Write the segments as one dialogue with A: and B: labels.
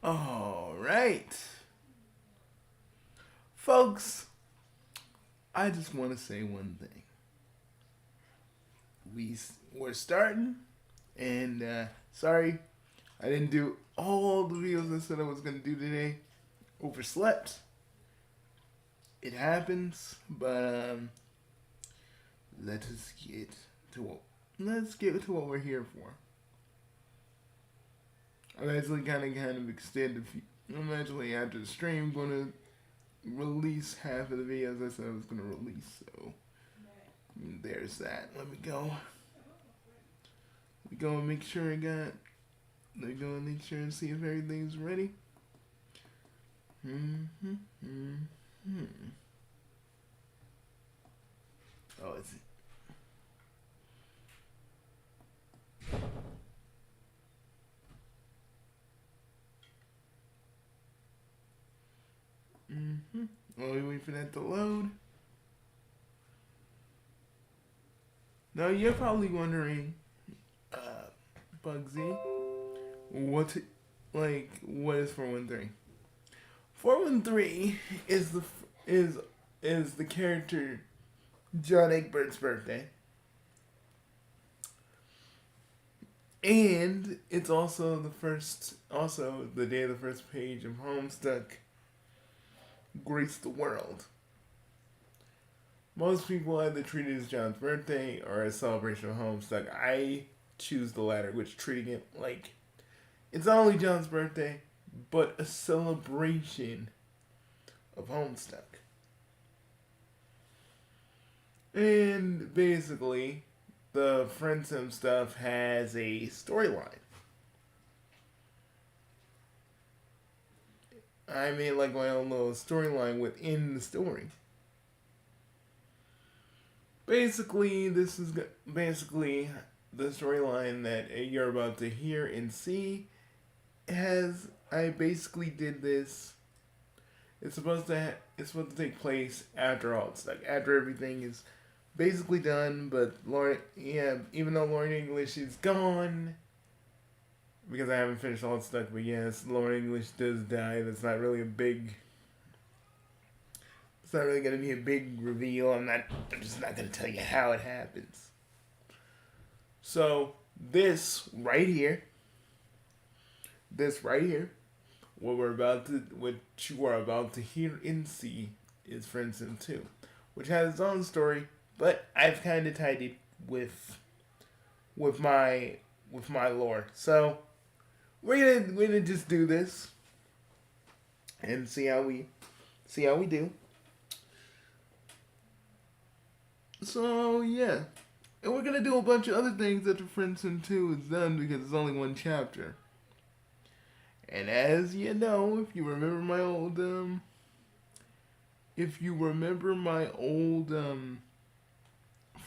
A: All right, folks. I just want to say one thing. We're starting, and sorry I didn't do all the videos I said I was gonna do today. Overslept. It happens, but let us get to what we're here for. I'm actually kind of extend a few. I'm actually after the stream gonna release half of the videos I said I was gonna release. So there's that. Let me go. We go and make sure I got. Let me go and make sure and see if everything's ready. Oh, it's. While we wait for that to load. Now you're probably wondering, Bugsy, what is 413? 413 is the character John Egbert's birthday. And it's also the day of the first page of Homestuck Grace the World. Most people either treat it as John's birthday or a celebration of Homestuck. I choose the latter, which treating it like it's not only John's birthday, but a celebration of Homestuck. And basically, the Friendsim stuff has a storyline. I made like my own little storyline within the story. Basically, this is basically the storyline that you're about to hear and see. I basically did this. It's supposed to take place after Homestuck, after everything is basically done. But even though Lauren English is gone, because I haven't finished Homestuck, but yes, Lauren English does die. That's not really a big. It's not really going to be a big reveal. I'm just not going to tell you how it happens. So this right here, what you are about to hear and see is Friendsim 2, which has its own story, but I've kind of tied it with my lore. So we're gonna just do this and see how we do. So yeah, and we're gonna do a bunch of other things after Friendsim 2 is done because it's only one chapter. And as you know, if you remember my old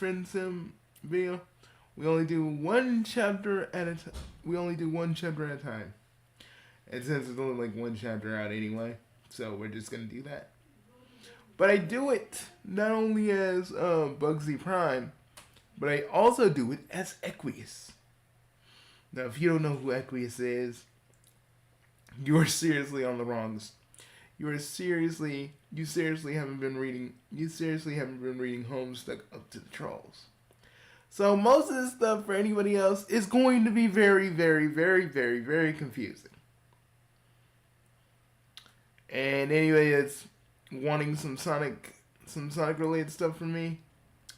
A: Friendsim video, we only do one chapter at a time. And since it's only like one chapter out anyway, so we're just gonna do that. But I do it not only as Bugsy Prime, but I also do it as Equius. Now, if you don't know who Equius is, you are seriously on the wrongs. You seriously haven't been reading Homestuck up to the trolls. So most of this stuff for anybody else is going to be very, very, very, very, very confusing. And anybody that's wanting some Sonic related stuff from me,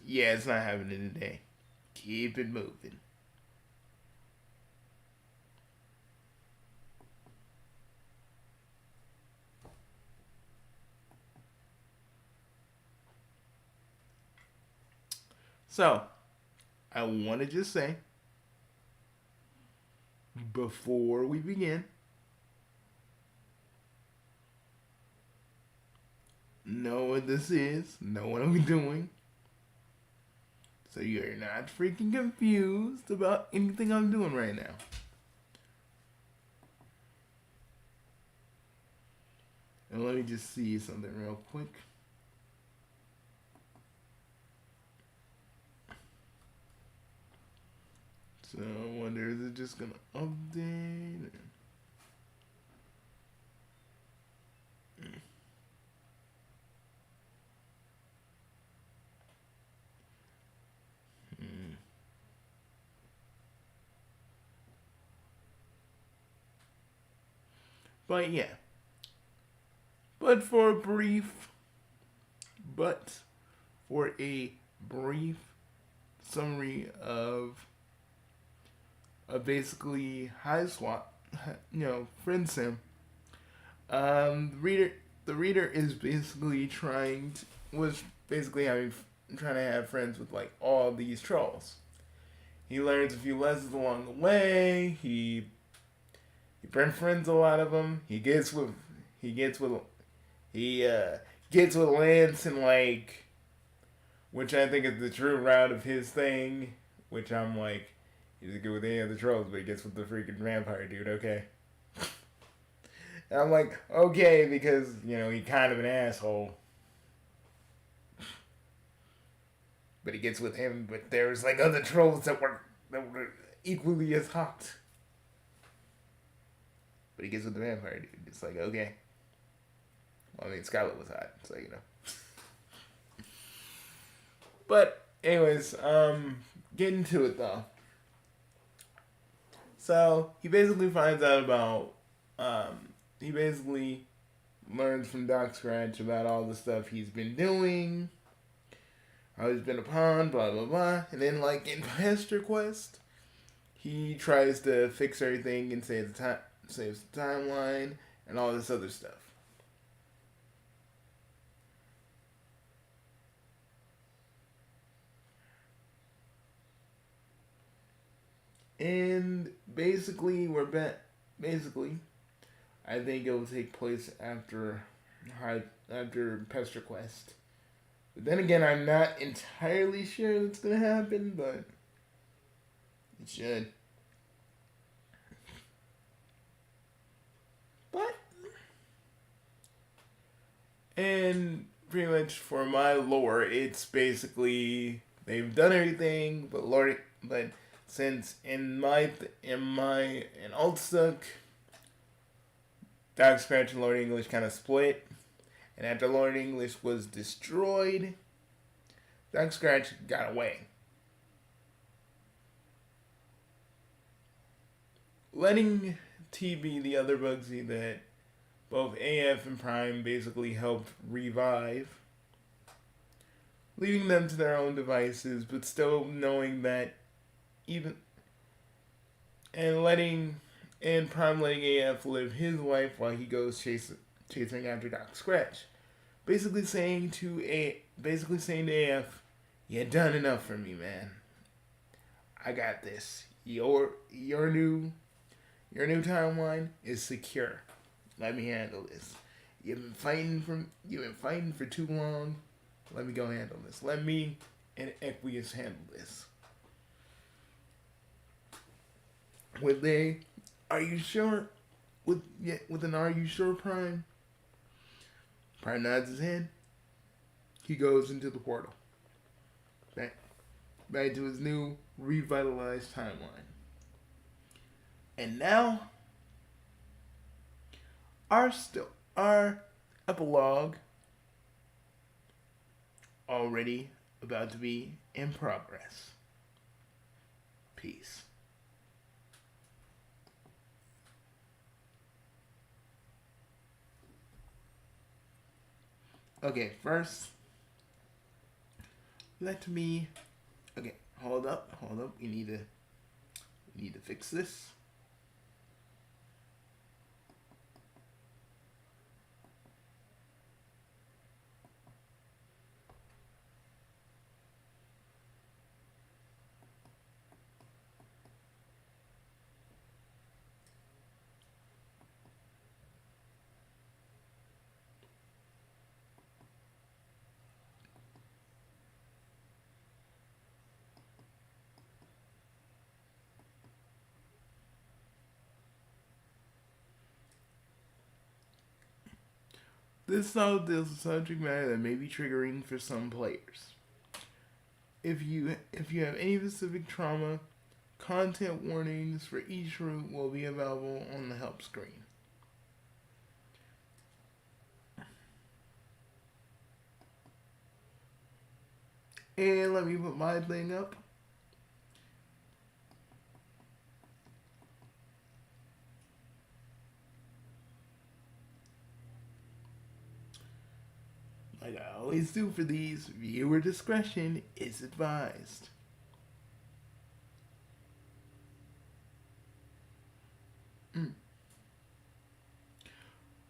A: yeah, it's not happening today. Keep it moving. So, I want to just say, before we begin, know what this is, know what I'm doing, so you're not freaking confused about anything I'm doing right now. And let me just see something real quick. So I wonder, is it just gonna update? But yeah. But for a brief, but for a brief summary of basically high swap, friend sim. The reader is basically was basically trying to have friends with like all these trolls. He learns a few lessons along the way. He befriends a lot of them. He gets with he gets with Lance and like, which I think is the true route of his thing. Which I'm like, he doesn't get with any of the trolls, but he gets with the freaking vampire dude. Okay. And I'm like, okay, because he's kind of an asshole. But he gets with him. But there's like other trolls that were equally as hot. But he gets with the vampire dude. It's like, okay. Well, I mean, Scarlet was hot, so But anyways, getting to it though. So he basically finds out about he basically learns from Doc Scratch about all the stuff he's been doing, how he's been a pawn, blah blah blah, and then like in Master Quest, he tries to fix everything and saves the timeline and all this other stuff. And basically, we're back. Basically, I think it will take place after Pester Quest. But then again, I'm not entirely sure that's gonna happen, but it should. But and pretty much for my lore, it's basically they've done everything, but since in Homestuck, Doc Scratch and Lord English kind of split, and after Lord English was destroyed, Doc Scratch got away, letting T be the other Bugsy that both AF and Prime basically helped revive, leaving them to their own devices, but still knowing that even and Prime letting AF live his life while he goes chasing after Doc Scratch, basically saying to AF, "You done enough for me, man. I got this. Your new timeline is secure. Let me handle this. You've been fighting for too long. Let me go handle this. Let me and Equius handle this." Are you sure? With an "Are you sure," Prime? Prime nods his head. He goes into the portal. Back to his new revitalized timeline. And now our epilogue already about to be in progress. Peace. Okay, first, okay, hold up. We need to fix this. This novel deals with subject matter that may be triggering for some players. If you have any specific trauma, content warnings for each route will be available on the help screen. And let me put my thing up. like I always do for these, viewer discretion is advised.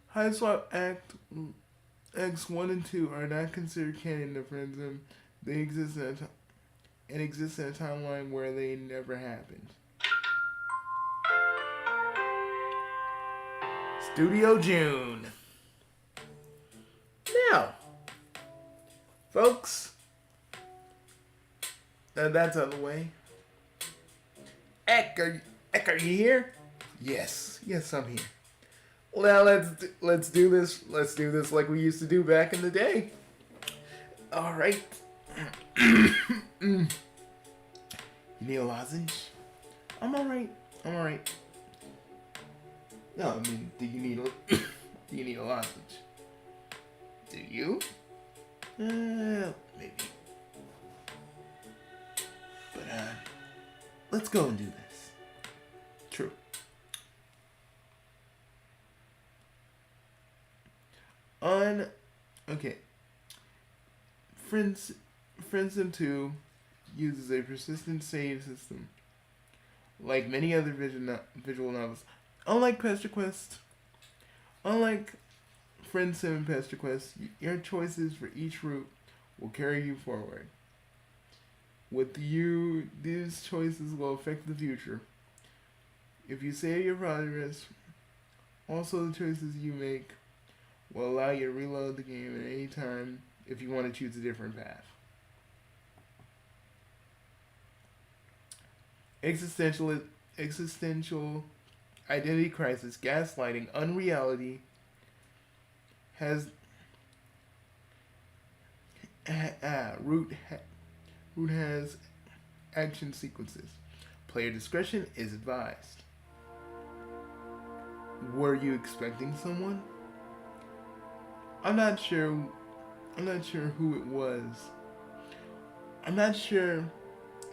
A: High Swap Acts 1 and 2 are not considered canon to Friendsum. They exist in a timeline where they never happened. Studio June. Now, folks, now that's out of the way. Eck, are you here? Yes, I'm here. Well, let's do this. Let's do this like we used to do back in the day. All right. You need a lozenge? I'm all right. No, I mean, do you need a lozenge? Do you? Maybe. But let's go and do this. True. Okay. Friendsum 2 uses a persistent save system. Like many other visual novels, unlike Friendsum and Pester Quest, your choices for each route will carry you forward. With you, these choices will affect the future. If you save your progress, also the choices you make will allow you to reload the game at any time if you want to choose a different path. Existential identity crisis, gaslighting, unreality Root has action sequences. Player discretion is advised. Were you expecting someone? I'm not sure who it was. I'm not sure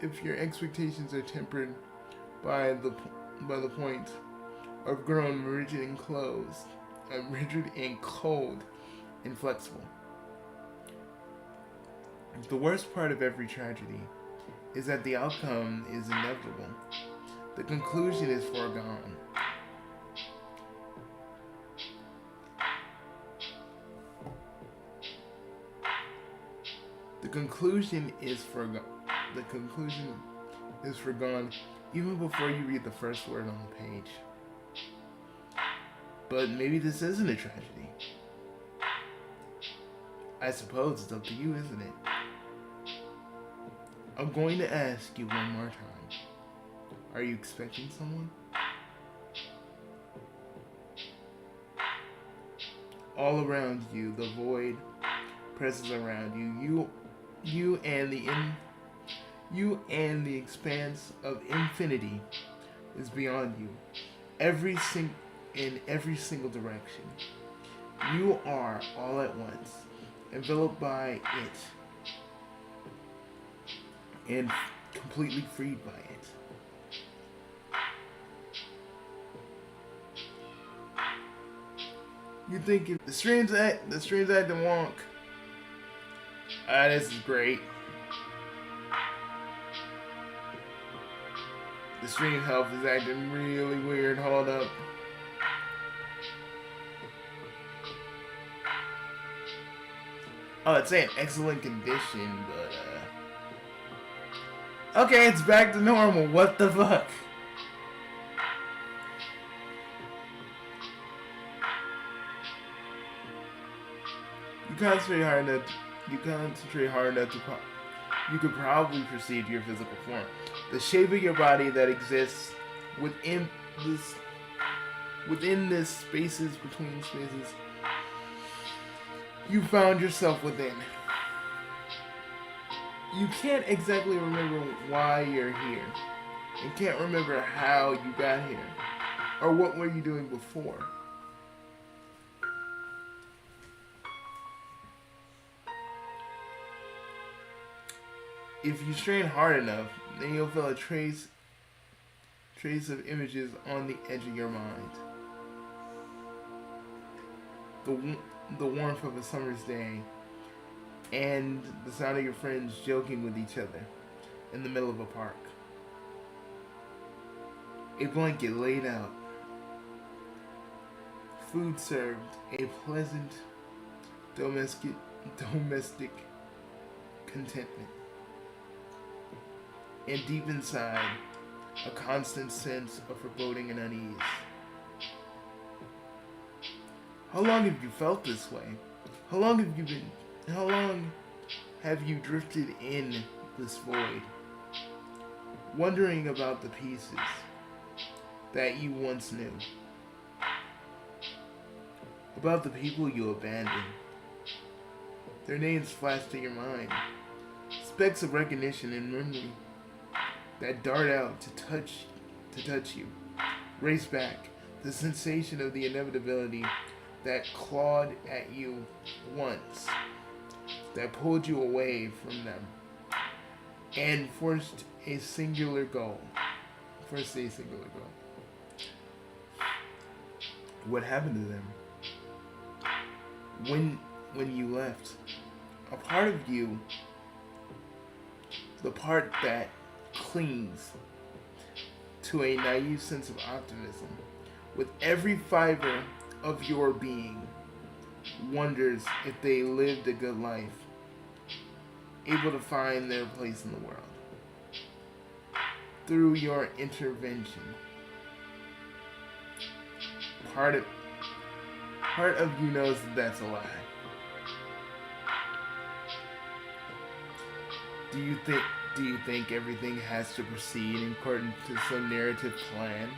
A: if your expectations are tempered by the point of growing rigid and cold and flexible. The worst part of every tragedy is that the outcome is inevitable. The conclusion is foregone. The conclusion is foregone even before you read the first word on the page. But maybe this isn't a tragedy. I suppose it's up to you, isn't it? I'm going to ask you one more time. Are you expecting someone? All around you, the void presses around you. You and the expanse of infinity is beyond you. In every single direction. You are all at once, enveloped by it, and completely freed by it. You think the stream's acting wonk. This is great. The stream health is acting really weird. Hold up. Oh, it's saying excellent condition, but okay, it's back to normal. What the fuck? You concentrate hard enough to you could probably perceive your physical form. The shape of your body that exists within this spaces between spaces you found yourself within. You can't exactly remember why you're here. You can't remember how you got here. Or what were you doing before. If you strain hard enough, then you'll feel a trace of images on the edge of your mind. The warmth of a summer's day, and the sound of your friends joking with each other in the middle of a park. A blanket laid out, food served, a pleasant domestic contentment, and deep inside, a constant sense of foreboding and unease. How long have you felt this way? How long have you drifted in this void, wondering about the pieces that you once knew, about the people you abandoned? Their names flash to your mind, specks of recognition and memory that dart out to touch you, race back, the sensation of the inevitability that clawed at you once, that pulled you away from them, and forced a singular goal. What happened to them? When you left, a part of you, the part that clings to a naive sense of optimism, with every fiber of your being, wonders if they lived a good life, able to find their place in the world through your intervention. Part of you knows that that's a lie. Do you think everything has to proceed according to some narrative plan?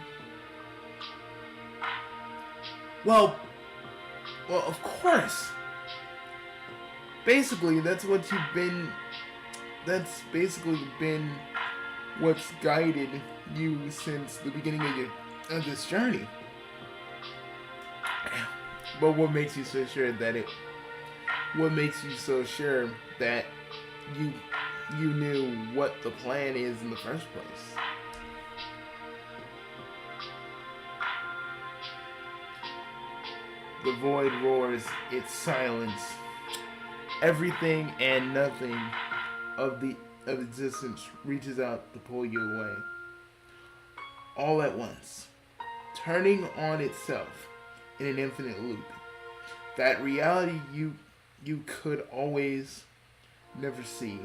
A: Well, of course. Basically, that's basically been what's guided you since the beginning of this journey. But what makes you so sure that you knew what the plan is in the first place? The void roars its silence. Everything and nothing of existence reaches out to pull you away. All at once, turning on itself in an infinite loop. That reality you could always never see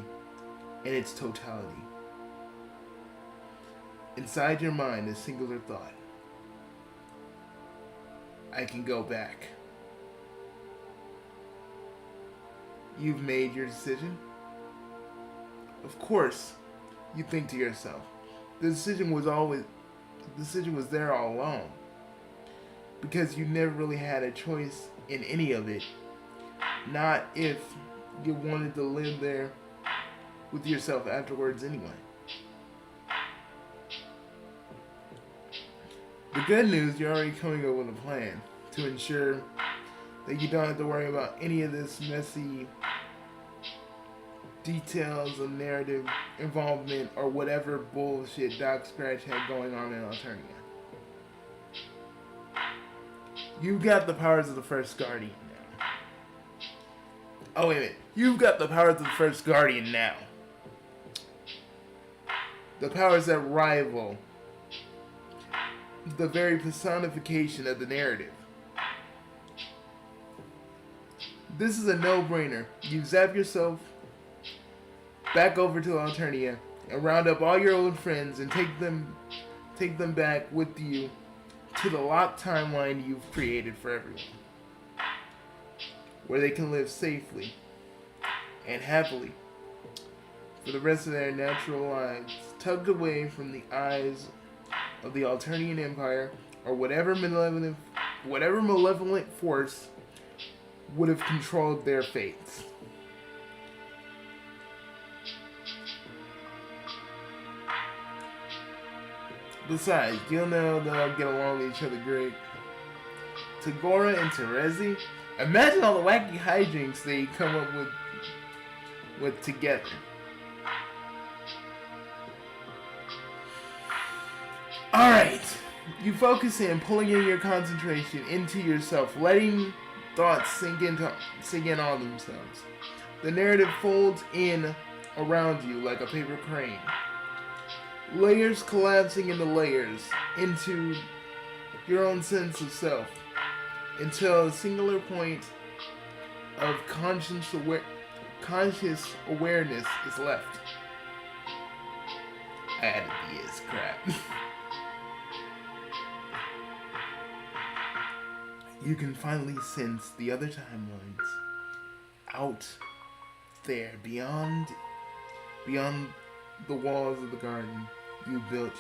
A: in its totality. Inside your mind, a singular thought. I can go back. You've made your decision? Of course, you think to yourself, the decision was there all along. Because you never really had a choice in any of it. Not if you wanted to live there with yourself afterwards anyway. The good news, you're already coming up with a plan to ensure that you don't have to worry about any of this messy details of narrative involvement or whatever bullshit Doc Scratch had going on in Alternia. You got the powers of the first Guardian now. Oh, wait a minute. You've got the powers of the first Guardian now. The powers that rival the very personification of the narrative. This is a no-brainer. You zap yourself back over to Alternia and round up all your old friends and take them back with you to the locked timeline you've created for everyone, where they can live safely and happily for the rest of their natural lives, tugged away from the eyes of the Alternian Empire or whatever malevolent force would have controlled their fates. Besides, you'll know they'll get along with each other great. Tagora and Terezi, imagine all the wacky hijinks they come up with together. Alright, you focus in, pulling in your concentration into yourself, letting thoughts sink in on themselves. The narrative folds in around you like a paper crane. Layers collapsing into layers, into your own sense of self, until a singular point of conscious awareness is left. I had to be as crap. You can finally sense the other timelines out there, beyond the walls of the garden you built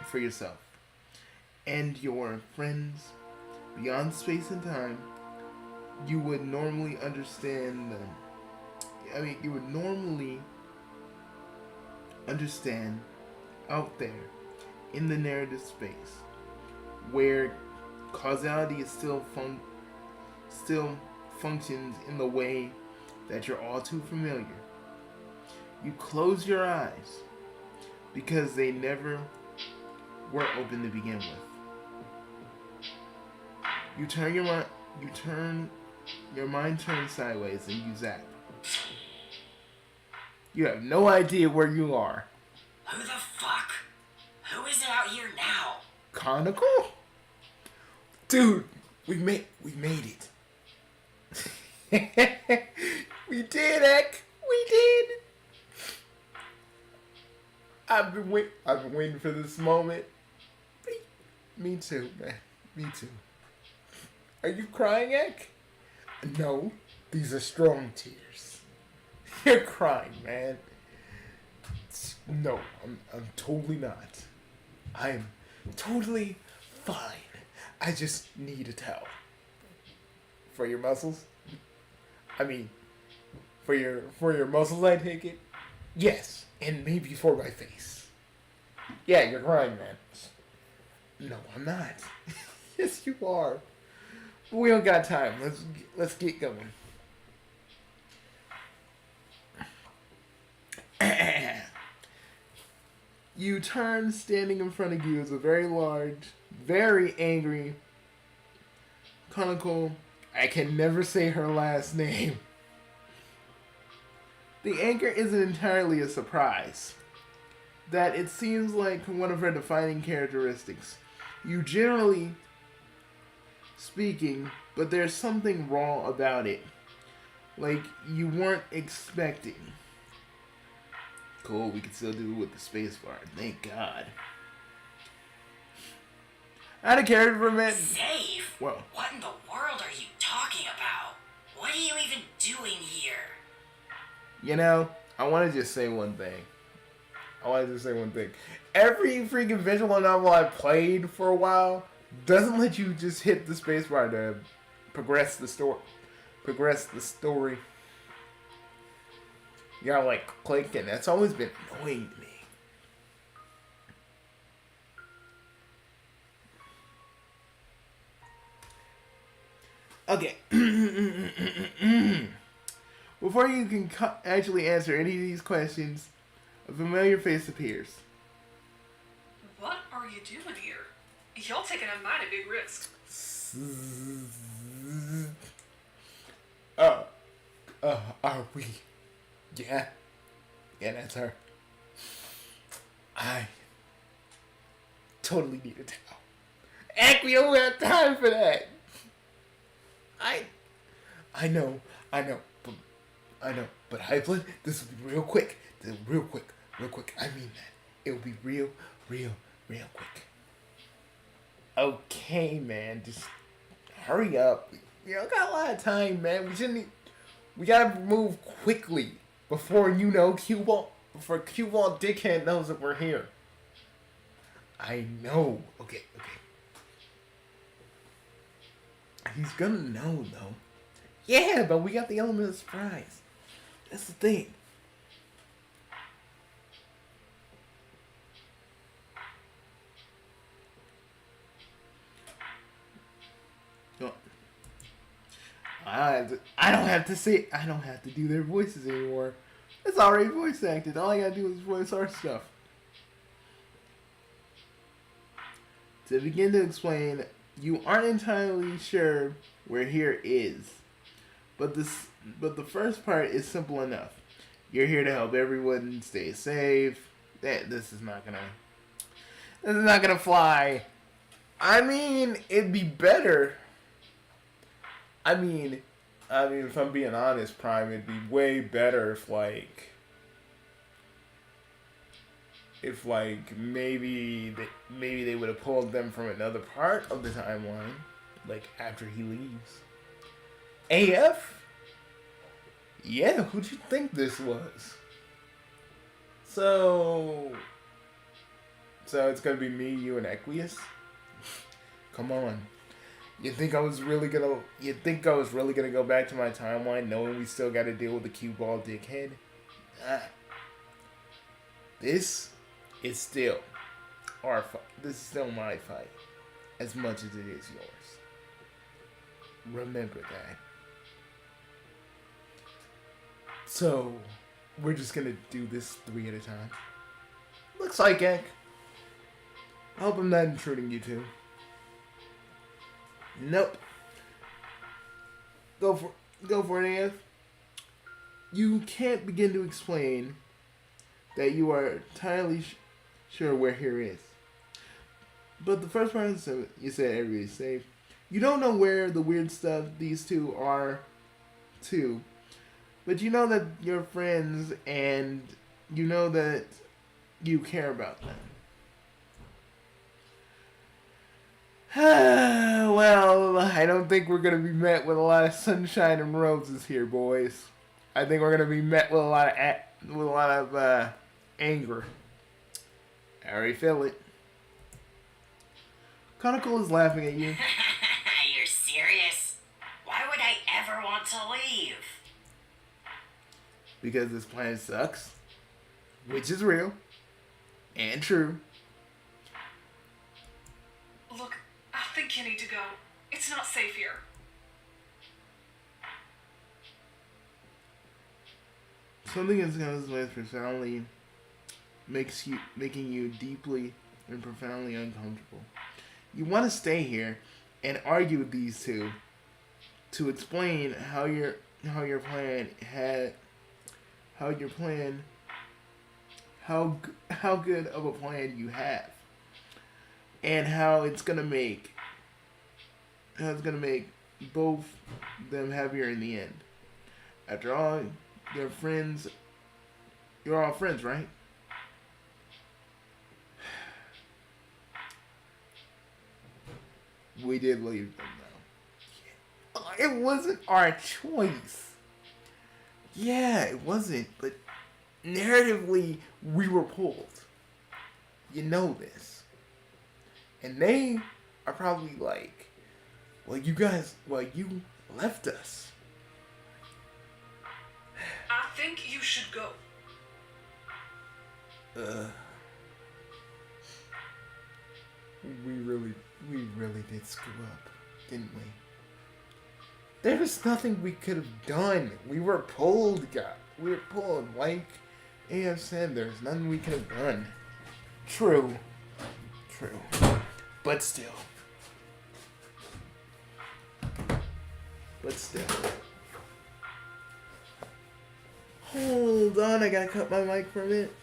A: for yourself and your friends, beyond space and time. You would normally understand them. You would normally understand out there in the narrative space where causality is still functions in the way that you're all too familiar. You close your eyes because they never were open to begin with. Your mind turns sideways and you zap. You have no idea where you are.
B: Who the fuck? Who is it out here now?
A: Conical? Dude, we made it. We did, Ek. We did. I've been waiting for this moment. Me too, man. Me too. Are you crying, Ek? No, these are strong tears. You're crying, man. No, I'm totally not. I'm totally fine. I just need a towel. For your muscles? For your muscles, I take it? Yes, and maybe for my face. Yeah, you're crying, man. No, I'm not. Yes, you are. But we don't got time. Let's get going. You turn, standing in front of you is a very large, very angry, conical, I can never say her last name. The anger isn't entirely a surprise. That it seems like one of her defining characteristics. You generally speaking, but there's something raw about it. Like you weren't expecting. Cool, we can still do it with the spacebar. Thank God. Out of character for a minute.
B: Safe?
A: Whoa.
B: What in the world are you talking about? What are you even doing here?
A: You know, I want to just say one thing. Every freaking visual novel I played for a while doesn't let you just hit the spacebar to progress the story. You gotta like click, and that's always been annoying to me. Okay. Before you can actually answer any of these questions, a familiar face appears.
C: What are you doing here? Y'all taking a mighty big risk.
A: Are we? Yeah, that's her. I totally need a towel. Heck, we don't have time for that. I know, but Hyphen, this will be real quick. Real quick. I mean that. It'll be real quick. Okay, man, just hurry up. We don't got a lot of time, man. We gotta move quickly before before Q-Ball Dickhead knows that we're here. I know. Okay. He's gonna know, though. Yeah, but we got the element of surprise. That's the thing. I don't have to do their voices anymore. It's already voice acted. All I gotta do is voice our stuff. To begin to explain, you aren't entirely sure where here is, but But the first part is simple enough. You're here to help everyone stay safe. This is not gonna. This is not gonna fly. I mean, it'd be better. I mean, if I'm being honest, Prime, it'd be way better if maybe they would have pulled them from another part of the timeline, like after he leaves. AF? Yeah, who'd you think this was? So it's gonna be me, you, and Equius? Come on. You think I was really gonna go back to my timeline knowing we still gotta deal with the cue ball dickhead? This is still our fight. This is still my fight. As much as it is yours. Remember that. So, we're just gonna do this 3 at a time. Looks like Ek. I hope I'm not intruding you two. Nope. Go for it, AF. You can't begin to explain that you are entirely sure where here is. But the first part you said everybody's safe. You don't know where the weird stuff these two are, too. But you know that you're friends, and you know that you care about them. Well, I don't think we're going to be met with a lot of sunshine and roses here, boys. I think we're going to be met with a lot of anger. I already feel it. Conical is laughing at you.
B: You're serious? Why would I ever want to leave?
A: Because this planet sucks. Which is real. And true.
C: Look, I think you need to go. It's not safe here.
A: Something in this way profoundly making you deeply and profoundly uncomfortable. You want to stay here and argue with these two to explain how your plan how good of a plan you have, and how it's gonna make both them happier in the end. After all, you're all friends, right? We did leave them though. It wasn't our choice. Yeah, it wasn't, but narratively, we were pulled. You know this. And they are probably like, you left us.
C: I think you should go.
A: We really did screw up, didn't we? There was nothing we could have done. We were pulled, God. We were pulled. Like AF said, there's nothing we could have done. True. But still. Hold on, I gotta cut my mic for a minute.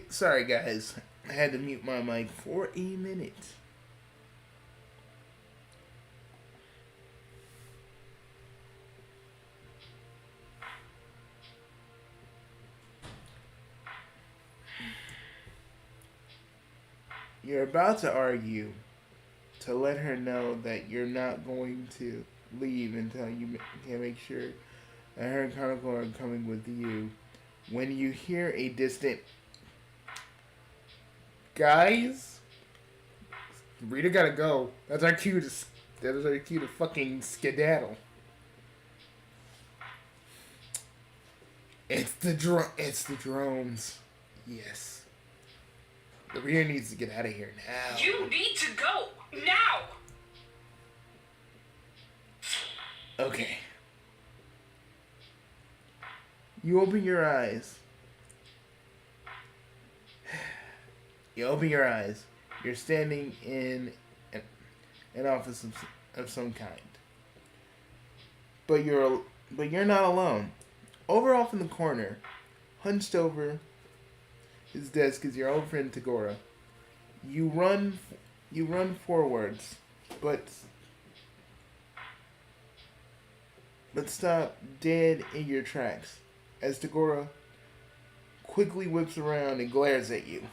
A: Sorry, guys. I had to mute my mic for a minute. You're about to argue to let her know that you're not going to leave until you can make sure that her and Chronicle are coming with you. When you hear a distant guys, Rita gotta go. That's our cue to fucking skedaddle. It's the drones. Yes. The reader needs to get out of here now.
C: You need to go now.
A: Okay. You open your eyes. You open your eyes. You're standing in an office of some kind. But you're not alone. Over off in the corner, hunched over his desk, is your old friend Tagora. You run forwards, but stop dead in your tracks as Tagora quickly whips around and glares at you.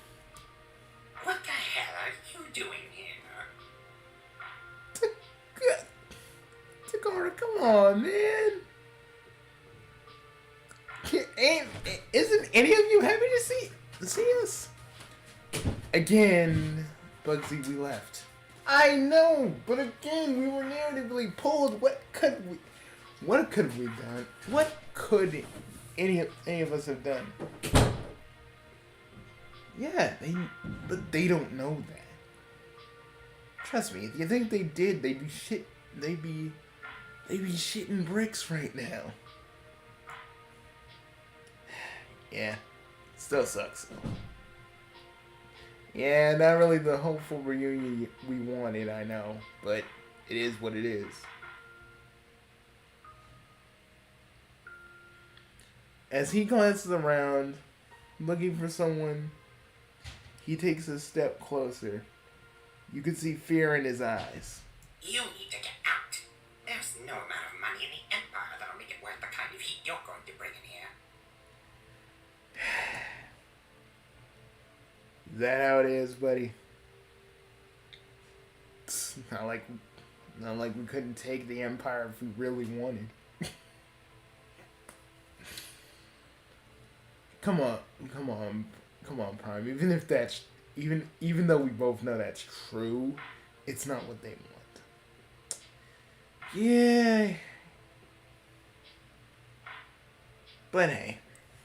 B: What the hell are you doing here?
A: Tagora, come on, man. Isn't any of you happy to see us? Again, Bugsy, we left. I know, but again, we were narratively pulled. What could we done? What could any of us have done? Yeah, but they don't know that. Trust me, if you think they did, they'd be shitting bricks right now. Yeah, still sucks. Yeah, not really the hopeful reunion we wanted, I know, but it is what it is. As he glances around, looking for someone, he takes a step closer. You can see fear in his eyes.
B: You need to get out. There's no amount of money in the Empire that'll make it worth the kind of heat you're going to bring in here.
A: Is that how it is, buddy? It's not like we couldn't take the Empire if we really wanted. Come on, Prime. Even though we both know that's true, it's not what they want. Yeah. But hey,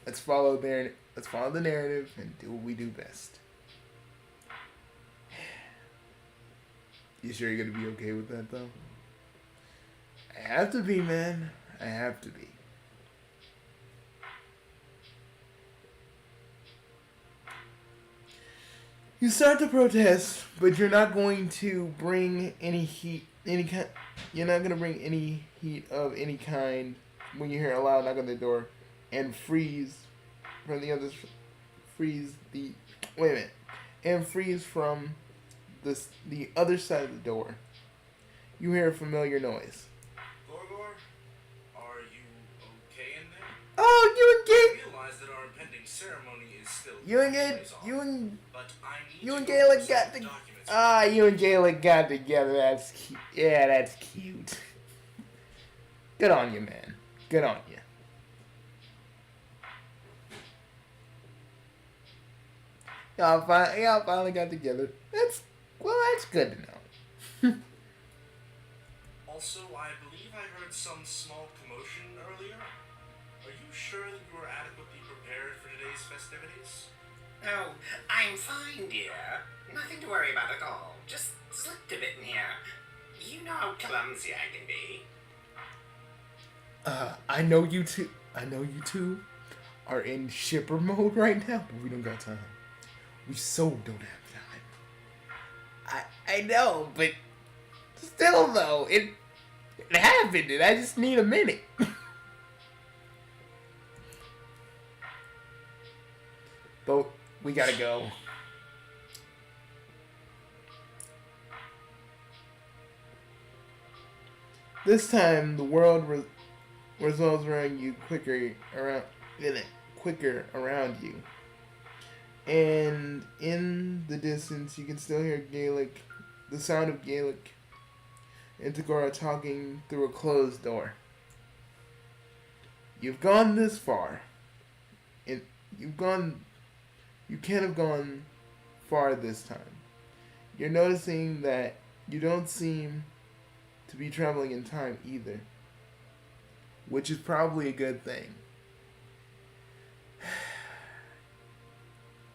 A: let's follow the narrative and do what we do best. You sure you're gonna be okay with that, though? I have to be, man. I have to be. You start to protest, but you're not going to bring any heat, you're not going to bring any heat of any kind when you hear a loud knock on the door and freeze from the other side of the door. You hear a familiar noise.
D: Gorgor, are you okay in there?
A: Oh, you and
D: I realize that our impending ceremony is still
A: Gaelic got together. You and Gaelic got together. That's cute. Yeah, that's cute. Good on you, man. Good on you. Y'all finally got together. That's good to know.
D: Also, I believe I heard some small commotion earlier. Are you sure that you are adequately prepared for today's festivities?
B: Oh, I'm fine, dear. Nothing to worry about at all. Just slipped a bit in here. You know how clumsy I can be.
A: I know you two are in shipper mode right now, but we don't got time. We so don't have time. I know, but still though, it happened and I just need a minute. But we gotta go. This time the world revolves around you quicker around you. And in the distance you can still hear the sound of Gaelic and Tagora talking through a closed door. You've gone this far. And you can't have gone far this time. You're noticing that you don't seem to be traveling in time either, which is probably a good thing.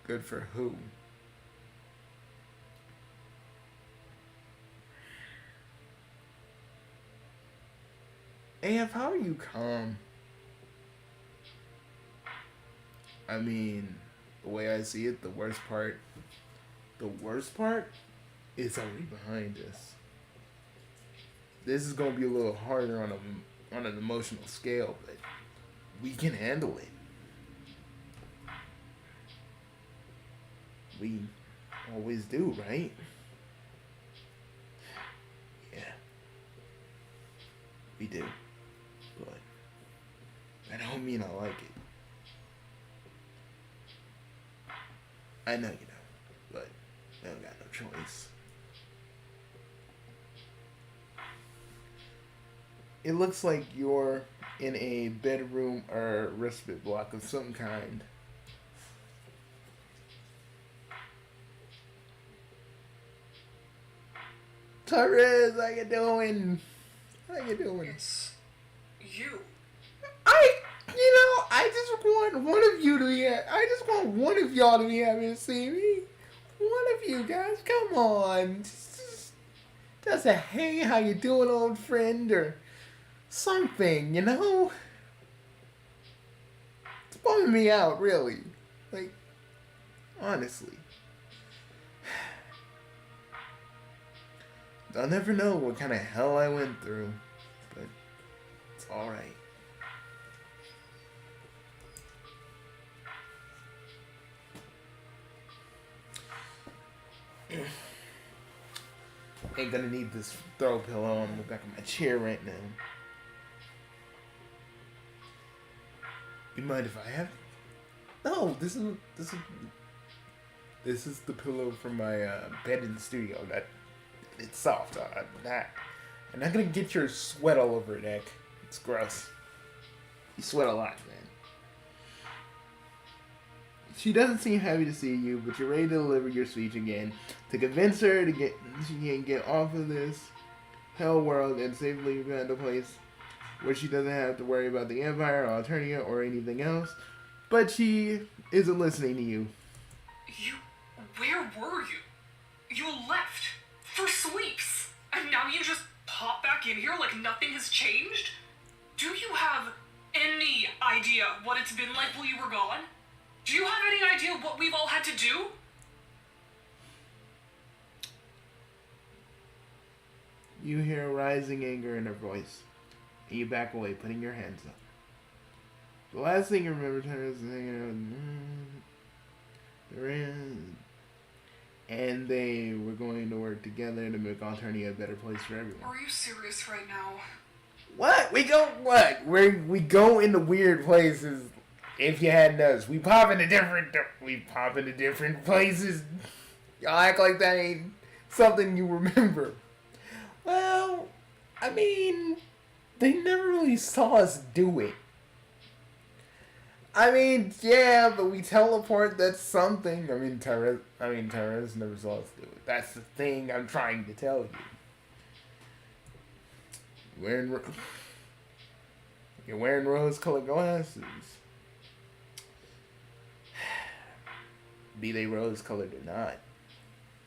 A: Good for who? AF, how are you calm? I mean, the way I see it, the worst part is already behind us. This is gonna be a little harder on an emotional scale, but we can handle it. We always do, right? Yeah, we do. But that don't mean I like it. I know you don't, but I don't got no choice. It looks like you're in a bedroom or respite block of some kind. Torres, how you doing? How you doing?
C: It's you.
A: I just want one of you to be. I just want one of y'all to be happy to see me. One of you guys, come on. Just a hey, how you doing, old friend, or something, you know? It's bumming me out, really. Like, honestly. I'll never know what kind of hell I went through, but it's alright. Ain't gonna need this throw pillow on the back of my chair right now. You mind if I have? No, this is the pillow from my bed in the studio. It's soft. I'm not gonna get your sweat all over it, Nick. It's gross. You sweat a lot, man. She doesn't seem happy to see you, but you're ready to deliver your speech again to convince her she can get off of this hell world and safely find a place where she doesn't have to worry about the Empire or Alternia or anything else. But she isn't listening to you.
C: Where were you? You left for sweeps, and now you just pop back in here like nothing has changed? Do you have any idea what it's been like while you were gone? Do you have any idea what we've all had to do?
A: You hear rising anger in her voice, and you back away, putting your hands up. The last thing you remember is and they were going to work together to make Alternia a better place for everyone.
C: Are you serious right now?
A: What? We go into weird places. If you hadn't noticed, we pop into different places. Y'all act like that ain't something you remember. Well, I mean, they never really saw us do it. I mean, yeah, but we teleport, that's something. I mean, Tyrese never saw us do it. That's the thing I'm trying to tell you. You're wearing rose-colored glasses. Be they rose-colored or not,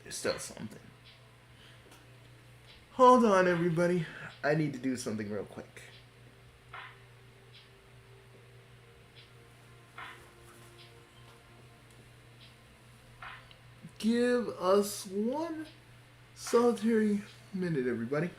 A: there's still something. Hold on, everybody. I need to do something real quick. Give us one solitary minute, everybody.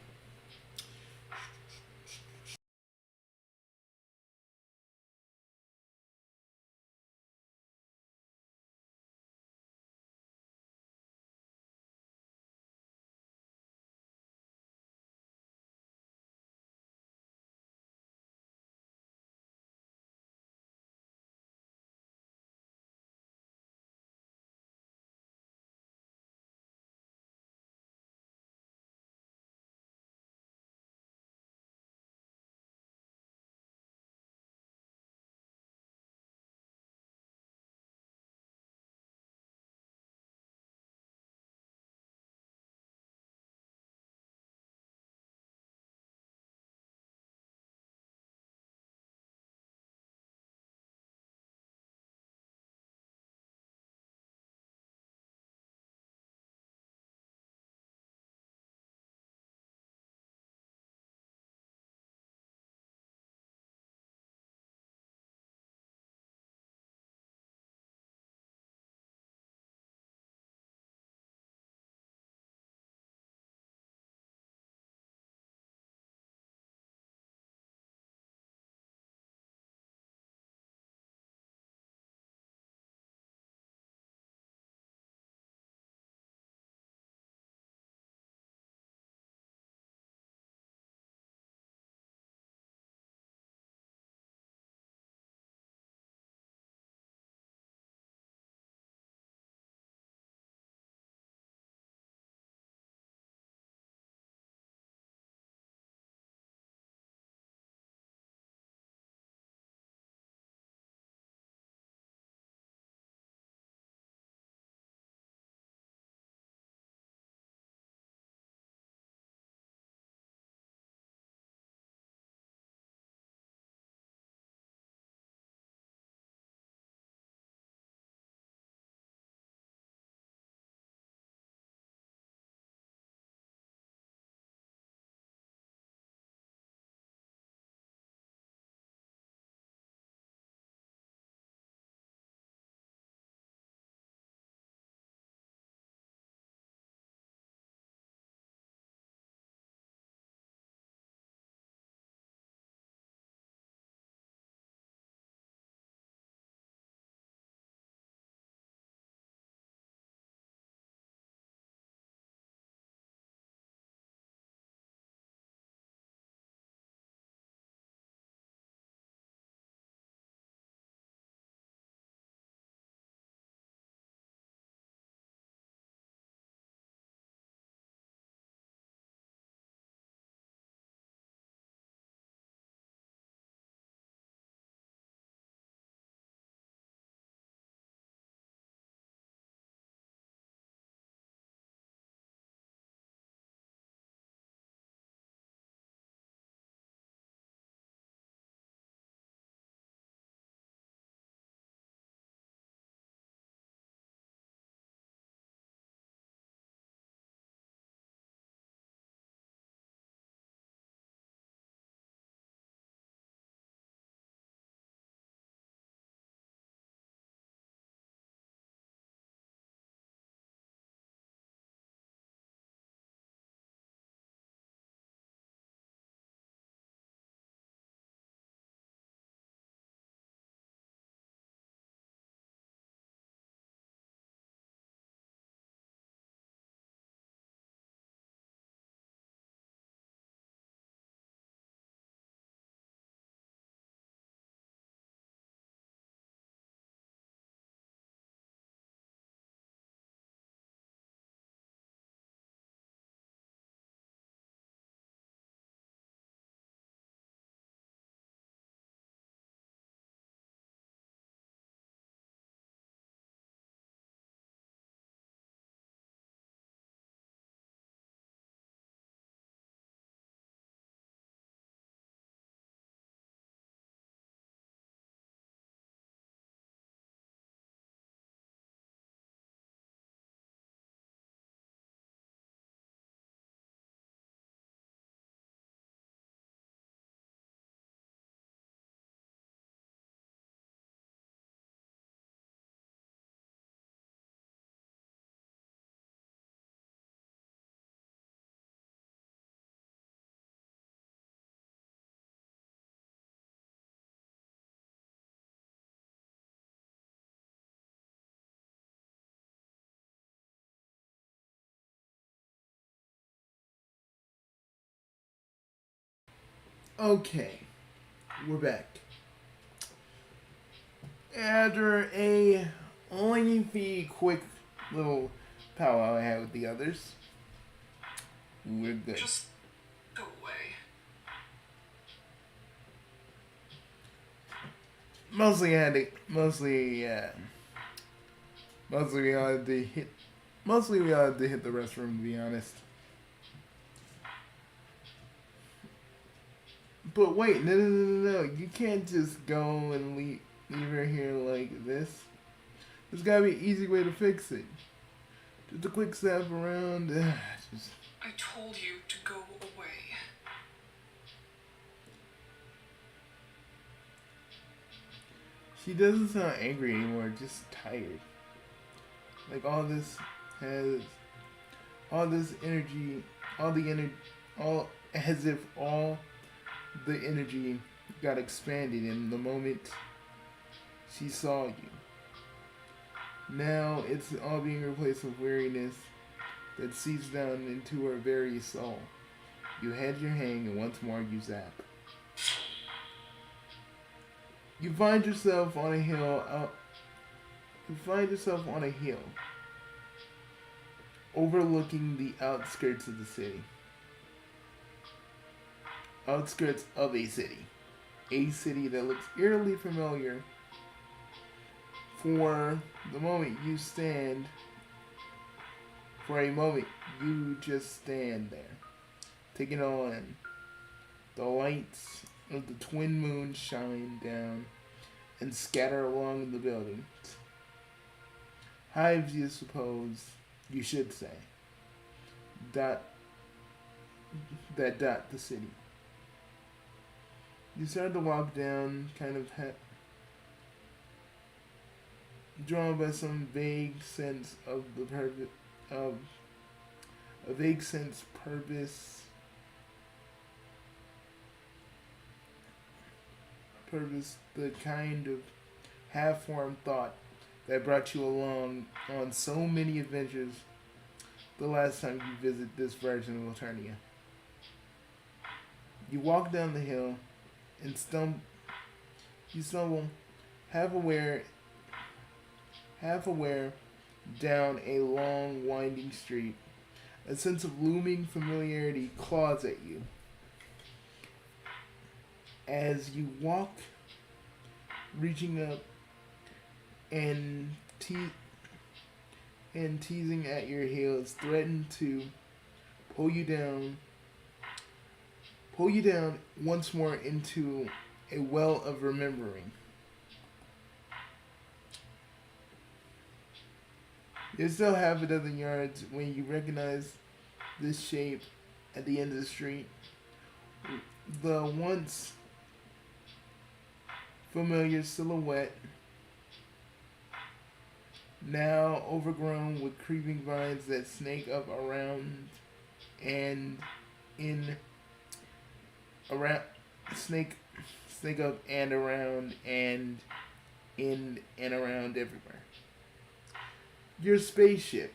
A: Okay, we're back. After a lengthy, quick little powwow I had with the others, we're good.
C: Just go away.
A: Mostly we had to hit the restroom, to be honest. But wait, no. You can't just go and leave her here like this. There's gotta be an easy way to fix it. Just a quick step around.
C: I told you to go away.
A: She doesn't sound angry anymore, just tired. Like all this energy, all as if all the energy got expanded in the moment she saw you. Now it's all being replaced with weariness that seeps down into her very soul. You had your hang and once more you zap. You find yourself on a hill. Overlooking the outskirts of the city. Outskirts of a city. A city that looks eerily familiar. For a moment, you just stand there, taking it all in. The lights of the twin moons shine down and scatter along the buildings. Hives, you suppose you should say, dot the city. You start to walk down, kind of drawn by some vague sense of the purpose, the kind of half-formed thought that brought you along on so many adventures the last time you visited this version of Eternia. You walk down the hill and stumble half aware down a long winding street. A sense of looming familiarity claws at you. As you walk, reaching up and teasing at your heels, threaten to pull you down once more into a well of remembering. You're still half a dozen yards when you recognize this shape at the end of the street. The once familiar silhouette, now overgrown with creeping vines that snake up around and in around snake up and around and in and around everywhere. Your spaceship.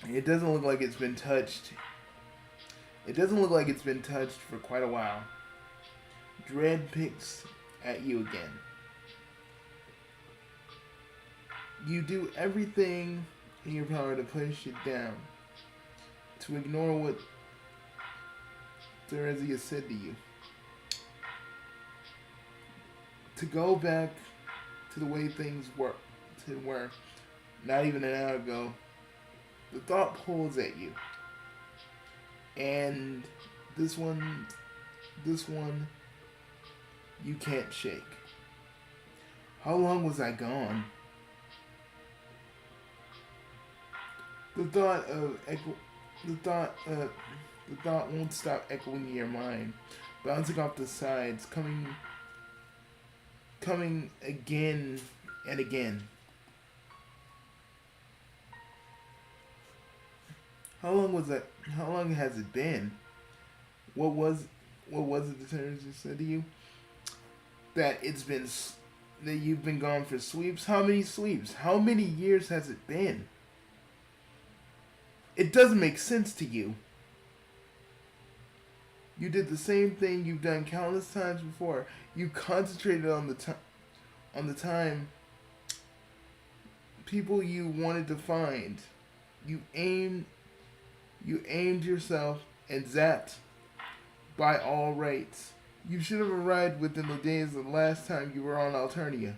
A: It doesn't look like it's been touched. It doesn't look like it's been touched for quite a while. Dread picks at you again. You do everything in your power to push it down, to ignore what Theresia said to you, to go back to the way things were not even an hour ago. The thought pulls at you, and this one you can't shake. How long was I gone? The thought won't stop echoing in your mind, bouncing off the sides, coming again and again. How long has it been? What was it the Terrence said to you? That you've been gone for sweeps? How many sweeps? How many years has it been? It doesn't make sense to you. You did the same thing you've done countless times before. You concentrated on the time people you wanted to find. You aimed yourself and zapped by all rates. You should have arrived within the days of the last time you were on Alternia.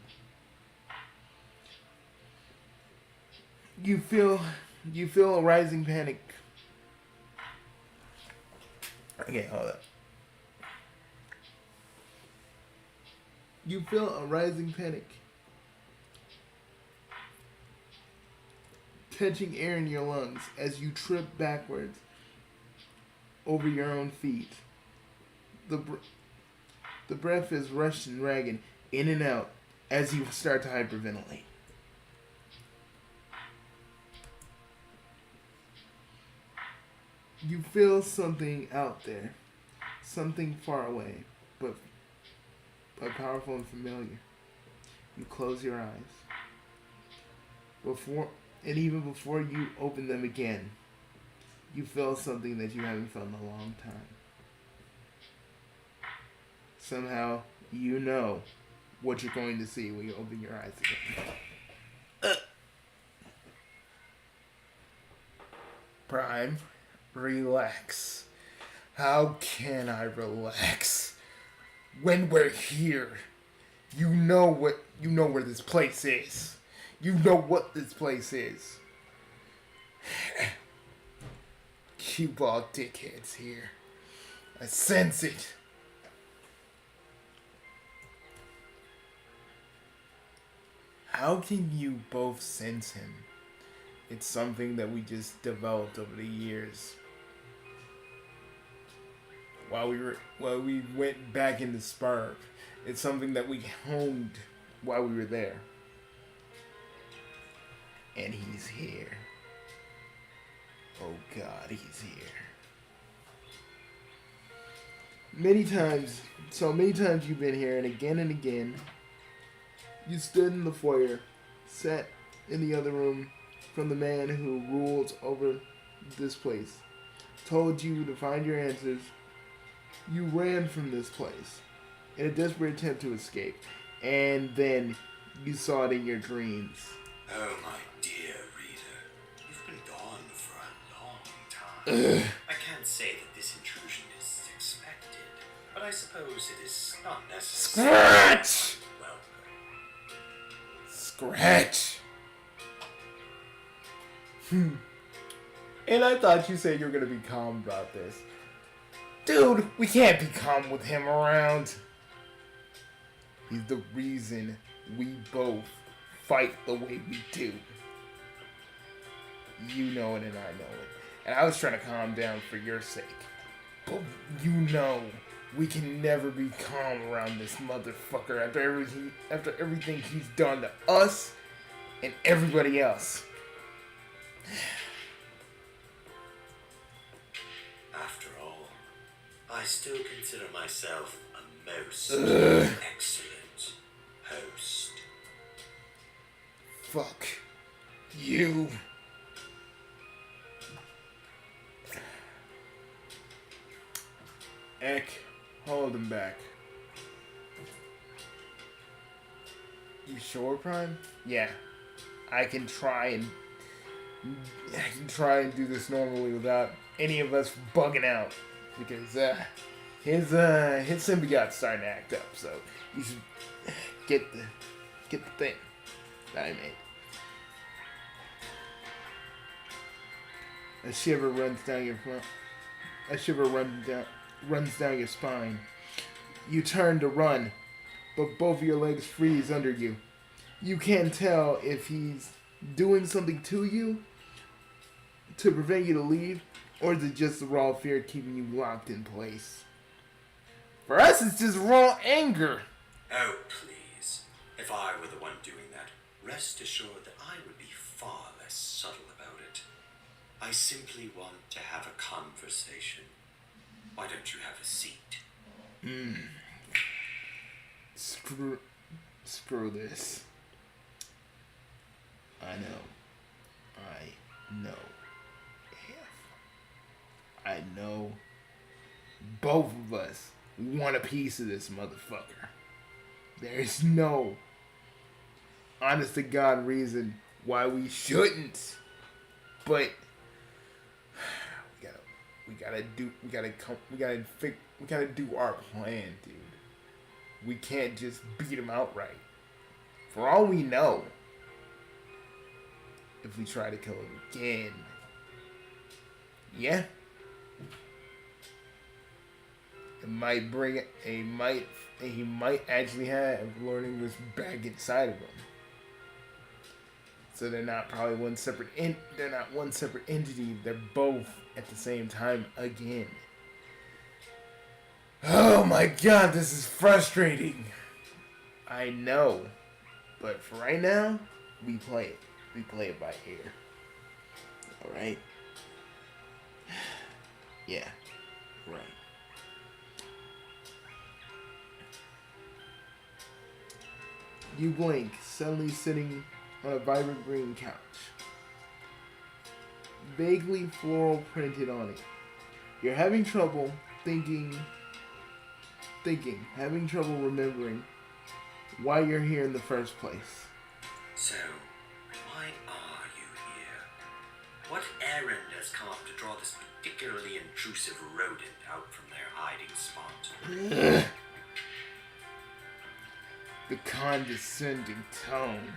A: You feel a rising panic. Okay, hold up. You feel a rising panic, catching air in your lungs as you trip backwards over your own feet. The breath is rushed and ragged, in and out, as you start to hyperventilate. You feel something out there, something far away, but powerful and familiar. You close your eyes. Even before you open them again, you feel something that you haven't felt in a long time. Somehow, you know what you're going to see when you open your eyes again. Prime, relax. How can I relax? When we're here, you know where this place is. You know what this place is. Cue ball dickheads here. I sense it. How can you both sense him? It's something that we just developed over the years. While we went back into Spark, it's something that we honed while we were there. And he's here. Oh God, he's here. Many times you've been here, and again, you stood in the foyer, sat in the other room from the man who rules over this place, told you to find your answers. You ran from this place in a desperate attempt to escape, and then you saw it in your dreams.
B: Oh, my dear reader, you've been gone for a long time. I can't say that this intrusion is expected, but I suppose it is not necessary.
A: Scratch!
B: Welcome.
A: Scratch! And I thought you said you were going to be calm about this. Dude, we can't be calm with him around. He's the reason we both fight the way we do. You know it and I know it. And I was trying to calm down for your sake. But you know we can never be calm around this motherfucker after everything he's done to us and everybody else.
B: After all, I still consider myself a most excellent host.
A: Fuck you. Ek, hold him back. You sure, Prime? Yeah. I can try and do this normally without any of us bugging out. Because his symbiote's starting to act up, so you should get the thing that I made. A shiver runs down your front. A shiver runs down your spine. You turn to run, but both of your legs freeze under you. You can't tell if he's doing something to you to prevent you to leave, or is it just the raw fear keeping you locked in place? For us, it's just raw anger.
B: Oh, please. If I were the one doing that, rest assured that I would be far less subtle about it. I simply want to have a conversation. Why don't you have a seat?
A: Screw this. I know. I know Both of us want a piece of this motherfucker. There's no honest to God reason why we shouldn't. But we gotta do our plan, dude. We can't just beat him outright. For all we know, if we try to kill him again, yeah, it might bring he might actually have Lord English back inside of him. So they're not probably one separate entity. They're both at the same time again. Oh my god, this is frustrating. I know. But for right now, we play it. We play it by ear. Alright? Yeah. Right. You blink, suddenly sitting on a vibrant green couch. Vaguely floral printed on it. You're having trouble having trouble remembering why you're here in the first place.
B: So, why are you here? What errand has come up to draw this particularly intrusive rodent out from their hiding spot?
A: The condescending tone.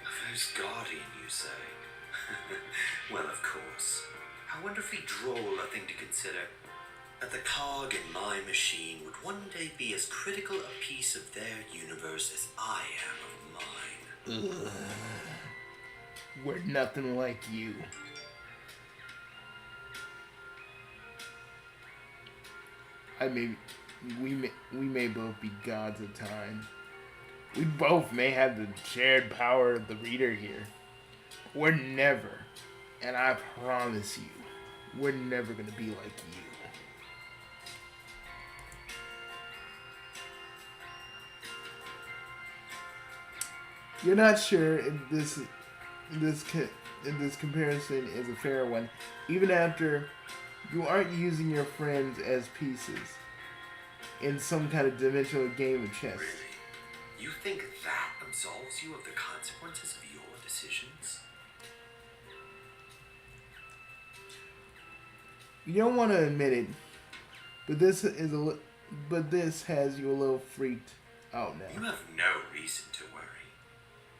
B: A first guardian, you say? Well, of course. How wonderfully droll a thing to consider. That the cog in my machine would one day be as critical a piece of their universe as I am of mine.
A: Ugh. We're nothing like you. We may both be gods of time. We both may have the shared power of the reader here. We're never, and I promise you, we're never gonna be like you. You're not sure if this comparison is a fair one, even after you aren't using your friends as pieces in some kind of dimensional game of chess.
B: Really? You think that absolves you of the consequences of your decisions?
A: You don't want to admit it, but this has you a little freaked out now.
B: You have no reason to worry.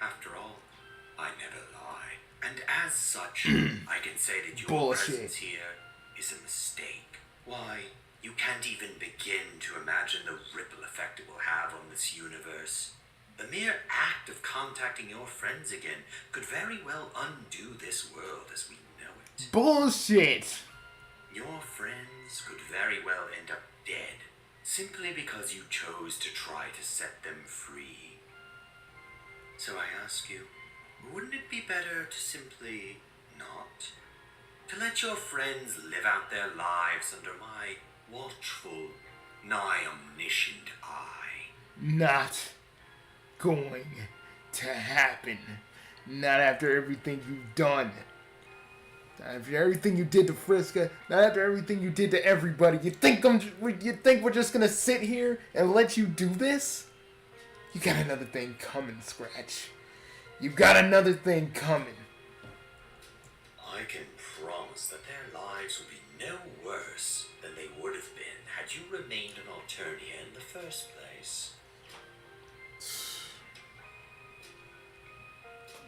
B: After all, I never lie. And as such, I can say that your presence here is a mistake. Why, you can't even begin to imagine the ripple effect it will have on this universe. The mere act of contacting your friends again could very well undo this world as we know it.
A: Bullshit!
B: Your friends could very well end up dead, simply because you chose to try to set them free. So I ask you, wouldn't it be better to simply not? To let your friends live out their lives under my watchful, nigh omniscient eye?
A: Not going to happen. Not after everything you've done. Not after everything you did to Friska. Not after everything you did to everybody. You think we're just gonna sit here and let you do this? You got another thing coming, Scratch. You got another thing coming.
B: I can promise that their lives will be no worse than they would have been had you remained in Alternia in the first place.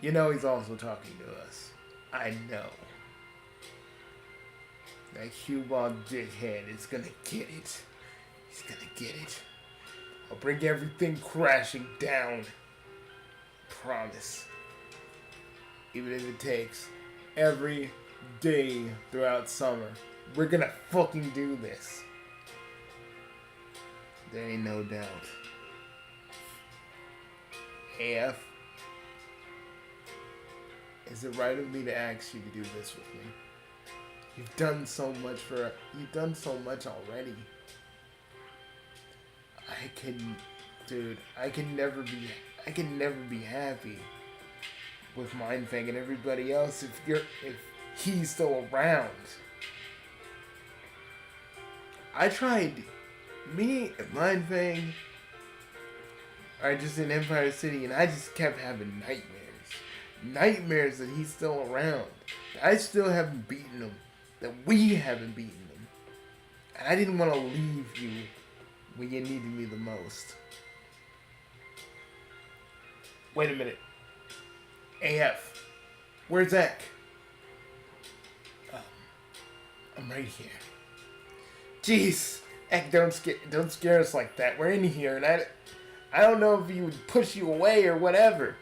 A: You know he's also talking to us. I know. That cue-ball dickhead is gonna get it. He's gonna get it. I'll bring everything crashing down. Promise. Even if it takes every day throughout summer. We're gonna fucking do this. There ain't no doubt. AF, is it right of me to ask you to do this with me? You've done so much already. I can never be happy with Mindfang and everybody else if he's still around. I tried me and Mindfang are just in Empire City, and I just kept having nightmares that he's still around. I still haven't beaten him, that we haven't beaten him. And I didn't want to leave you when you needed me the most. Wait a minute. AF, where's Zach? I'm right here. Jeez, Eck, don't scare us like that. We're in here, and I don't know if he would push you away or whatever.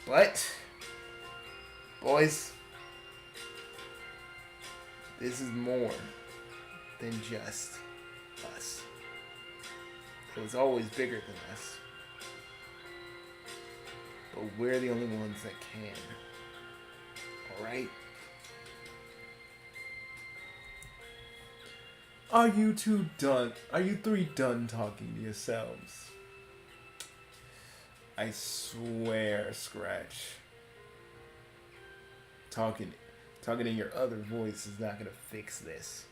A: But, boys, this is more than just us. It was always bigger than us. But we're the only ones that can. Alright? Are you two done? Are you three done talking to yourselves? I swear, Scratch. Talking in your other voice is not gonna fix this.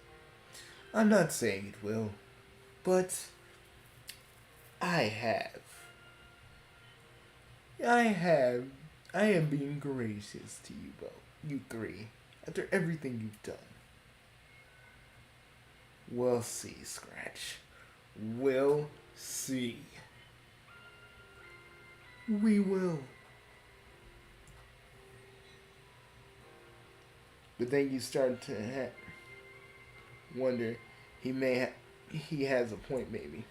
A: I'm not saying it will, but I am being gracious to you both, you three, after everything you've done. We'll see, Scratch. We'll see. We will. But then you start to wonder, he has a point maybe.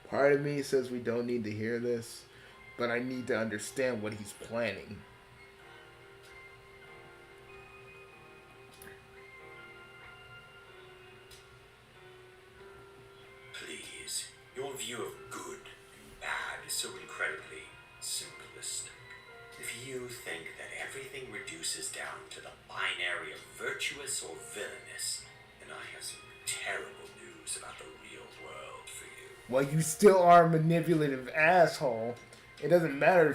A: Part of me says we don't need to hear this, but I need to understand what he's planning.
B: Please, your view of good and bad is so incredibly simplistic. If you think that everything reduces down to the binary of virtuous or villainous, then I have some terrible news about the real world for you.
A: Well, you still are a manipulative asshole. It doesn't matter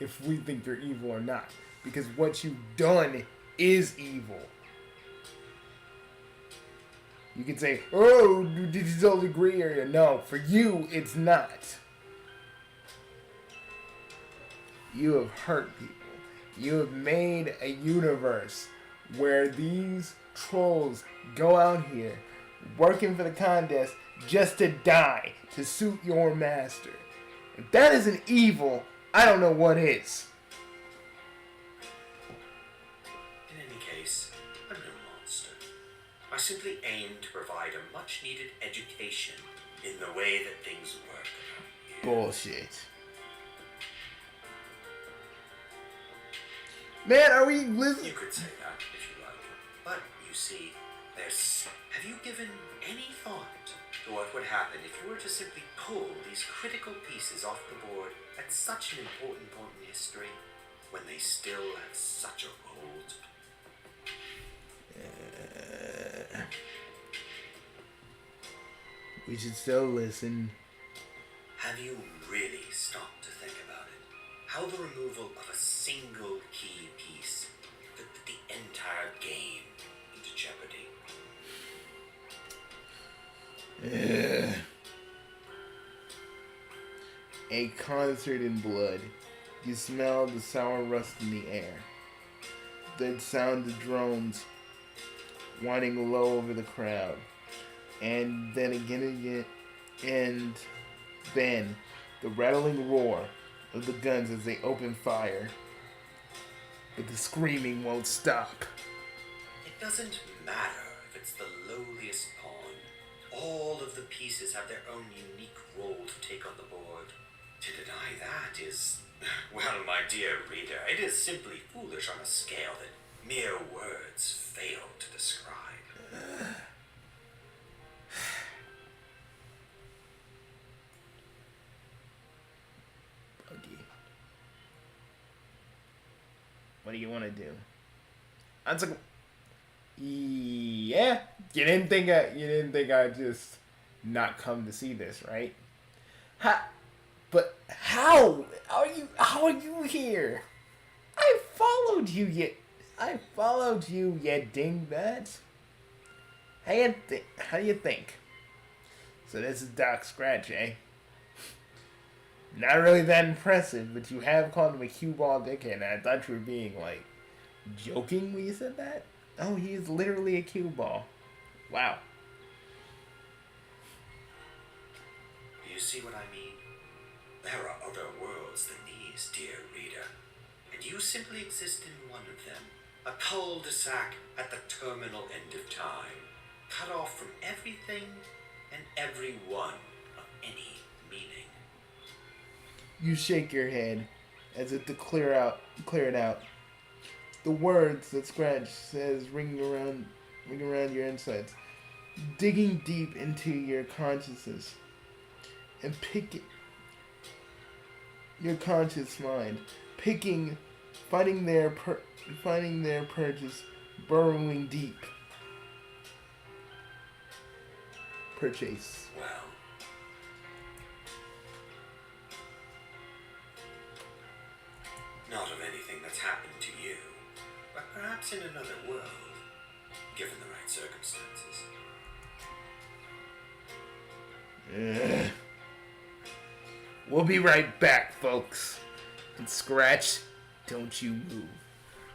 A: if we think you're evil or not. Because what you've done is evil. You can say, oh, did you totally agree? Or no, for you, it's not. You have hurt people. You have made a universe where these trolls go out here working for the contest just to die, to suit your master. If that isn't evil, I don't know what is.
B: In any case, I'm no monster. I simply aim to provide a much-needed education in the way that things work around here.
A: Bullshit. Man, are we listening?
B: You could say that if you like. But, you see, have you given any thought to what would happen if you were to simply pull these critical pieces off the board at such an important point in history, when they still have such a role to play?
A: We should still listen.
B: Have you really stopped to think about it? How the removal of a single key piece could put the entire game into jeopardy?
A: A concert in blood. You smell the sour rust in the air. The sound of drones whining low over the crowd. And then again, and then the rattling roar of the guns as they open fire. But the screaming won't stop.
B: It doesn't matter if it's the lowliest pawn. All of the pieces have their own unique role to take on the board. To deny that is, well, my dear reader, it is simply foolish on a scale that mere words fail to describe.
A: Buggy. What do you want to do? That's a... Yeah, you didn't think I'd just not come to see this, right? Ha, but how are you here? I followed you, you dingbat. How you think? So this is Doc Scratch, eh? Not really that impressive, but you have called him a cue ball dickhead, and I thought you were being, like, joking when you said that? Oh, he is literally a cue ball. Wow.
B: You see what I mean? There are other worlds than these, dear reader, and you simply exist in one of them. A cul-de-sac at the terminal end of time, cut off from everything and everyone of any meaning.
A: You shake your head as if to clear it out. The words that Scratch says ring around your insides, digging deep into your consciousness and picking your conscious mind, picking, finding their purchase, burrowing deep. Purchase.
B: Well, not of anything that's happened to you, but perhaps in another world, given the right circumstances.
A: Ugh. We'll be right back, folks. And Scratch, don't you move.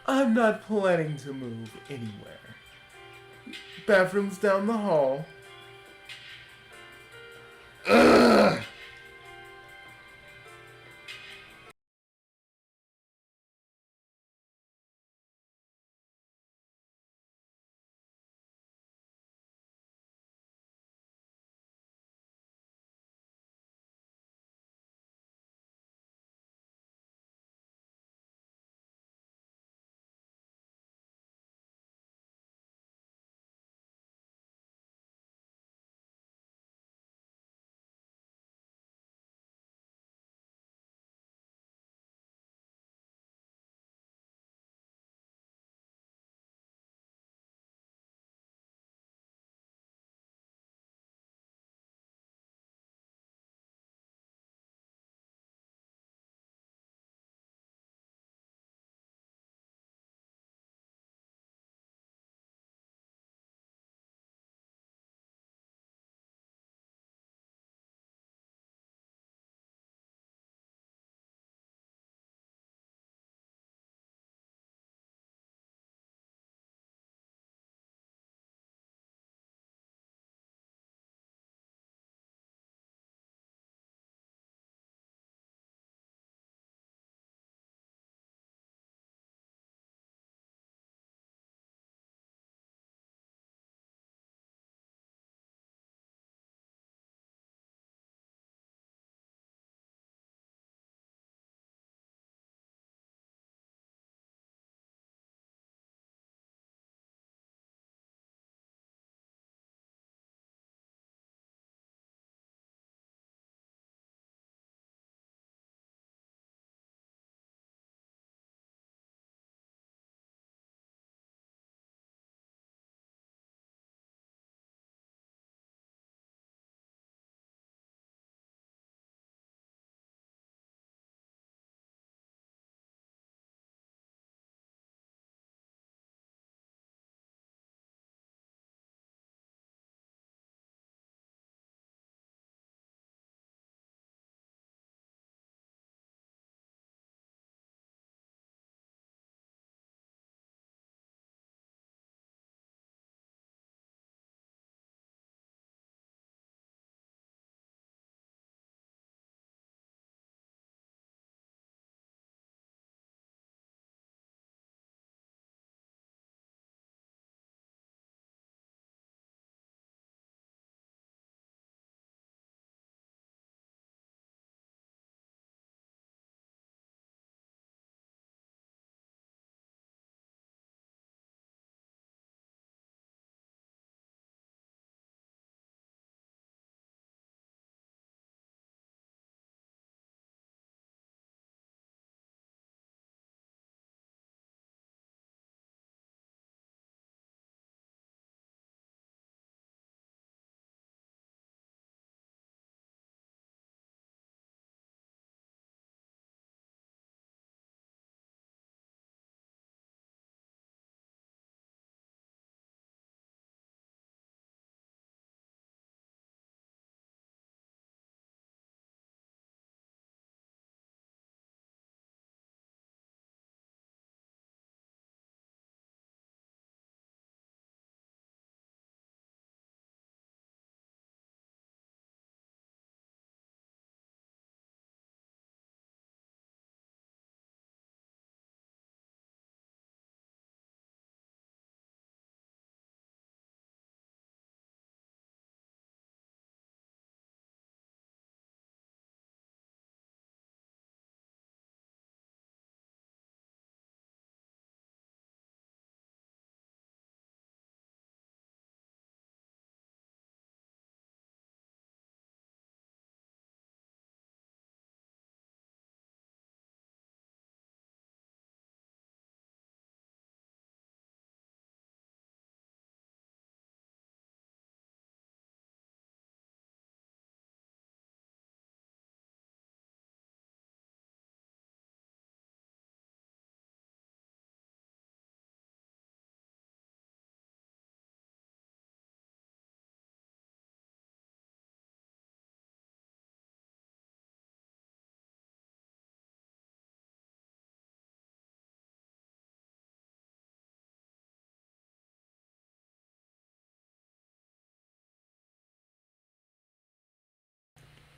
A: I'm not planning to move anywhere. Bathroom's down the hall. Ugh.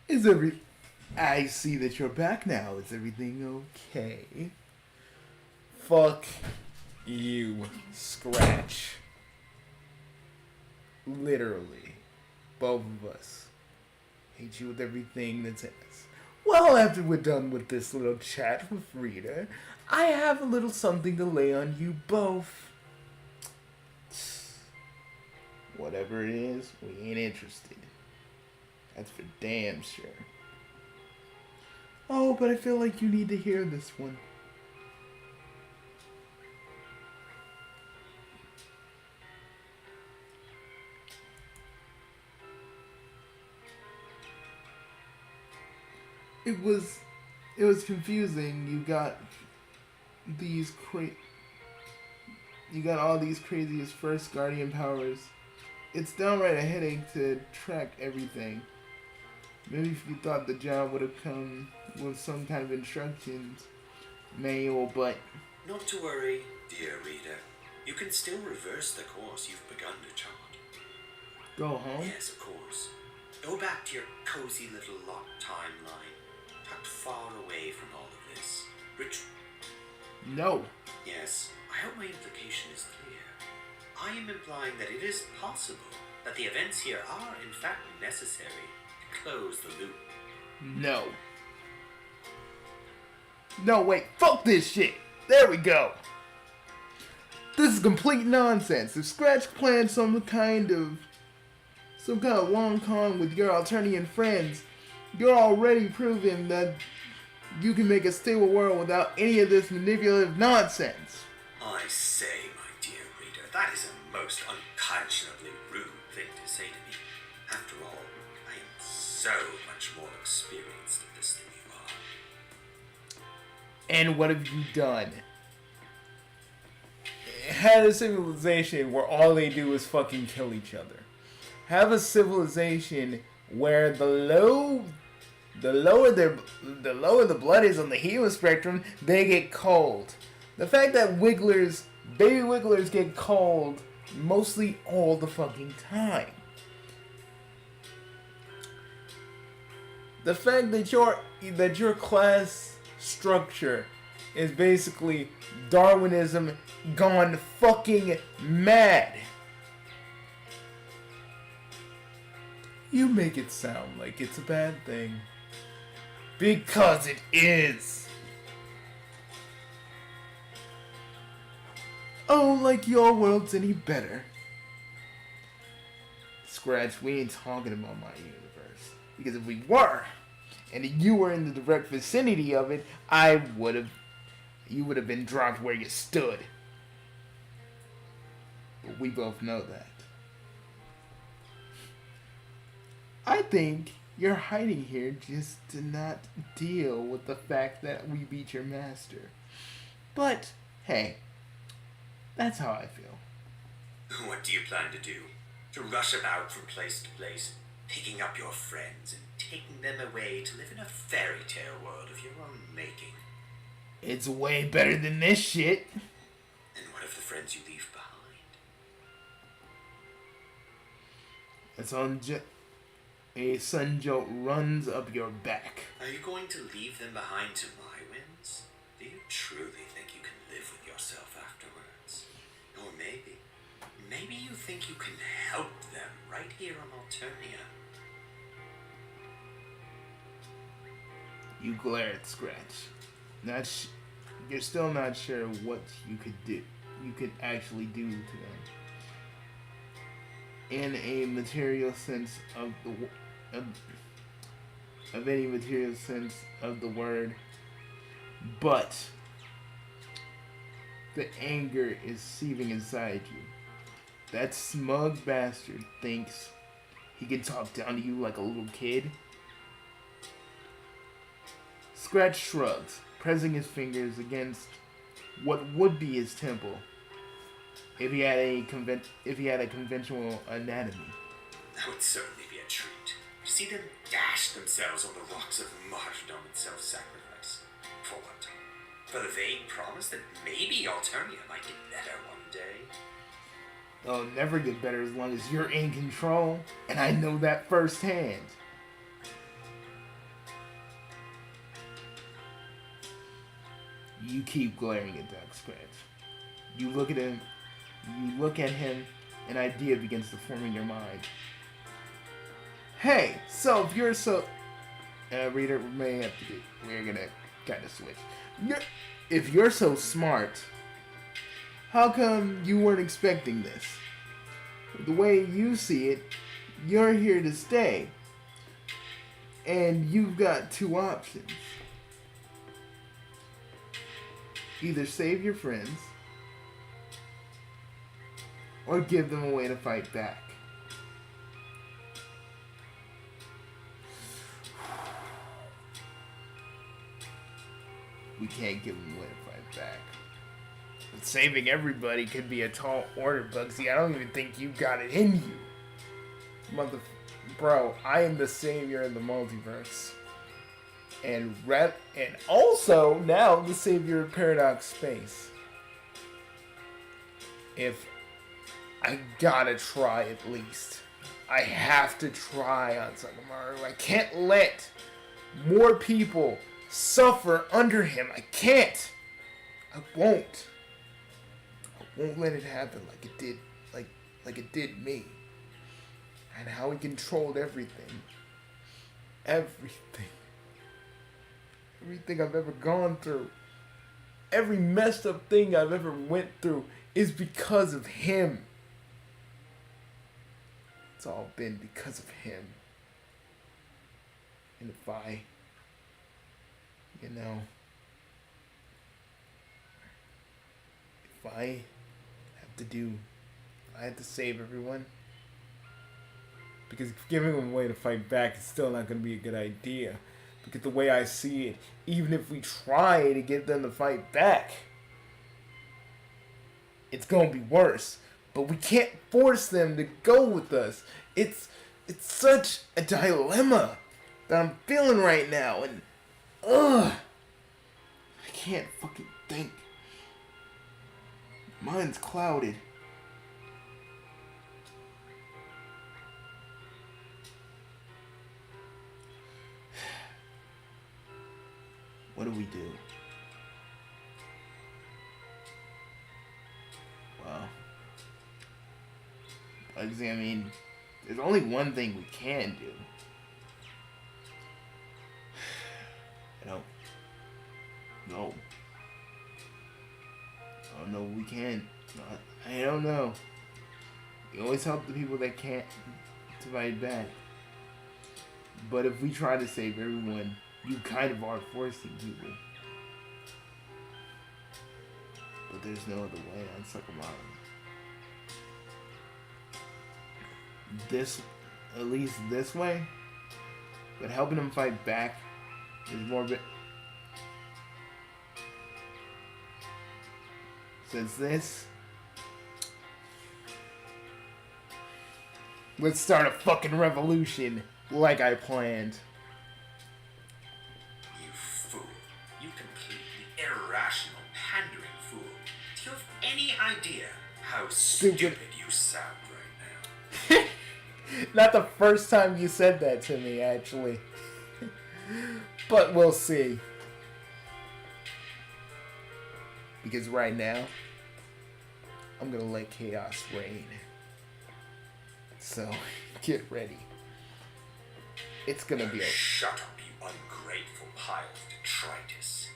A: Is every... I see that you're back now. Is everything okay? Fuck you, Scratch. Literally. Both of us. Hate you with everything that's in us. Well, after we're done with this little chat with Rita, I have a little something to lay on you both. Whatever it is, we ain't interested. That's for damn sure. Oh, but I feel like you need to hear this one. It was confusing. You got all these craziest first guardian powers. It's downright a headache to track everything. Maybe if you thought the job would have come with some kind of instructions manual, but...
B: Not to worry, dear reader. You can still reverse the course you've begun to chart.
A: Go home?
B: Yes, of course. Go back to your cozy little locked timeline, tucked far away from all of this.
A: No.
B: Yes, I hope my implication is clear. I am implying that it is possible that the events here are, in fact, necessary to close the loop.
A: No. No, wait. Fuck this shit. There we go. This is complete nonsense. If Scratch planned some kind of long con with your Alternian friends, you're already proven that you can make a stable world without any of this manipulative nonsense.
B: I say, my dear reader, that is a most unconscionably rude thing to say to me. After all, I am so much more experienced at this than you are.
A: And what have you done? Had a civilization where all they do is fucking kill each other. Have a civilization where the lower the blood is on the hero spectrum, they get cold. The fact that baby wigglers get cold mostly all the fucking time. The fact that your class structure is basically Darwinism gone fucking mad. You make it sound like it's a bad thing. Because it is. Oh, like your world's any better. Scratch, we ain't talking about my universe. Because if we were, and you were in the direct vicinity of it, you would have been dropped where you stood. But we both know that. I think you're hiding here just to not deal with the fact that we beat your master. But, hey, that's how I feel.
B: What do you plan to do? To rush about from place to place, picking up your friends and taking them away to live in a fairy tale world of your own making?
A: It's way better than this shit.
B: And what of the friends you leave behind?
A: It's on a sun jolt runs up your back.
B: Are you going to leave them behind to my whims? Do you truly think you can live with yourself afterwards? Or maybe you think you can help them right here on Alternia?
A: You glare at Scratch. You're still not sure what you could do. You could actually do to them. In a material sense of any material sense of the word, but the anger is seething inside you. That smug bastard thinks he can talk down to you like a little kid. Scratch shrugs, pressing his fingers against what would be his temple if he had a conventional anatomy.
B: That would certainly be a treat. To see them dash themselves on the rocks of martyrdom and self-sacrifice. For what? For the vague promise that maybe Alternia might get better one day?
A: They'll never get better as long as you're in control, and I know that firsthand. You keep glaring at Doug Scratch. You look at him. You look at him. An idea begins to form in your mind. Hey, so if you're so... reader, we may have to do... We're gonna kind of switch. If you're so smart, how come you weren't expecting this? The way you see it, you're here to stay. And you've got two options. Either save your friends, or give them a way to fight back. We can't give them a way to fight back. But saving everybody could be a tall order, Bugsy. I don't even think you got it in you. Bro, I am the savior in the multiverse. And also now the savior of Paradox Space. If I gotta try at least. I have to try on Sakamoto. I can't let more people suffer under him. I can't. I won't. I won't let it happen like it did, like it did me. And how he controlled everything. Everything. Everything I've ever gone through. Every messed up thing I've ever went through is because of him. It's all been because of him. And if I, if I have to save everyone, because giving them a way to fight back is still not going to be a good idea. Because the way I see it, even if we try to get them to fight back, it's going to be worse. But we can't force them to go with us. It's such a dilemma that I'm feeling right now. And, I can't fucking think. Mine's clouded. What do we do? Well, Bugsy, I mean, there's only one thing we can do. I don't know. Oh no, we can't. I don't know. We always help the people that can't to fight back. But if we try to save everyone, you kind of are forcing people. But there's no other way on Sakamoto. At least this way. But helping them fight back is more since this, let's start a fucking revolution like I planned.
B: You fool. You completely irrational, pandering fool. Do you have any idea how stupid you sound right now?
A: Not the first time you said that to me, actually. But we'll see. Because right now, I'm gonna let chaos reign. So, get ready. It's gonna be a...
B: Shut up, you ungrateful pile of detritus.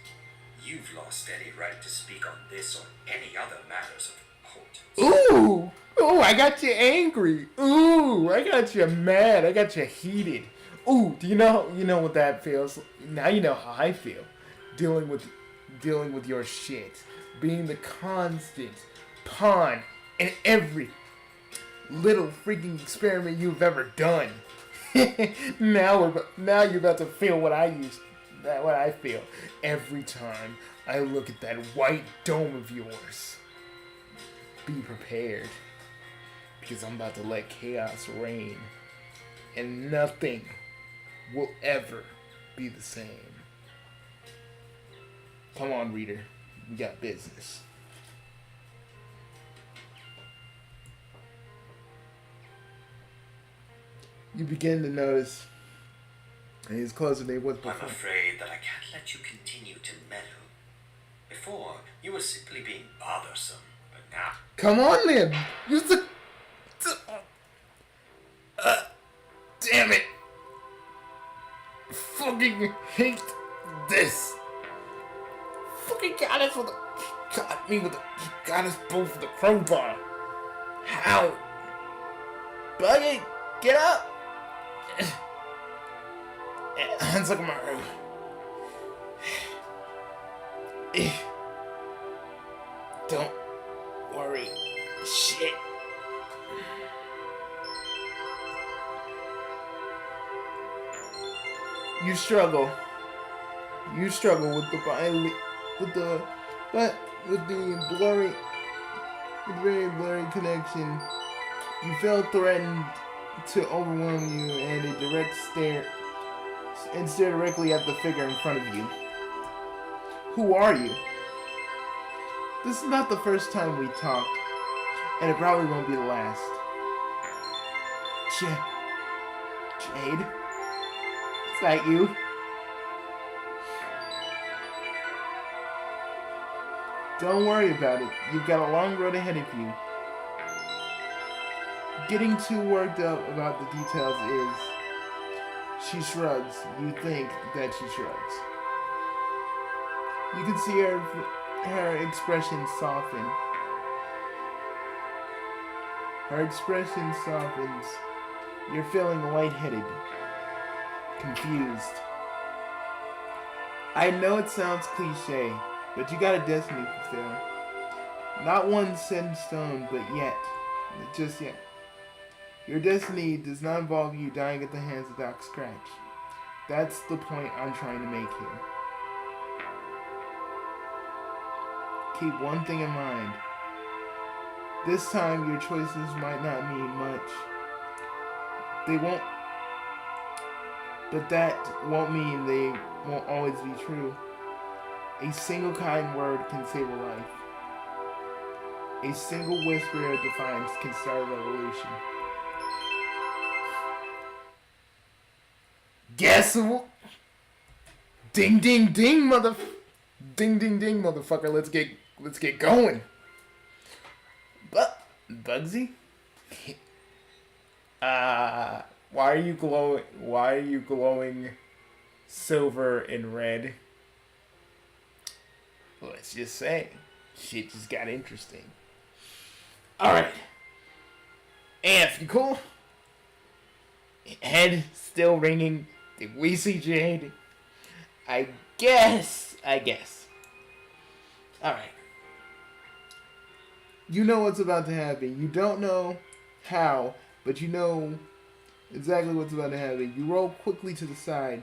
B: You've lost any right to speak on this or any other matters of importance.
A: Ooh! Ooh, I got you angry. Ooh, I got you mad. I got you heated. Ooh, do you know what that feels? Now you know how I feel. Dealing with your shit. Being the constant pawn in every little freaking experiment you've ever done. Now you're about to feel what I feel every time I look at that white dome of yours. Be prepared, because I'm about to let chaos reign, and nothing will ever be the same. Come on, reader, we got business. You begin to notice, and he's closer than he was before.
B: I'm afraid that I can't let you continue to meddle. Before, you were simply being bothersome, but now...
A: Come on, then. Use the... Damn it. Fucking hate this. Fucking got us with the... Got me with the... Got us both with the crowbar. How? Buggy, get up. Handsakamaru. Don't worry. Shit. You struggle. You struggle with the blurry, with the very blurry connection. You feel threatened to overwhelm you, and stare directly at the figure in front of you. Who are you? This is not the first time we talked, and it probably won't be the last. Jade? Is that you? Don't worry about it. You've got a long road ahead of you. Getting too worked up about the details is... She shrugs. You think that she shrugs. You can see her expression soften. Her expression softens. You're feeling lightheaded. Confused. I know it sounds cliche, but you got a destiny to fulfill. Not one set in stone, but yet. Just yet. Your destiny does not involve you dying at the hands of Doc Scratch. That's the point I'm trying to make here. Keep one thing in mind. This time, your choices might not mean much. They won't... But that won't mean they won't always be true. A single kind word can save a life. A single whisper of defiance can start a revolution. Guess what? Ding ding ding, ding ding ding, motherfucker. Let's get going. But Bugsy? Why are you glowing? Why are you glowing silver and red? Let's just say, shit just got interesting. All right. Anf, you cool? Head still ringing. Did we see Jade? I guess. All right. You know what's about to happen. You don't know how, but you know exactly what's about to happen. You roll quickly to the side.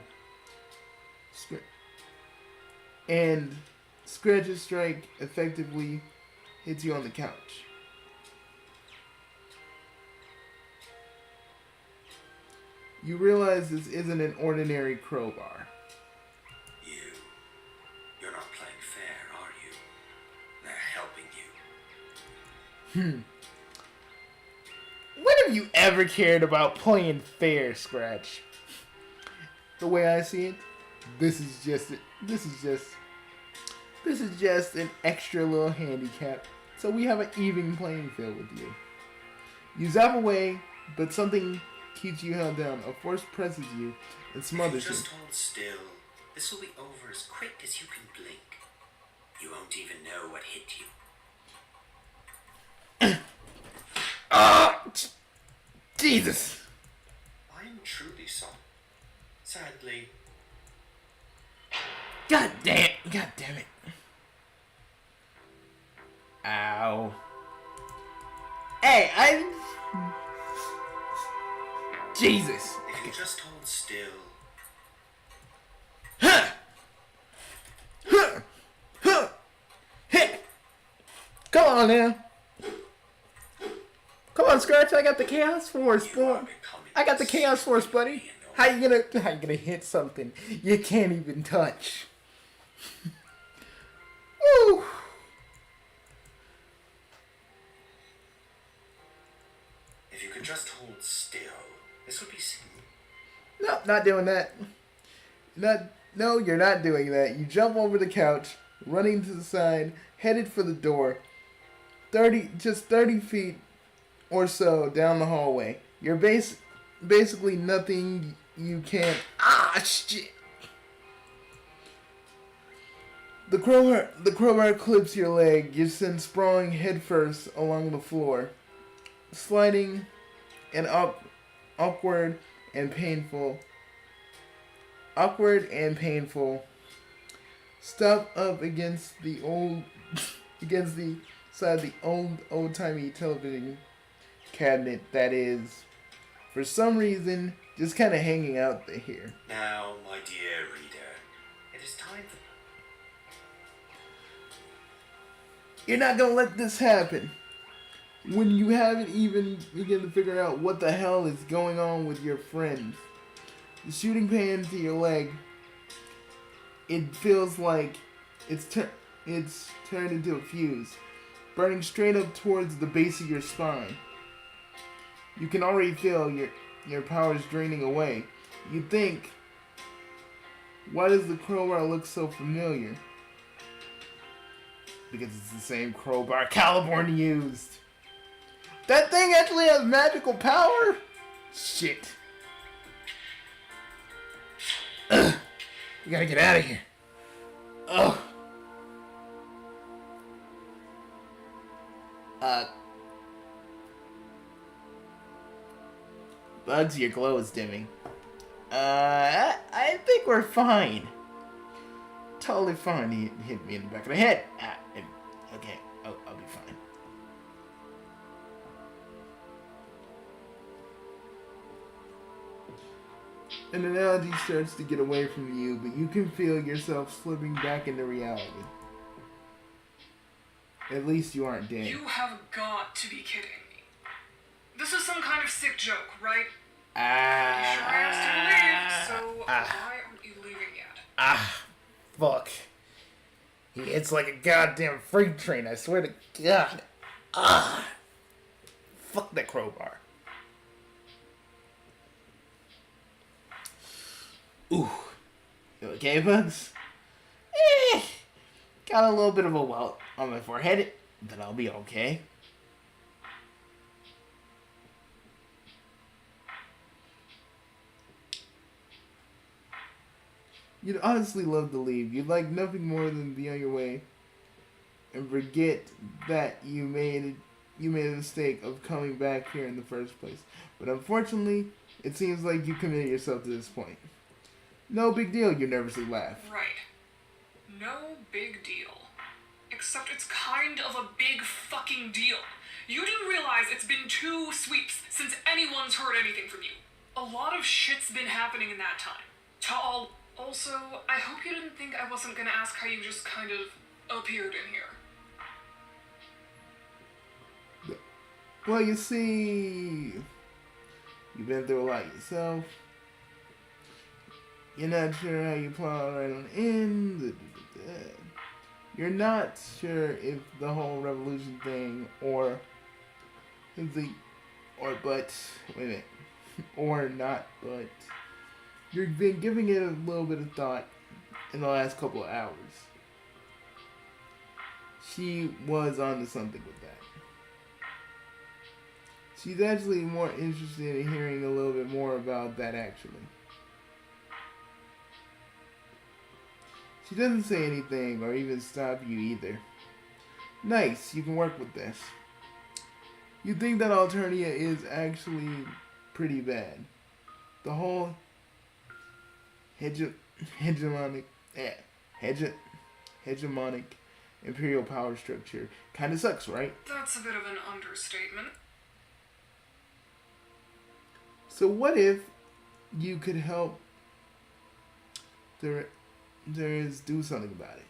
A: And Scratch's strike effectively hits you on the couch. You realize this isn't an ordinary crowbar.
B: You're not playing fair, are you? They're helping you.
A: When have you ever cared about playing fair, Scratch? The way I see it, this is just an extra little handicap, so we have an even playing field with you. You zap away, but something keeps you held down. A force presses you and smothers you.
B: Just hold still. This will be over as quick as you can blink. You won't even know what hit you.
A: Jesus!
B: I am truly sorry. Sadly.
A: God damn it. Ow. Hey, Jesus.
B: If you just hold still.
A: Come on now. Come on, Scratch. I got the Chaos Force, boy. I got the Chaos Force, buddy. How you gonna hit something you can't even touch? Woo.
B: If you could just hold still, this would be simple.
A: No, not doing that. No, you're not doing that. You jump over the couch running to the side, headed for the door. 30 feet or so down the hallway. You're basically nothing you can't. Ah, shit! The crowbar clips your leg. You're sent sprawling headfirst along the floor, sliding and awkward and painful. Awkward and painful. Stop up against the side of the old timey television cabinet that is, for some reason, just kind of hanging out here.
B: Now, my dear reader, it is time for...
A: You're not gonna let this happen. When you haven't even begun to figure out what the hell is going on with your friends. The shooting pan to your leg, it feels like it's turned into a fuse, burning straight up towards the base of your spine. You can already feel your powers draining away. You think, why does the crowbar look so familiar? Because it's the same crowbar Caliborn used. That thing actually has magical power? Shit. Ugh. We gotta get out of here. Oh. Bugs, your glow is dimming. I think we're fine. Totally fine. He hit me in the back of the head. Okay, I'll be fine. An analogy starts to get away from you, but you can feel yourself slipping back into reality. At least you aren't dead.
C: You have got to be kidding me. This is some kind of sick joke, right? You sure asked you to leave, so why aren't you leaving yet?
A: Fuck. He hits like a goddamn freight train, I swear to God. Fuck that crowbar. Ooh. You okay, Bugs? Got a little bit of a welt on my forehead, but I'll be okay. You'd honestly love to leave. You'd like nothing more than be on your way and forget that you made a mistake of coming back here in the first place. But unfortunately, it seems like you committed yourself to this point. No big deal, you nervously laugh.
C: Right. No big deal. Except it's kind of a big fucking deal. You do realize it's been 2 sweeps since anyone's heard anything from you. A lot of shit's been happening in that time. Also, I hope you didn't think I wasn't gonna ask how you just kind of appeared in here.
A: Well, you see, you've been through a lot yourself. You're not sure how you plow right on in. You're not sure if the whole revolution thing or not, but you've been giving it a little bit of thought in the last couple of hours. She was onto something with that. She's actually more interested in hearing a little bit more about that, actually. She doesn't say anything or even stop you either. Nice, you can work with this. You think that Alternia is actually pretty bad. The whole hegemonic imperial power structure kind of sucks, right?
C: That's a bit of an understatement.
A: So what if you could help do something about it,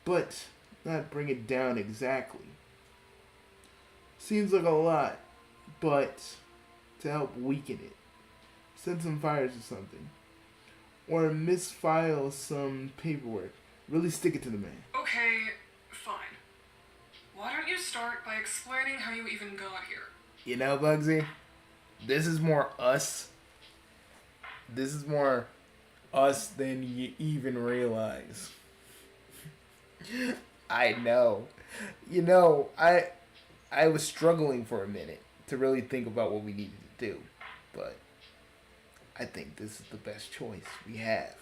A: but not bring it down exactly? Seems like a lot, but to help weaken it, send some fires or something, or misfile some paperwork. Really stick it to the man.
C: Okay, fine. Why don't you start by explaining how you even got here?
A: You know, Bugsy, this is more us. This is more us than you even realize. I know. You know, I was struggling for a minute to really think about what we needed to do, but I think this is the best choice we have.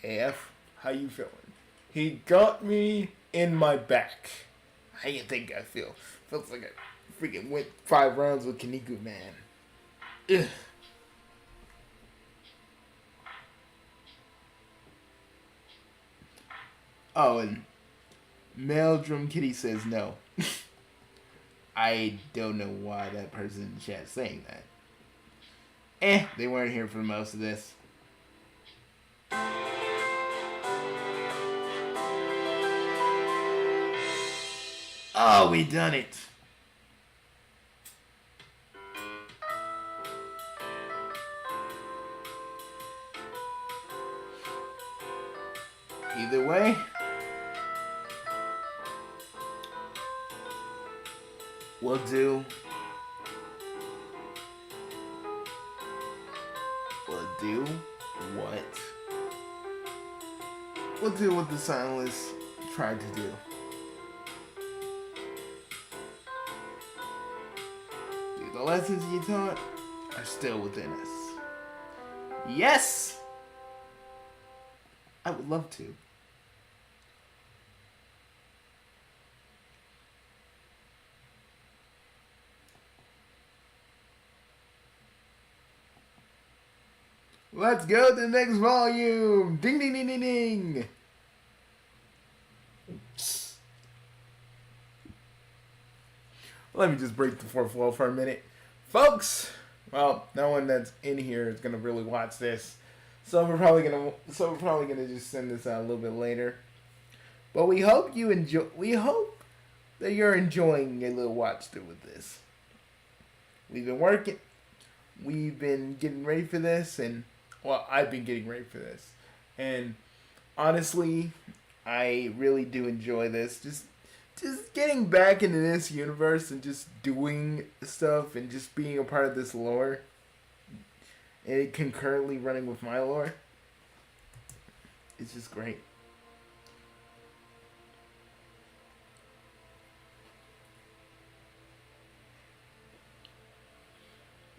A: AF, how you feeling? He got me in my back. How you think I feel? Feels like I freaking went 5 rounds with Kaniku, man. Ugh. Oh, and Male Drum Kitty says no. I don't know why that person in the chat is saying that. They weren't here for most of this. Oh, we done it. Either way, we'll do what the Silence tried to do. The lessons you taught are still within us. Yes! I would love to. Let's go to the next volume! Ding ding ding ding ding! Let me just break the fourth wall for a minute. Folks! Well, no one that's in here is gonna really watch this. So we're probably gonna just send this out a little bit later. But we hope that you're enjoying a little watch through with this. We've been working. We've been getting ready for this, and well, I've been getting ready for this. And honestly, I really do enjoy this. Just getting back into this universe and just doing stuff and just being a part of this lore. And it concurrently running with my lore. It's just great.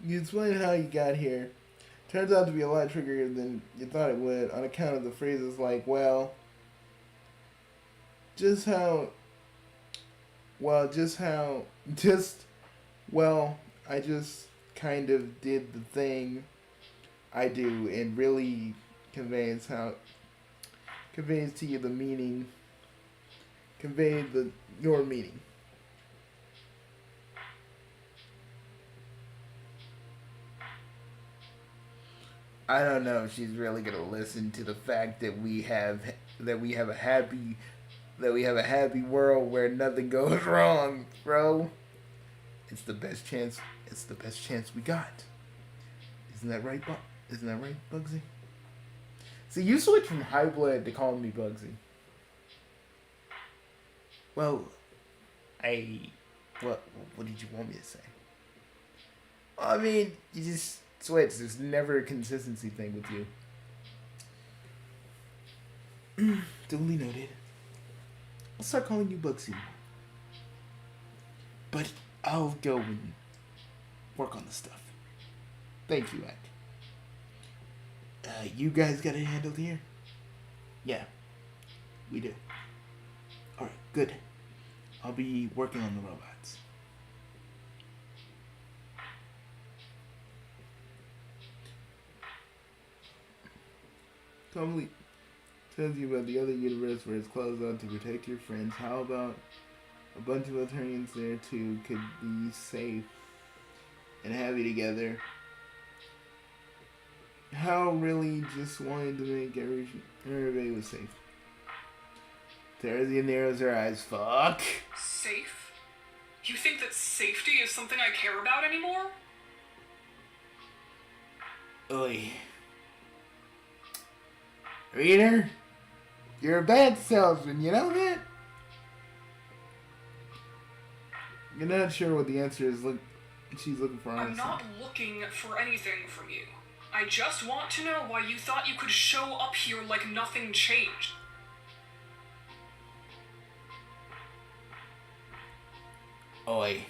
A: You explained how you got here. Turns out to be a lot trickier than you thought it would on account of the phrases like, well, I just kind of did the thing I do, and really conveys to you the meaning, your meaning. I don't know if she's really gonna listen to the fact that we have a happy world where nothing goes wrong, bro. It's the best chance we got. Isn't that right, Bugsy? See, you switched from High Blood to calling me Bugsy. Well, what did you want me to say? I mean, you just switch. There's never a consistency thing with you. Duly noted. I'll start calling you Bugsy. But I'll go and work on the stuff. Thank you, Ack. You guys got it handled here? Yeah, we do. Alright, good. I'll be working on the robots. Commonly tells you about the other universe where it's closed on to protect your friends. How about a bunch of Eternians there too could be safe and happy together? How really just wanted to make everybody was safe. Theresia narrows her eyes. Fuck.
C: Safe? You think that safety is something I care about anymore?
A: Oi. Reader, you're a bad salesman, you know that? You're not sure what the answer is she's looking for.
C: I'm not looking for anything from you. I just want to know why you thought you could show up here like nothing changed.
A: Oi.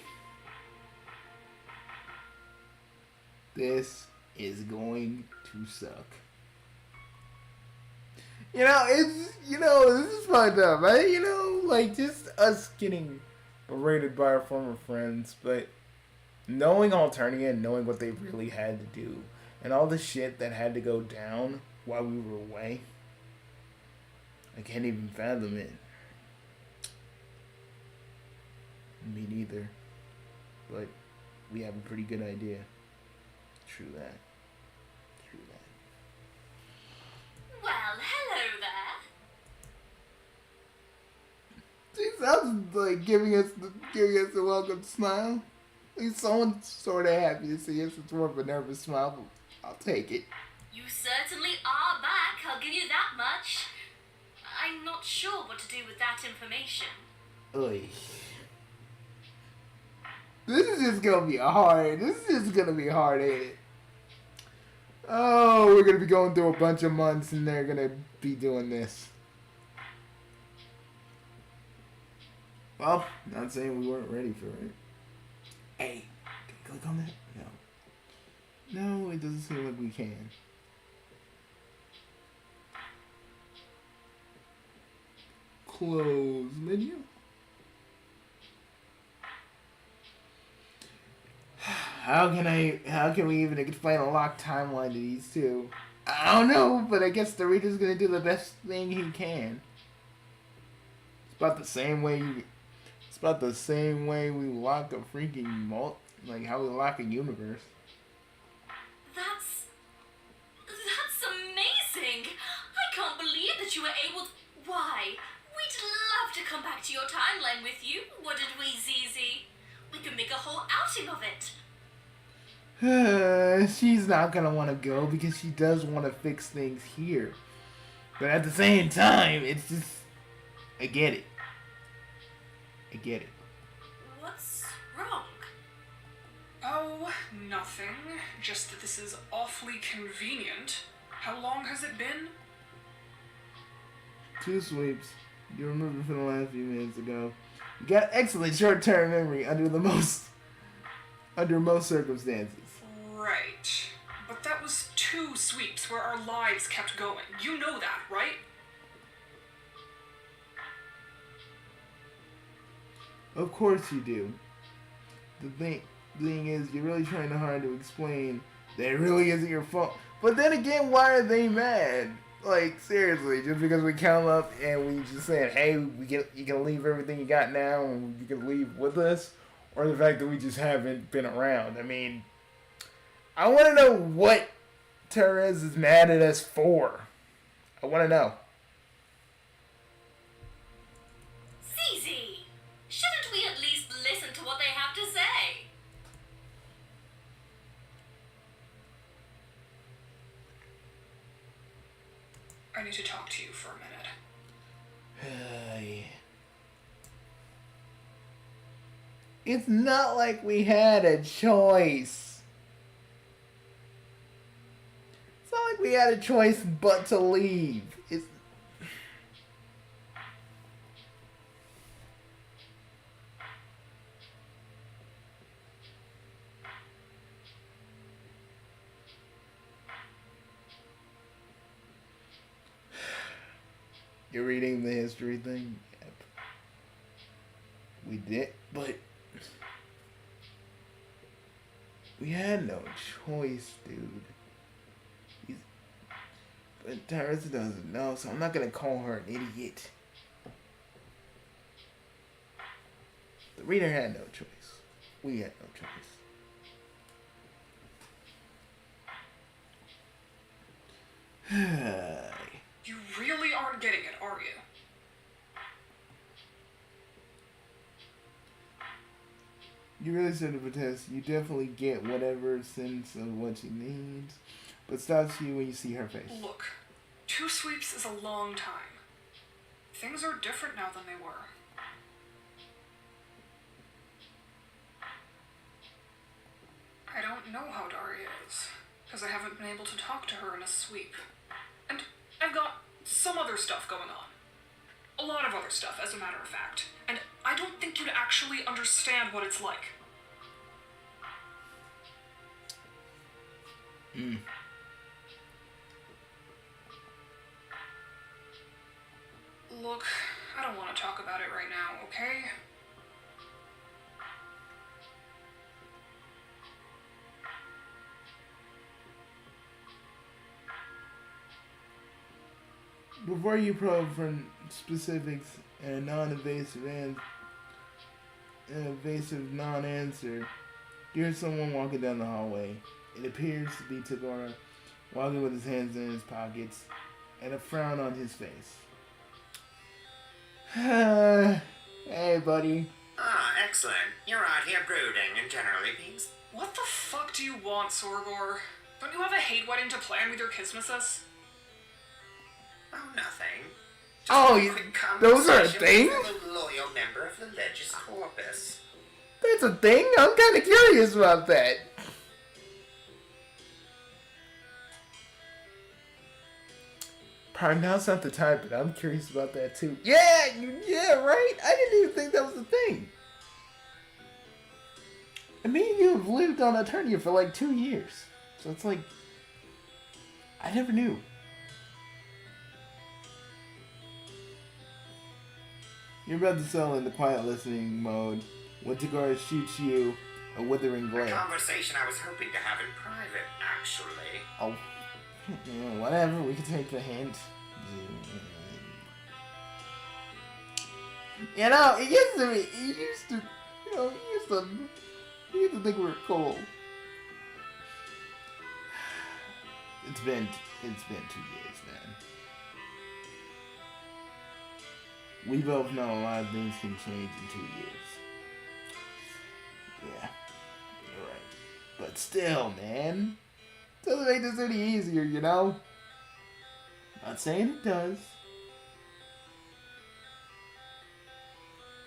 A: This is going to suck. You know, this is fucked up, right? You know, like, just us getting berated by our former friends, but knowing Alternia and knowing what they really had to do, and all the shit that had to go down while we were away, I can't even fathom it. Me neither. But we have a pretty good idea. True that. True that.
E: Well, hello there.
A: She sounds like giving us a welcome smile. At least someone's sort of happy to see us. It's more of a nervous smile, but I'll take it.
E: You certainly are back, I'll give you that much. I'm not sure what to do with that information.
A: Oy. This is just gonna be hard, ain't it? Oh, we're gonna be going through a bunch of months and they're gonna be doing this. Well, not saying we weren't ready for it. Hey, can we click on that? No. No, it doesn't seem like we can. Close menu. How can we even explain a locked timeline to these two? I don't know, but I guess the reader's gonna do the best thing he can. It's about the same way we lock a freaking like how we lock a universe.
E: That's amazing! I can't believe that you were able to... Why? We'd love to come back to your timeline with you, wouldn't we, ZZ? We could make a whole outing of it.
A: She's not gonna want to go because she does want to fix things here. But at the same time, it's just... I get it.
E: What's wrong?
C: Oh, nothing. Just that this is awfully convenient. How long has it been?
A: 2 sweeps. You removed it from the last few minutes ago. You got excellent short-term memory under most circumstances.
C: Right. But that was 2 sweeps where our lives kept going. You know that, right?
A: Of course you do. The thing is, you're really trying hard to explain that it really isn't your fault. But then again, why are they mad? Like, seriously, just because we count up and we just said, hey, you can leave everything you got now and you can leave with us? Or the fact that we just haven't been around? I mean, I want to know what Therese is mad at us for. I want to know.
E: ZZ! Shouldn't we at least listen to what they have to say?
C: I need to talk to you for a minute.
A: It's not like we had a choice. It's not like we had a choice but to leave. It's... You're reading the history thing? Yep. We did, but we had no choice, dude. But Tyrus doesn't know, so I'm not gonna call her an idiot. The reader had no choice. We had no choice.
C: You really aren't getting it, are you?
A: You really should have protest. You definitely get whatever sense of what she needs, but stops you when you see her face.
C: Look, 2 sweeps is a long time. Things are different now than they were. I don't know how Daria is. because I haven't been able to talk to her in a sweep. And I've got some other stuff going on. A lot of other stuff, as a matter of fact. And I don't think you'd actually understand what it's like. Look, I don't want to talk about it right now, okay?
A: Before you probe for specifics and a non-evasive non-answer, you hear someone walking down the hallway. It appears to be Tagora, walking with his hands in his pockets and a frown on his face. Hey, buddy.
B: Ah, excellent. You're out here brooding and generally peace.
C: What the fuck do you want, Sorgor? Don't you have a hate wedding to plan with your Kismesis?
B: Oh, nothing.
A: Oh,
B: a quick
A: those are a
B: conversation
A: thing?
B: with a loyal member of the Legis Corpus.
A: That's a thing? I'm kind of curious about that. Probably now's not the time, but I'm curious about that too. Yeah, right? I didn't even think that was a thing. I mean, you've lived on Eternia for like 2 years. So it's like, I never knew. You're about to settle into quiet listening mode when Tagora shoots you a withering
B: A
A: glare.
B: conversation I was hoping to have in private, actually.
A: Oh, whatever. We can take the hint. You know, it used to be. You used to think we were cool. It's been 2 years, man. We both know a lot of things can change in 2 years. Yeah, you're right. But still, man. Doesn't make this any easier, you know? Not saying it does.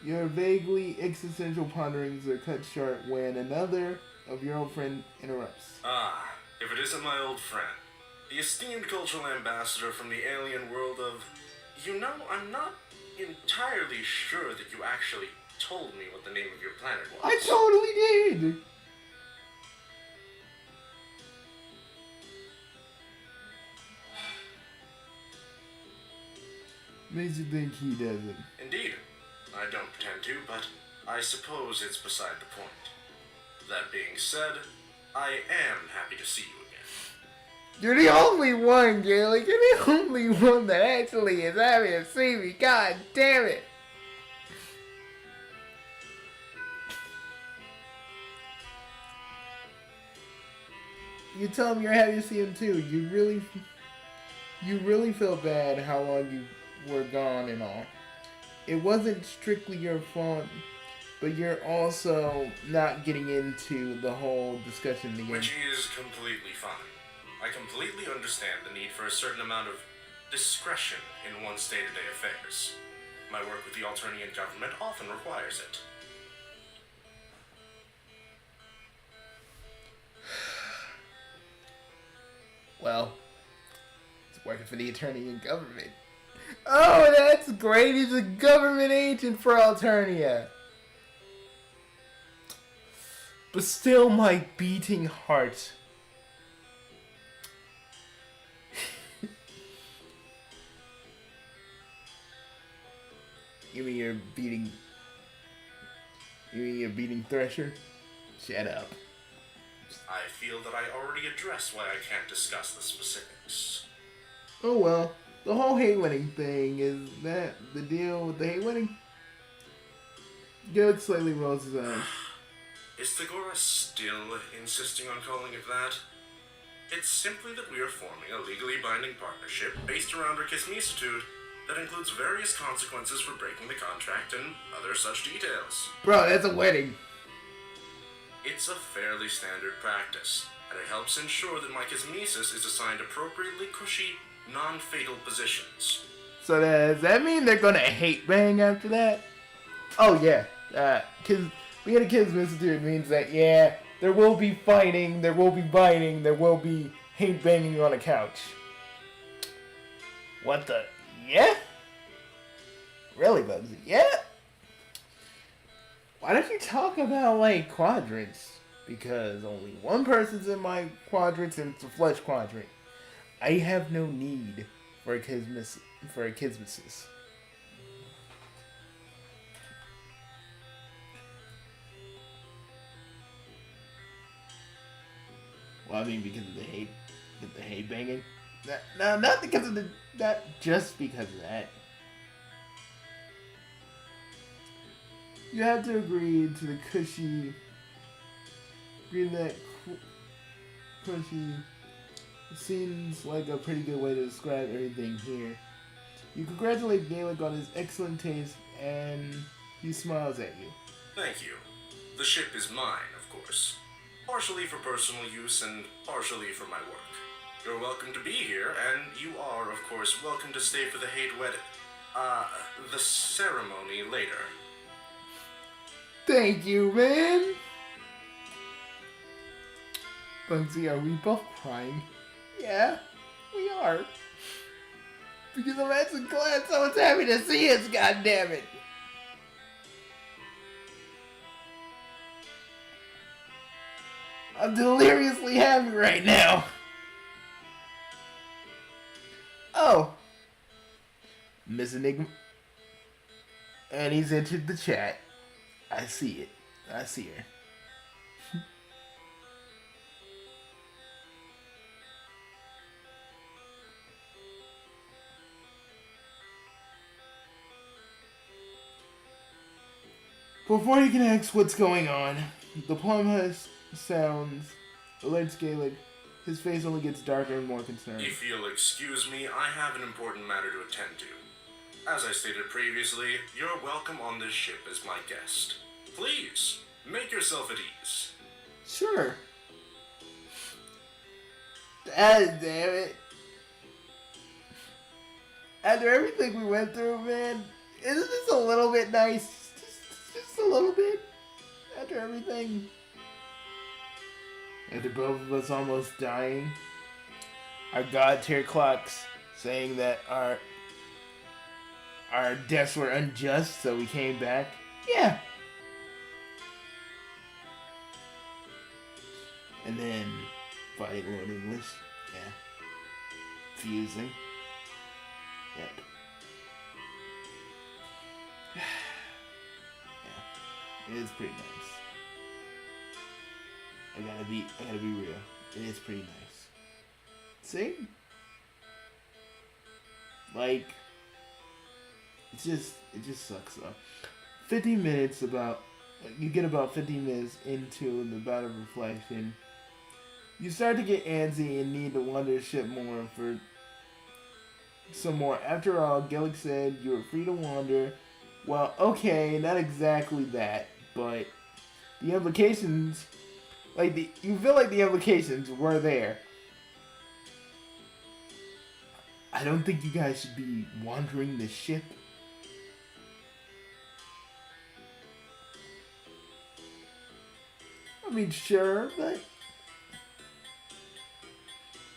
A: Your vaguely existential ponderings are cut short when another of your old friend interrupts.
D: Ah, if it isn't my old friend, the esteemed cultural ambassador from the alien world of... You know, I'm not entirely sure that you actually told me what the name of your planet was.
A: I totally did! Makes you think he doesn't.
D: Indeed. I don't pretend to, but I suppose it's beside the point. That being said, I am happy to see you again.
A: You're the only one, Gaelic. You're the only one that actually is happy to see me. God damn it. You tell him you're happy to see him too. You really feel bad how long you were gone and all. It wasn't strictly your fault, but you're also not getting into the whole discussion again.
D: Which is completely fine. I completely understand the need for a certain amount of discretion in one's day-to-day affairs. My work with the Alternian government often requires it.
A: Well, he's working for the Eternian government. Oh, that's great. He's a government agent for Alternia. But still, my beating heart. You mean you're beating Thresher? Shut up.
D: I feel that I already addressed why I can't discuss the specifics.
A: Oh well. The whole hate wedding thing, is that the deal with the hate wedding? Gillick slightly rolls his eyes.
D: Is Tagora still insisting on calling it that? It's simply that we are forming a legally binding partnership based around our Kismisitude that includes various consequences for breaking the contract and other such details.
A: Bro, that's a wedding.
D: It's a fairly standard practice, and it helps ensure that my Kismesis is assigned appropriately cushy, non-fatal positions.
A: So does that mean they're gonna hate bang after that? Oh yeah, cause we had a kids institute means that There will be fighting, there will be biting, there will be hate banging on a couch. What the? Yeah? Really, Bugsy? Yeah? Why don't you talk about, like, quadrants? Because only one person's in my quadrants and it's a flesh quadrant. I have no need for a kismesis. Well, I mean, because of the hate banging. No, not because of not just because of that. You have to agree to the cushy. Agree to that cushy. It seems like a pretty good way to describe everything here. You congratulate Gaelic on his excellent taste, and he smiles at you.
D: Thank you. The ship is mine, of course. Partially for personal use and partially for my work. You're welcome to be here, and you are, of course, welcome to stay for the hate wedding. The ceremony later.
A: Thank you, man! Bugsy, are we both crying? Yeah, we are. Because I'm at some class, someone's happy to see us, goddammit! I'm deliriously happy right now! Oh! Miss Enigma. And he's entered the chat. I see it. I see her. Before you can ask what's going on, the plum husk sounds, alerts Gaelic. His face only gets darker and more concerned.
D: If you'll excuse me, I have an important matter to attend to. As I stated previously, you're welcome on this ship as my guest. Please, make yourself at ease.
A: Sure. God damn it. After everything we went through, man, isn't this a little bit nice? Just a little bit. After everything. After both of us almost dying. Our god tier clocks saying that our deaths were unjust, so we came back. Yeah. And then fighting Lord English. Yeah. Fusing. Yep. Yeah. It is pretty nice. I gotta be real. It is pretty nice. See? Like, it just sucks though. 50 minutes you get about 50 minutes into the bout of reflection. You start to get antsy and need to wander the ship more for some more. After all, Gillick said you were free to wander. Well, okay, not exactly that, but the implications, you feel like the implications were there. I don't think you guys should be wandering the ship. I mean, sure, but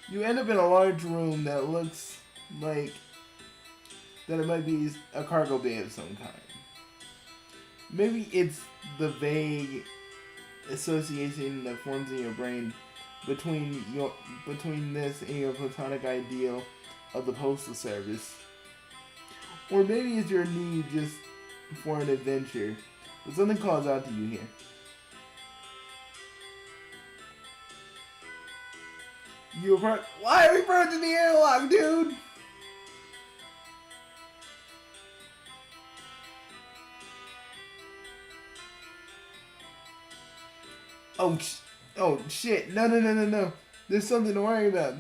A: you end up in a large room that looks like that it might be a cargo bay of some kind. Maybe it's the vague association that forms in your brain between this and your platonic ideal of the postal service. Or maybe it's your need just for an adventure. But something calls out to you here. Why are we approaching the airlock, dude? Oh shit. No. There's something to worry about.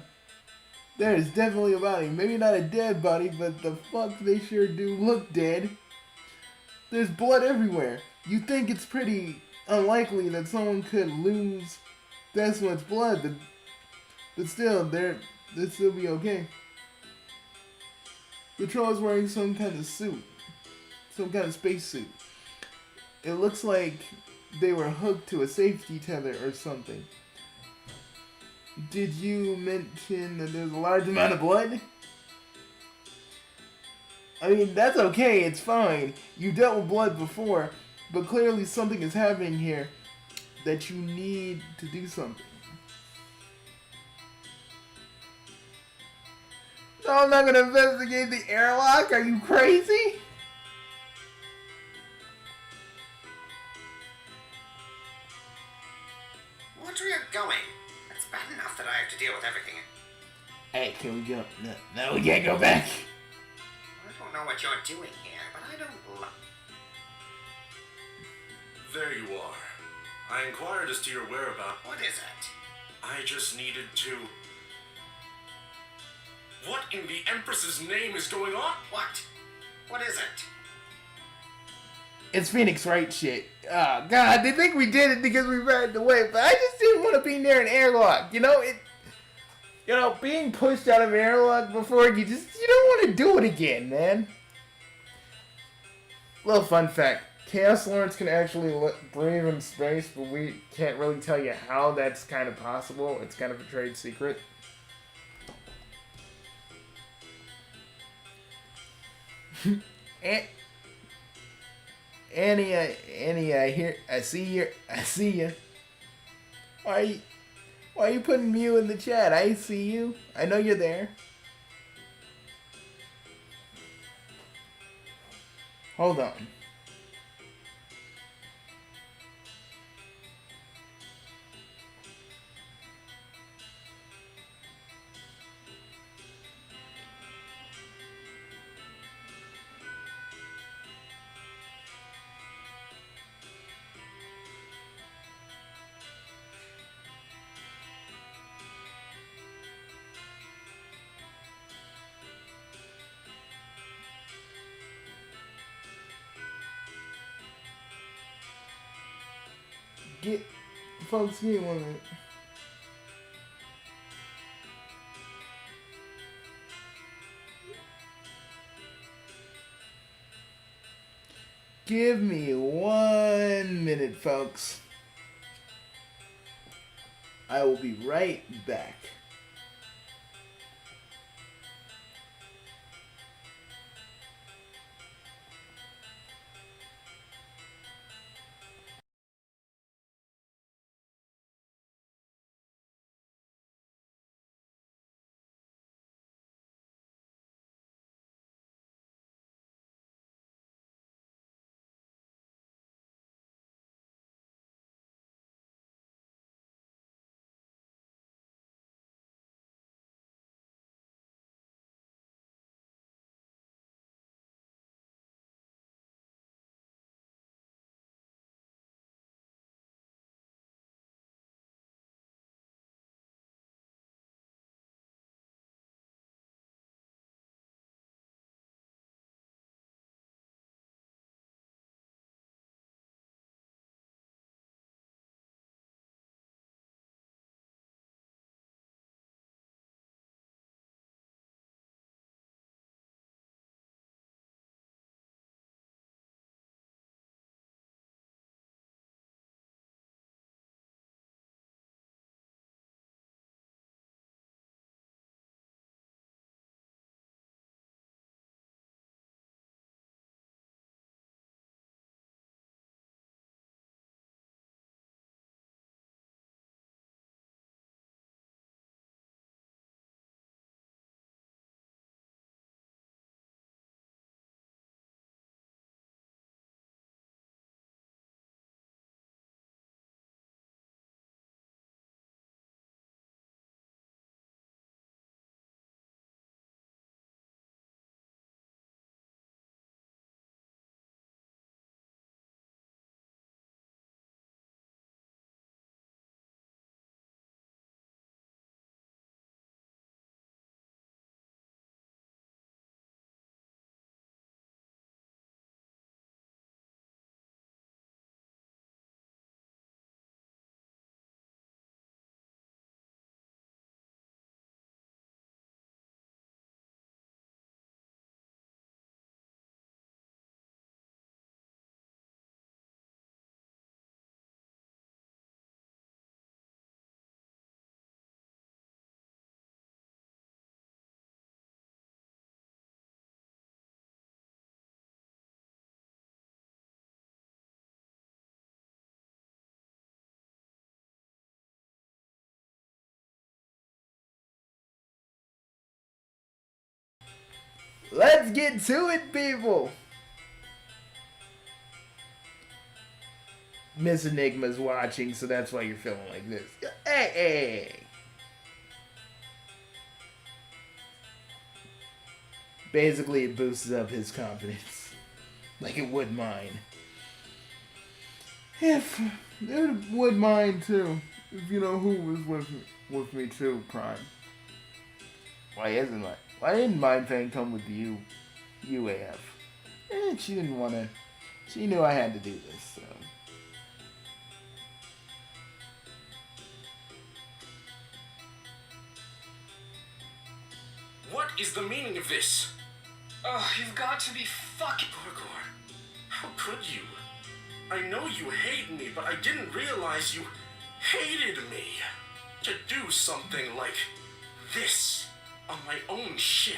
A: There is definitely a body. Maybe not a dead body, but the fuck they sure do look dead. There's blood everywhere. You think it's pretty unlikely that someone could lose that much blood, but still, they'd still be okay. The troll is wearing some kind of suit. Some kind of space suit. It looks like they were hooked to a safety tether or something. Did you mention that there's a large amount of blood? I mean, that's okay, it's fine. You dealt with blood before, but clearly something is happening here that you need to do something. No, I'm not gonna investigate the airlock. Are you crazy?
B: Watch where you're going. It's bad enough that I have to deal with everything.
A: Hey, can we go? No, we can't go back.
B: I don't know what you're doing here, but I don't love.
D: There you are. I inquired as to your whereabouts.
B: What is it?
D: I just needed to... What in the Empress's name is going on?
B: What? What is it?
A: It's Phoenix Wright shit. Oh, God, they think we did it because we ran away, but I just didn't want to be near an airlock. You know, being pushed out of an airlock before, you don't want to do it again, man. Little fun fact. Chaos Lawrence can actually breathe in space, but we can't really tell you how that's kind of possible. It's kind of a trade secret. Annie, I see you. Why are you putting Mew in the chat? I see you. I know you're there. Hold on. Folks, give me 1 minute. Give me 1 minute, folks. I will be right back. Let's get to it, people. Miss Enigma's watching, so that's why you're feeling like this. Hey. Basically, it boosts up his confidence. Like it would mine. If it would mine too. If you know who was with me too, Prime. Why didn't Mind Fang come with you, UAF? She didn't want to. She knew I had to do this, so.
D: What is the meaning of this?
C: You've got to be fucking...
D: Gorgor, how could you? I know you hate me, but I didn't realize you hated me. To do something like this on my own ship,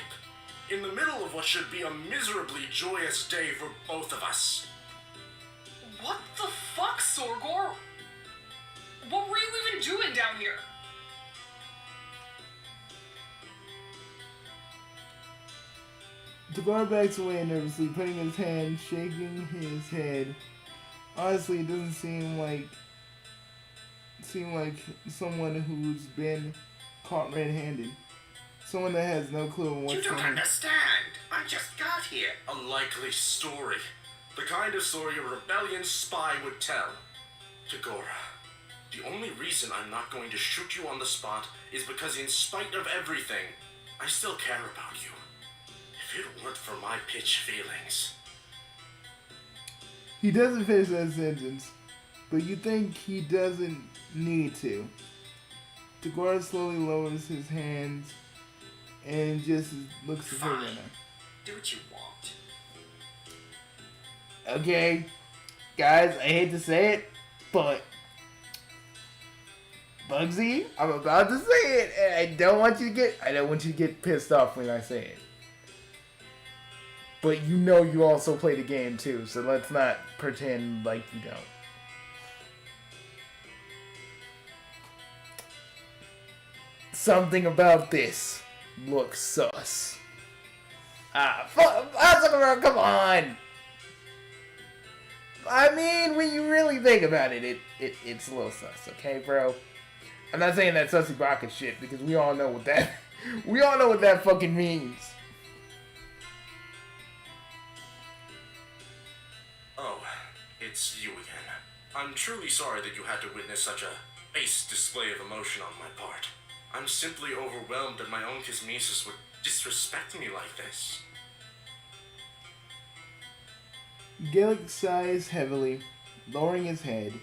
D: in the middle of what should be a miserably joyous day for both of us.
C: What the fuck, Sorgor? What were you even doing down here?
A: Dagor backs away nervously, putting his hand, shaking his head. Honestly, it doesn't seem like someone who's been caught red-handed. Someone that has no clue on what's
D: You don't
A: going on.
D: understand. I just got here. A likely story. The kind of story a rebellion spy would tell. Tagora, the only reason I'm not going to shoot you on the spot is because in spite of everything, I still care about you. If it weren't for my pitch feelings...
A: He doesn't finish that sentence, but you think he doesn't need to. Tagora slowly lowers his hands and just looks at her right now.
B: Do what you want.
A: Okay, guys, I hate to say it, but Bugsy, I'm about to say it, and I don't want you to get pissed off when I say it. But you know you also play the game too, so let's not pretend like you don't. Something about this looks sus. Come on! I mean, when you really think about it, it's a little sus, okay, bro? I'm not saying that sussy bucket shit, because we all know what that fucking means.
D: Oh, it's you again. I'm truly sorry that you had to witness such a base display of emotion on my part. I'm simply overwhelmed that my own Kismesis would disrespect me like this.
A: Gaelic sighs heavily, lowering his head,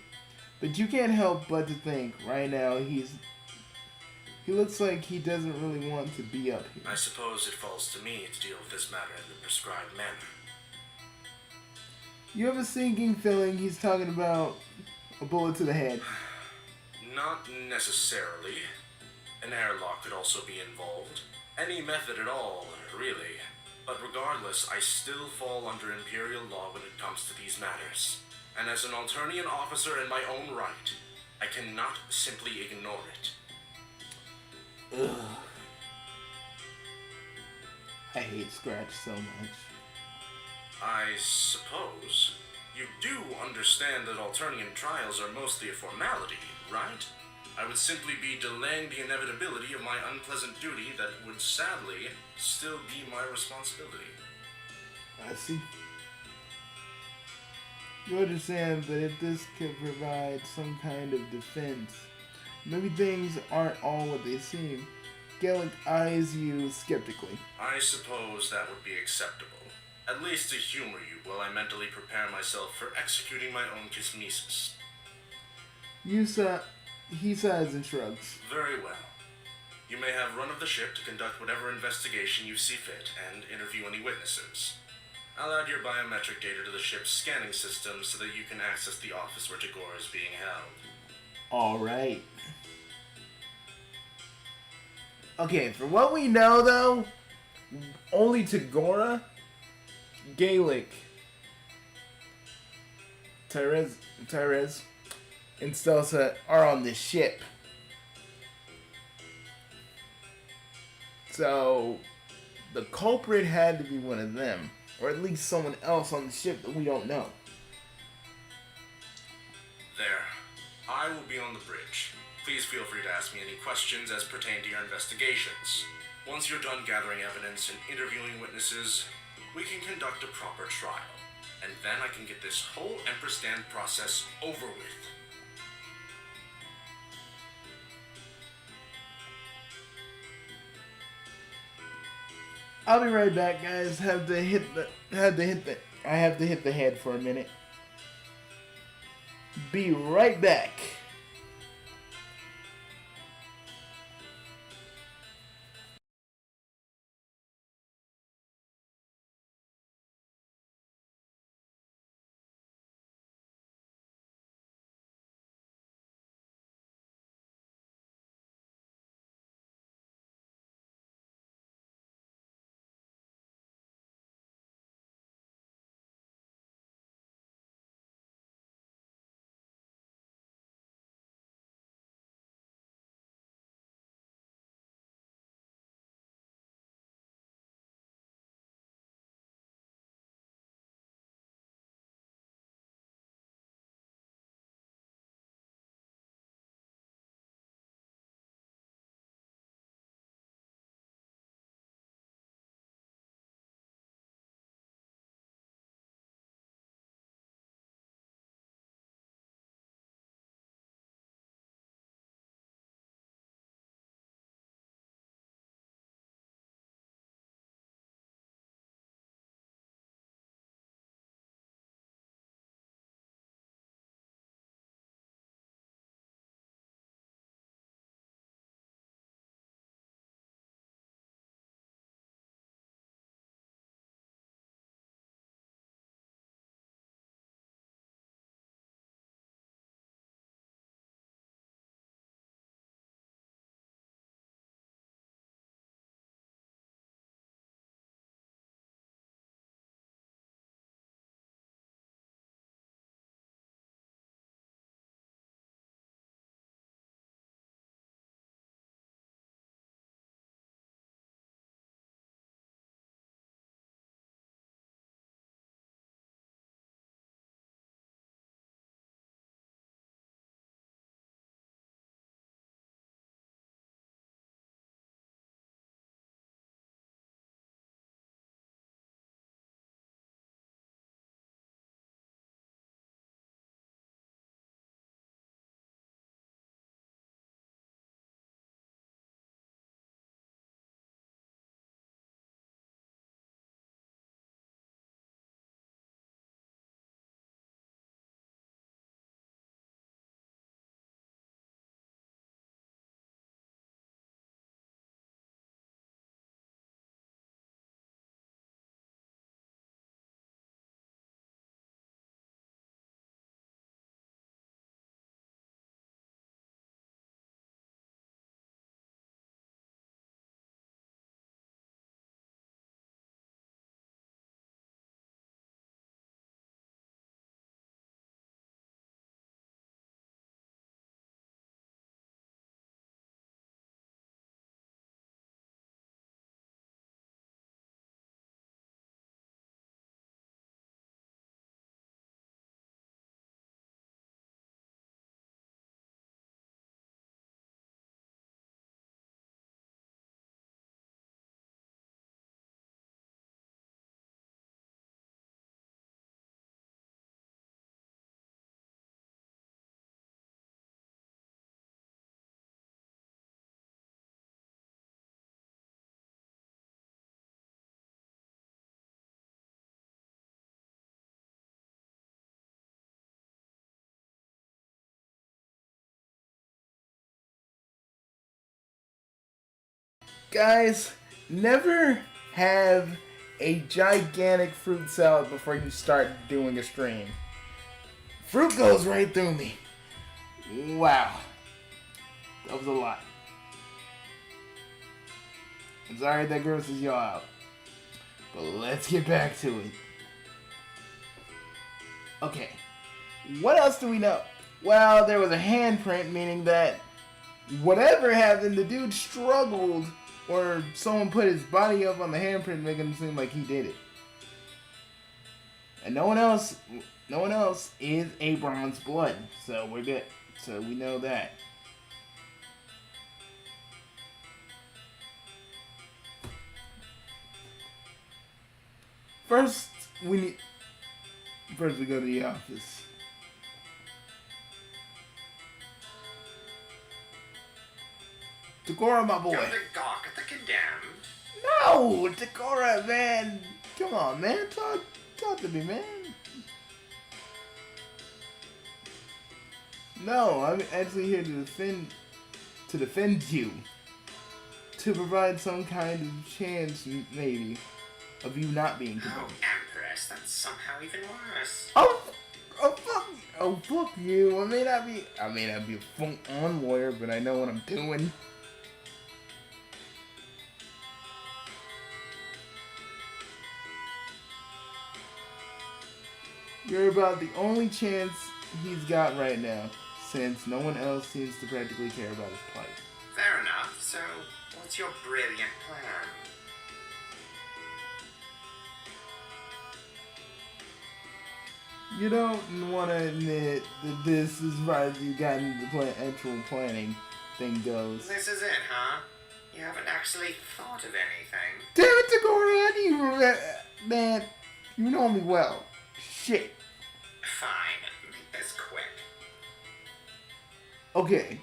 A: but you can't help but to think right now he looks like he doesn't really want to be up here.
D: I suppose it falls to me to deal with this matter in the prescribed manner.
A: You have a sinking feeling he's talking about a bullet to the head.
D: Not necessarily. An airlock could also be involved. Any method at all, really. But regardless, I still fall under Imperial law when it comes to these matters. And as an Alternian officer in my own right, I cannot simply ignore it.
A: Ugh. I hate Scratch so much.
D: I suppose you do understand that Alternian trials are mostly a formality, right? I would simply be delaying the inevitability of my unpleasant duty that would sadly still be my responsibility.
A: I see. You understand, but if this could provide some kind of defense, maybe things aren't all what they seem. Gaelic eyes you skeptically.
D: I suppose that would be acceptable. At least to humor you while I mentally prepare myself for executing my own Kismesis.
A: He sighs and shrugs.
D: Very well. You may have run of the ship to conduct whatever investigation you see fit and interview any witnesses. I'll add your biometric data to the ship's scanning system so that you can access the office where Tagora is being held.
A: Alright. Okay, for what we know though, only Tagora, Gaelic, Tyrese, and Stelsa are on this ship. the culprit had to be one of them, or at least someone else on the ship that we don't know.
D: There. I will be on the bridge. Please feel free to ask me any questions as pertain to your investigations. Once you're done gathering evidence and interviewing witnesses, we can conduct a proper trial. And then I can get this whole Empress Stand process over with.
A: I'll be right back, guys. I have to hit the head for a minute. Be right back. Guys, never have a gigantic fruit salad before you start doing a stream. Fruit goes right through me. Wow. That was a lot. I'm sorry that grosses y'all out. But let's get back to it. Okay. What else do we know? Well, there was a handprint, meaning that whatever happened, the dude struggled or someone put his body up on the handprint, making it seem like he did it. And no one else is Abraham's blood, so we're good. So we know that. First we go to the office. Takora, my boy.
B: You're the gawk at the condemned.
A: No, Takora, man. Come on, man. Talk to me, man. No, I'm actually here to defend you. To provide some kind of chance, maybe, of you not being condemned.
B: Oh, Empress, that's somehow even worse.
A: Oh, fuck you. I may not be a full-on lawyer, but I know what I'm doing. You're about the only chance he's got right now, since no one else seems to practically care about his plight.
B: Fair enough. So, what's your brilliant plan?
A: You don't want to admit that this is right as you got into the actual planning thing goes.
B: This is it, huh? You haven't actually thought of anything.
A: Damn it, Takora! Man, you know me well. Shit.
B: Fine, make this quick.
A: Okay.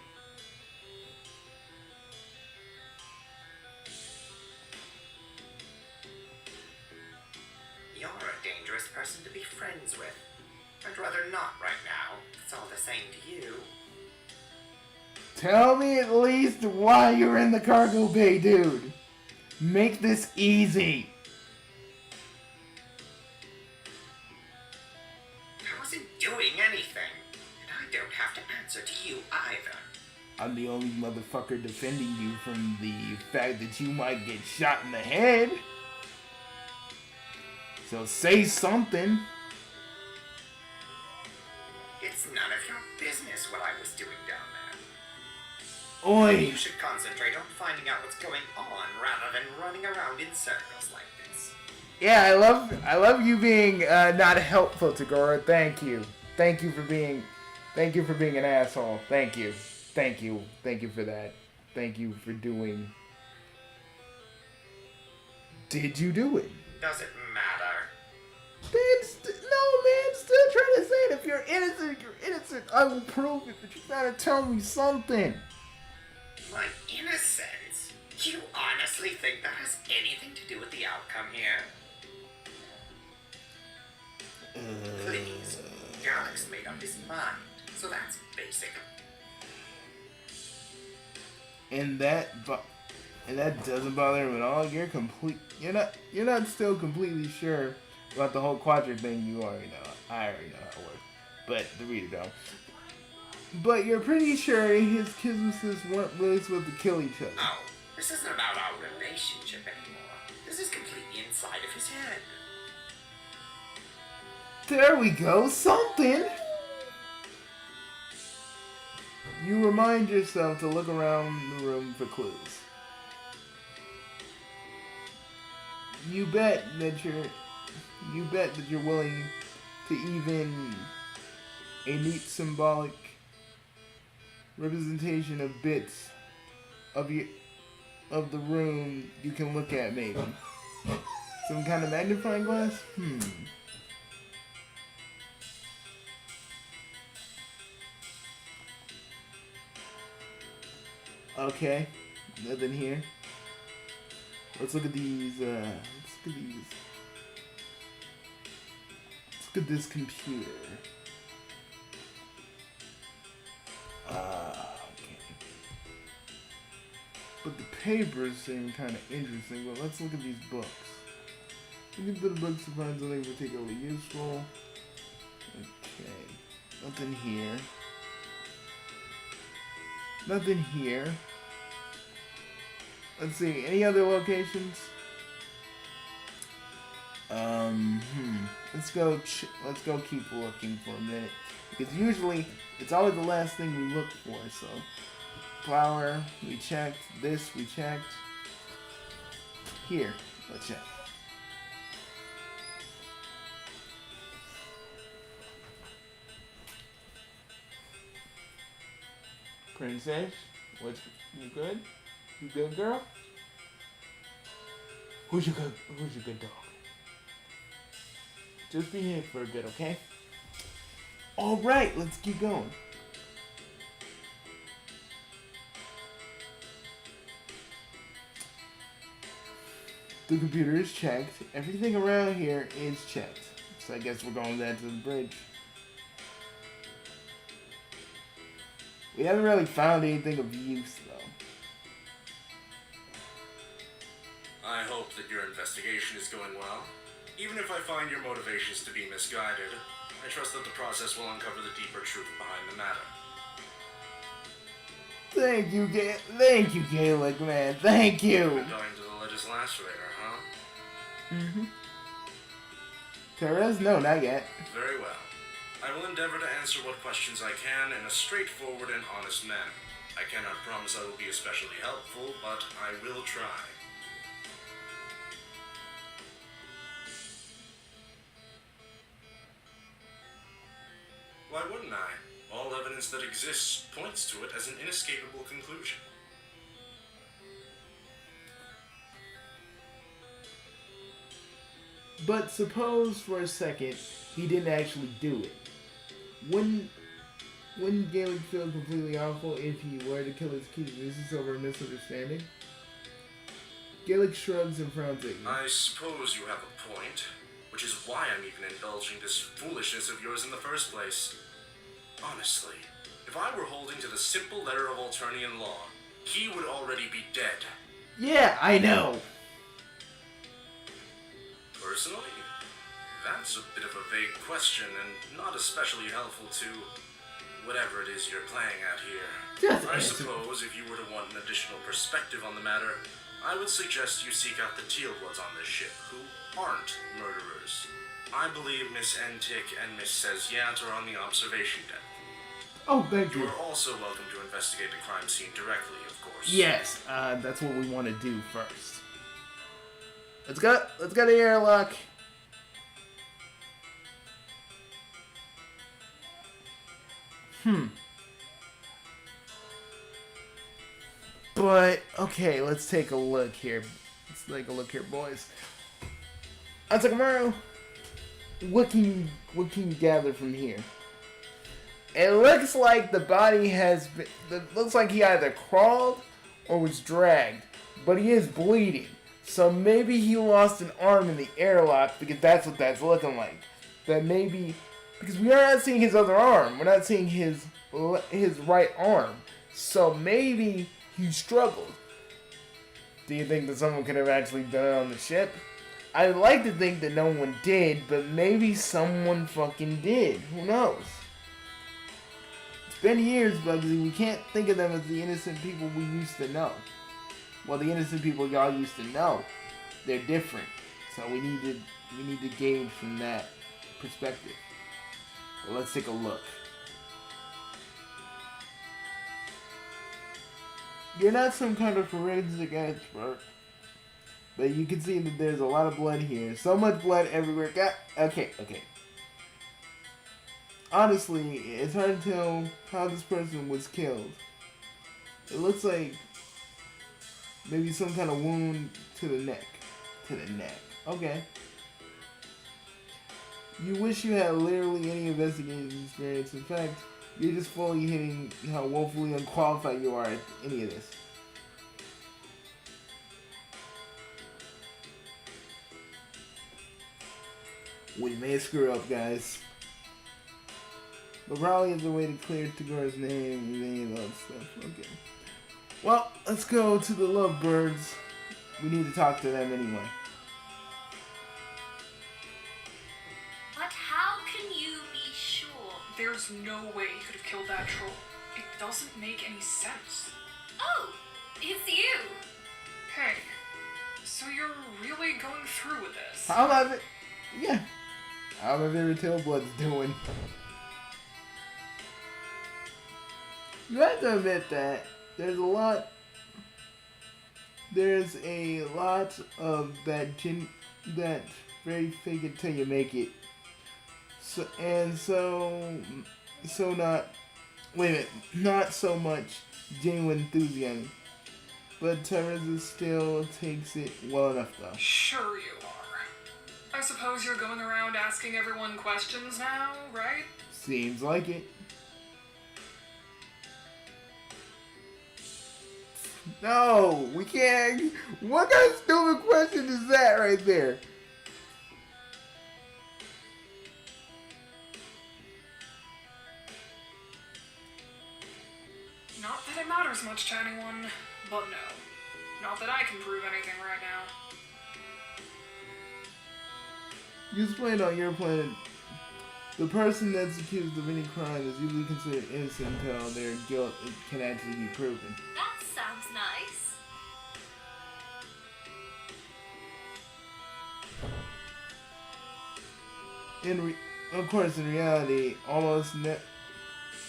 B: You're a dangerous person to be friends with. I'd rather not right now. It's all the same to you.
A: Tell me at least why you're in the cargo bay, dude. Make this easy.
B: I wasn't doing anything. And I don't have to answer to you either.
A: I'm the only motherfucker defending you from the fact that you might get shot in the head. So say something.
B: It's none of your business what I was doing down there.
A: Oi.
B: You should concentrate on finding out what's going on rather than running around in circles like this.
A: Yeah, I love you being not helpful, Takora. Thank you. Thank you for being an asshole. Thank you for that. Thank you for doing. Did you do it?
B: Does it matter?
A: No, man. Still trying to say it. If you're innocent, you're innocent. I will prove it. But you gotta tell me something.
B: My innocence? You honestly think that has anything to do with the outcome here? Please. Alex made up his mind, so that's basic.
A: And that doesn't bother him at all. You're not still completely sure about the whole quadrant thing. You already know. I already know how it works, but the reader don't. But you're pretty sure his kisses weren't really supposed to kill each other.
B: Oh, this isn't about our relationship anymore. This is completely inside of his head.
A: There we go, something! You remind yourself to look around the room for clues. You bet that you're willing to even a neat symbolic representation of bits of the room you can look at, maybe. Some kind of magnifying glass? Okay, nothing here. Let's look at these, let's look at this computer. Okay. But the papers seem kind of interesting, but let's look at these books. Look at the books to find something particularly useful. Okay, nothing here. Nothing here. Let's see, any other locations? Let's go keep looking for a minute. Because usually, it's always the last thing we look for, so. Flour, we checked. This, we checked. Here, let's check. Princess, what's you good? You good, girl? Who's your good dog? Just behave for a bit, okay? All right, let's keep going. The computer is checked. Everything around here is checked. So I guess we're going back to the bridge. We haven't really found anything of use, though.
D: I hope that your investigation is going well. Even if I find your motivations to be misguided, I trust that the process will uncover the deeper truth behind the matter.
A: Thank you, Gaelic man. Thank you.
D: We're going to the lettuce lacerator, huh?
A: Mm-hmm. Therese? No, not yet.
D: Very well. I will endeavor to answer what questions I can in a straightforward and honest manner. I cannot promise I will be especially helpful, but I will try. Why wouldn't I? All evidence that exists points to it as an inescapable conclusion.
A: But suppose for a second he didn't actually do it. Wouldn't Gaelic feel completely awful if he were to kill his kid? Is this over a misunderstanding? Gaelic shrugs and frowns at you.
D: I suppose you have a point, which is why I'm even indulging this foolishness of yours in the first place. Honestly, if I were holding to the simple letter of Alternian law, he would already be dead.
A: Yeah, I know.
D: Personally, that's a bit of a vague question and not especially helpful to whatever it is you're playing at here.
A: Just
D: I
A: answer.
D: suppose if you were to want an additional perspective on the matter, I would suggest you seek out the Tealbloods on this ship, who aren't murderers. I believe Miss Entik and Miss Sezyat are on the observation deck.
A: Oh, thank
D: You
A: you.
D: are also welcome to investigate the crime scene directly, of course.
A: Yes, that's what we want to do first. Let's go to the airlock. But okay, let's take a look here. Let's take a look here, boys. Ansakamaru, what can you gather from here? It looks like the body has been. It looks like he either crawled or was dragged, but he is bleeding. So maybe he lost an arm in the airlock, because that's what that's looking like. That maybe, because we are not seeing his other arm. We're not seeing his right arm. So maybe he struggled. Do you think that someone could have actually done it on the ship? I'd like to think that no one did, but maybe someone fucking did. Who knows? It's been years, Bugsy. We can't think of them as the innocent people we used to know. Well, the innocent people y'all used to know, they're different. So we need to gauge from that perspective. But let's take a look. You're not some kind of forensic expert, but you can see that there's a lot of blood here. So much blood everywhere. Okay. Honestly, it's hard to tell how this person was killed. It looks like maybe some kind of wound to the neck. Okay. You wish you had literally any investigating experience. In fact, you're just fully hitting how woefully unqualified you are at any of this. We may screw up, guys. But probably is a way to clear Tagor's name and any of that stuff. Okay. Well, let's go to the Lovebirds. We need to talk to them anyway.
E: But how can you be sure?
C: There's no way he could have killed that troll. It doesn't make any sense.
E: Oh, it's you.
C: Hey, so you're really going through with this?
A: How about it? Yeah. How my favorite Tailblood's doing? You have to admit that there's a lot there's a lot of that very fake it till you make it. So not wait a minute, not so much genuine enthusiasm. But Teresa still takes it well enough though.
C: Sure you are. I suppose you're going around asking everyone questions now, right?
A: Seems like it. No, we can't. What kind of stupid question is that right there?
C: Not that it matters much to anyone, but no. Not that I can prove anything right now.
A: You explained on your planet, the person that's accused of any crime is usually considered innocent until their guilt can actually be proven.
E: That sounds nice.
A: Of course, in reality,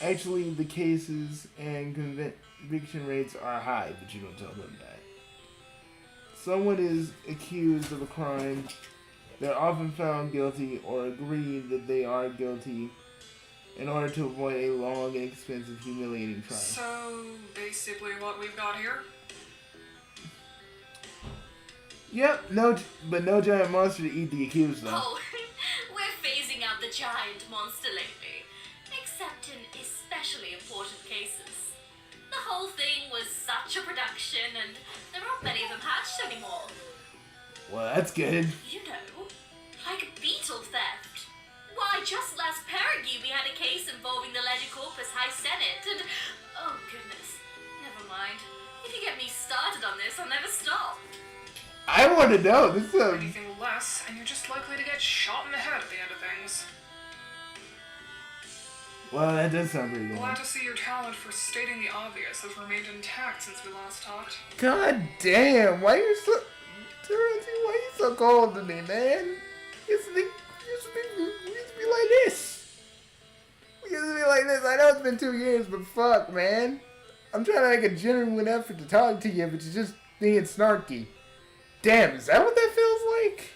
A: actually the cases and conviction rates are high, but you don't tell them that. Someone is accused of a crime, they're often found guilty or agree that they are guilty in order to avoid a long and expensive humiliating trial.
C: So, basically what we've got here?
A: Yep, but no giant monster to eat the accused though.
E: Oh, we're phasing out the giant monster lately. Except in especially important cases. The whole thing was such a production, and there aren't many of them hatched anymore.
A: Well, that's good.
E: You know, like beetle theft. Why, just last Perigee we had a case involving the Legicorpus High Senate, and... oh, goodness. Never mind. If you get me started on this, I'll never stop.
A: I want to know. This is
C: Anything less, and you're just likely to get shot in the head at the end of things.
A: Well, that does sound pretty good.
C: Glad to see your talent for stating the obvious has remained intact since we last talked.
A: God damn, why you so... Terrence, why you so cold to me, man? We used to be like this. We used to be like this. I know it's been 2 years, but fuck, man. I'm trying to make a genuine effort to talk to you, but you're just being snarky. Damn, is that what that feels like?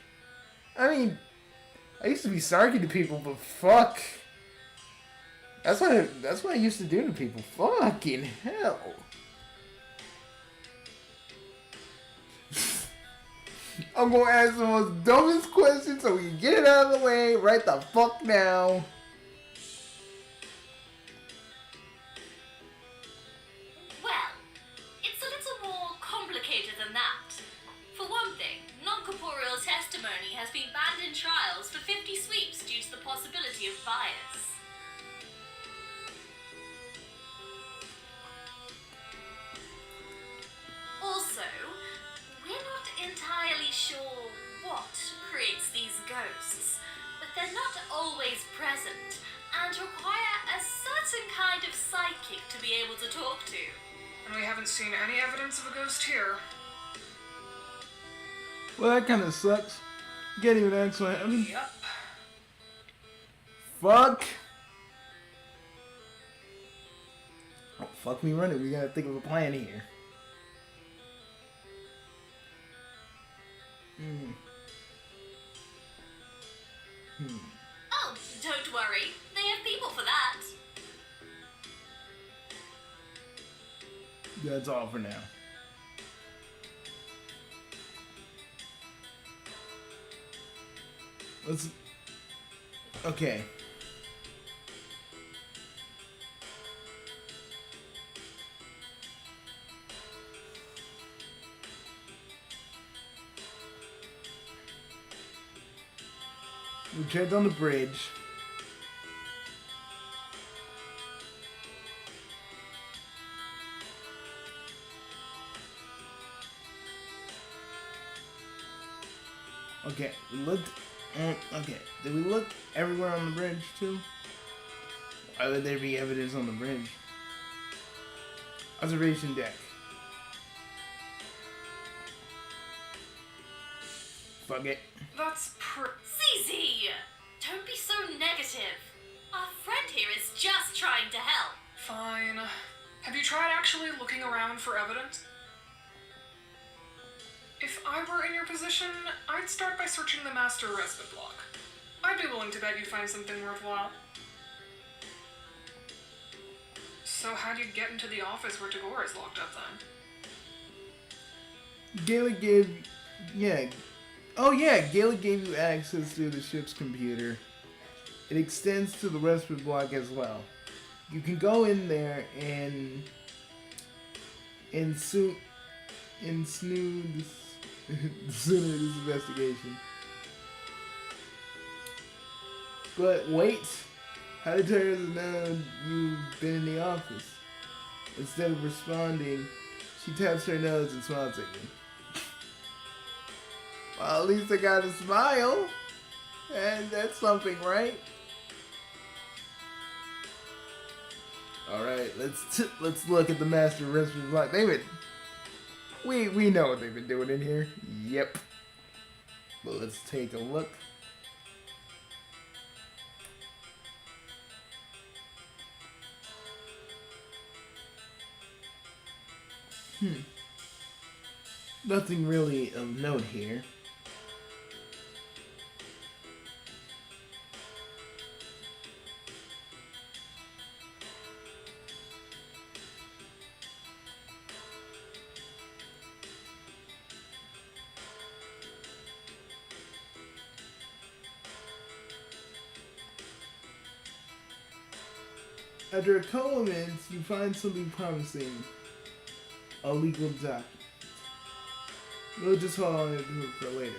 A: I mean, I used to be snarky to people, but fuck. That's what I used to do to people. Fucking hell. I'm gonna ask the most dumbest question so we can get it out of the way right the fuck now.
E: Well, it's a little more complicated than that. For one thing, non-corporeal testimony has been banned in trials for 50 sweeps due to the possibility of bias. Also, we're not entirely sure what creates these ghosts, but they're not always present and require a certain kind of psychic to be able to talk to.
C: And we haven't seen any evidence of a ghost here.
A: Well, that kind of sucks. Can't even ask what happened.
C: Yep.
A: Fuck. Oh, fuck me running. We gotta think of a plan here.
E: Oh, don't worry. They have people for that.
A: That's all for now. Let's... Okay. We checked on the bridge. Okay, we looked. Okay, did we look everywhere on the bridge too? Why would there be evidence on the bridge? Observation deck. Fuck it.
C: That's
E: ZZ! Don't be so negative. Our friend here is just trying to help.
C: fine. Have you tried actually looking around for evidence? If I were in your position, I'd start by searching the master respite block. I'd be willing to bet you find something worthwhile. So how'd you get into the office where Tagora's locked up then?
A: Gaelic gave... Yeah. Oh yeah, Gaelic gave you access to the ship's computer. It extends to the respite block as well. You can go in there and snoo this investigation. But wait, how did Teresa know you've been in the office? Instead of responding, she taps her nose and smiles at you. Well, at least I got a smile. And that's something, right? Alright, let's look at the master respite block. We know what they've been doing in here. Yep. But let's take a look. Nothing really of note here. After a couple of minutes, you find something promising. A legal document. We'll just hold on to it for later.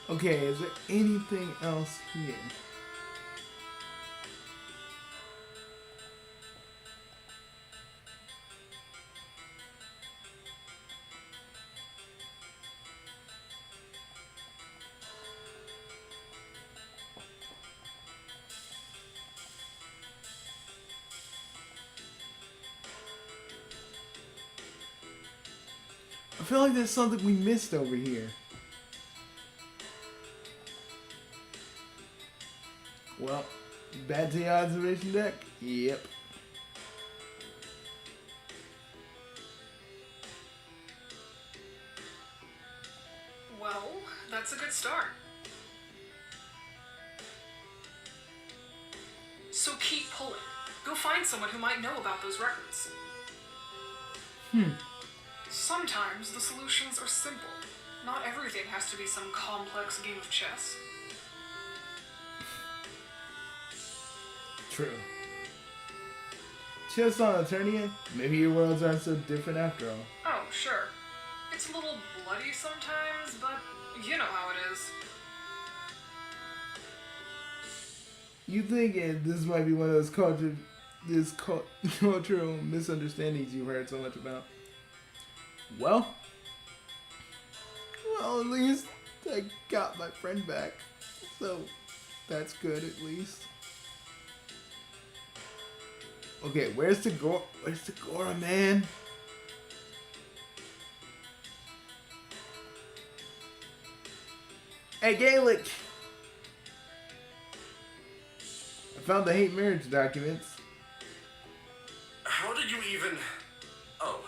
A: Okay, is there anything else here? I feel like there's something we missed over here. Well, back to the observation deck? Yep.
C: Well, that's a good start. So keep pulling. Go find someone who might know about those records. Sometimes the solutions are simple. Not everything has to be some complex game of chess.
A: True. Chess on Eternia? Maybe your worlds aren't so different after all.
C: Oh, sure. It's a little bloody sometimes, but you know how it is.
A: You think this might be one of those cultural misunderstandings you've heard so much about? Well, at least I got my friend back, so that's good at least. Okay, where's Tagora, man? Hey, Gaelic! I found the hate marriage documents.
D: How did you even... Oh,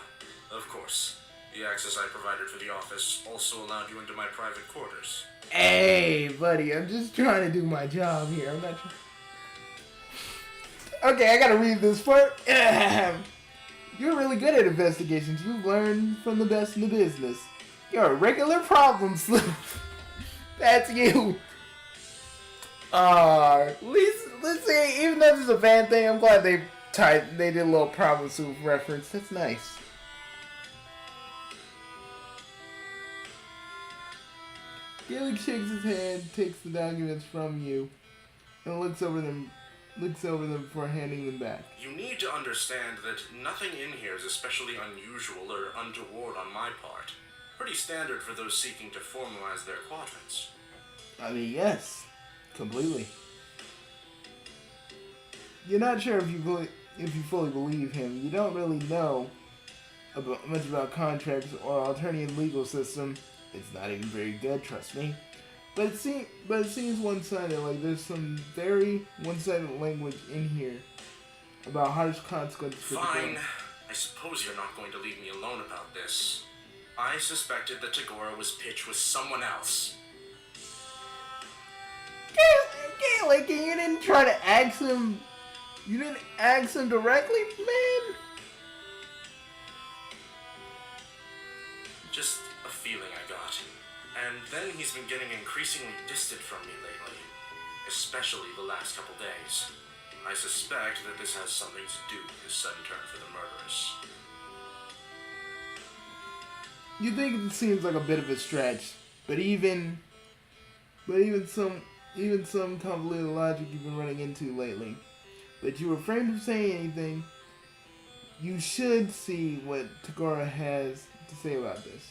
D: of course. The access I provided for the office also allowed you into my private quarters.
A: Hey, buddy, I'm just trying to do my job here. I'm not trying... Okay, I gotta read this part. You're really good at investigations. You've learned from the best in the business. You're a regular problem sleuth. That's you. Let's say, even though this is a fan thing, I'm glad they did a little problem sleuth reference. That's nice. Gillick shakes his head, takes the documents from you, and looks over them before handing them back.
D: You need to understand that nothing in here is especially unusual or untoward on my part. Pretty standard for those seeking to formalize their quadrants.
A: I mean, yes, completely. You're not sure if you fully believe him. You don't really know about contracts or alternative legal system. It's not even very good, trust me. But it seems one-sided. Like there's some very one-sided language in here about harsh consequences.
D: Fine. I suppose you're not going to leave me alone about this. I suspected that Tagora was pitched with someone else.
A: Okay, like you didn't try to ask him. You didn't ask him directly, man.
D: Just a feeling I got. And then he's been getting increasingly distant from me lately, especially the last couple days. I suspect that this has something to do with his sudden turn for the murderous.
A: You think it seems like a bit of a stretch, but even some convoluted logic you've been running into lately. But you refrain from saying anything. You should see what Tagora has to say about this.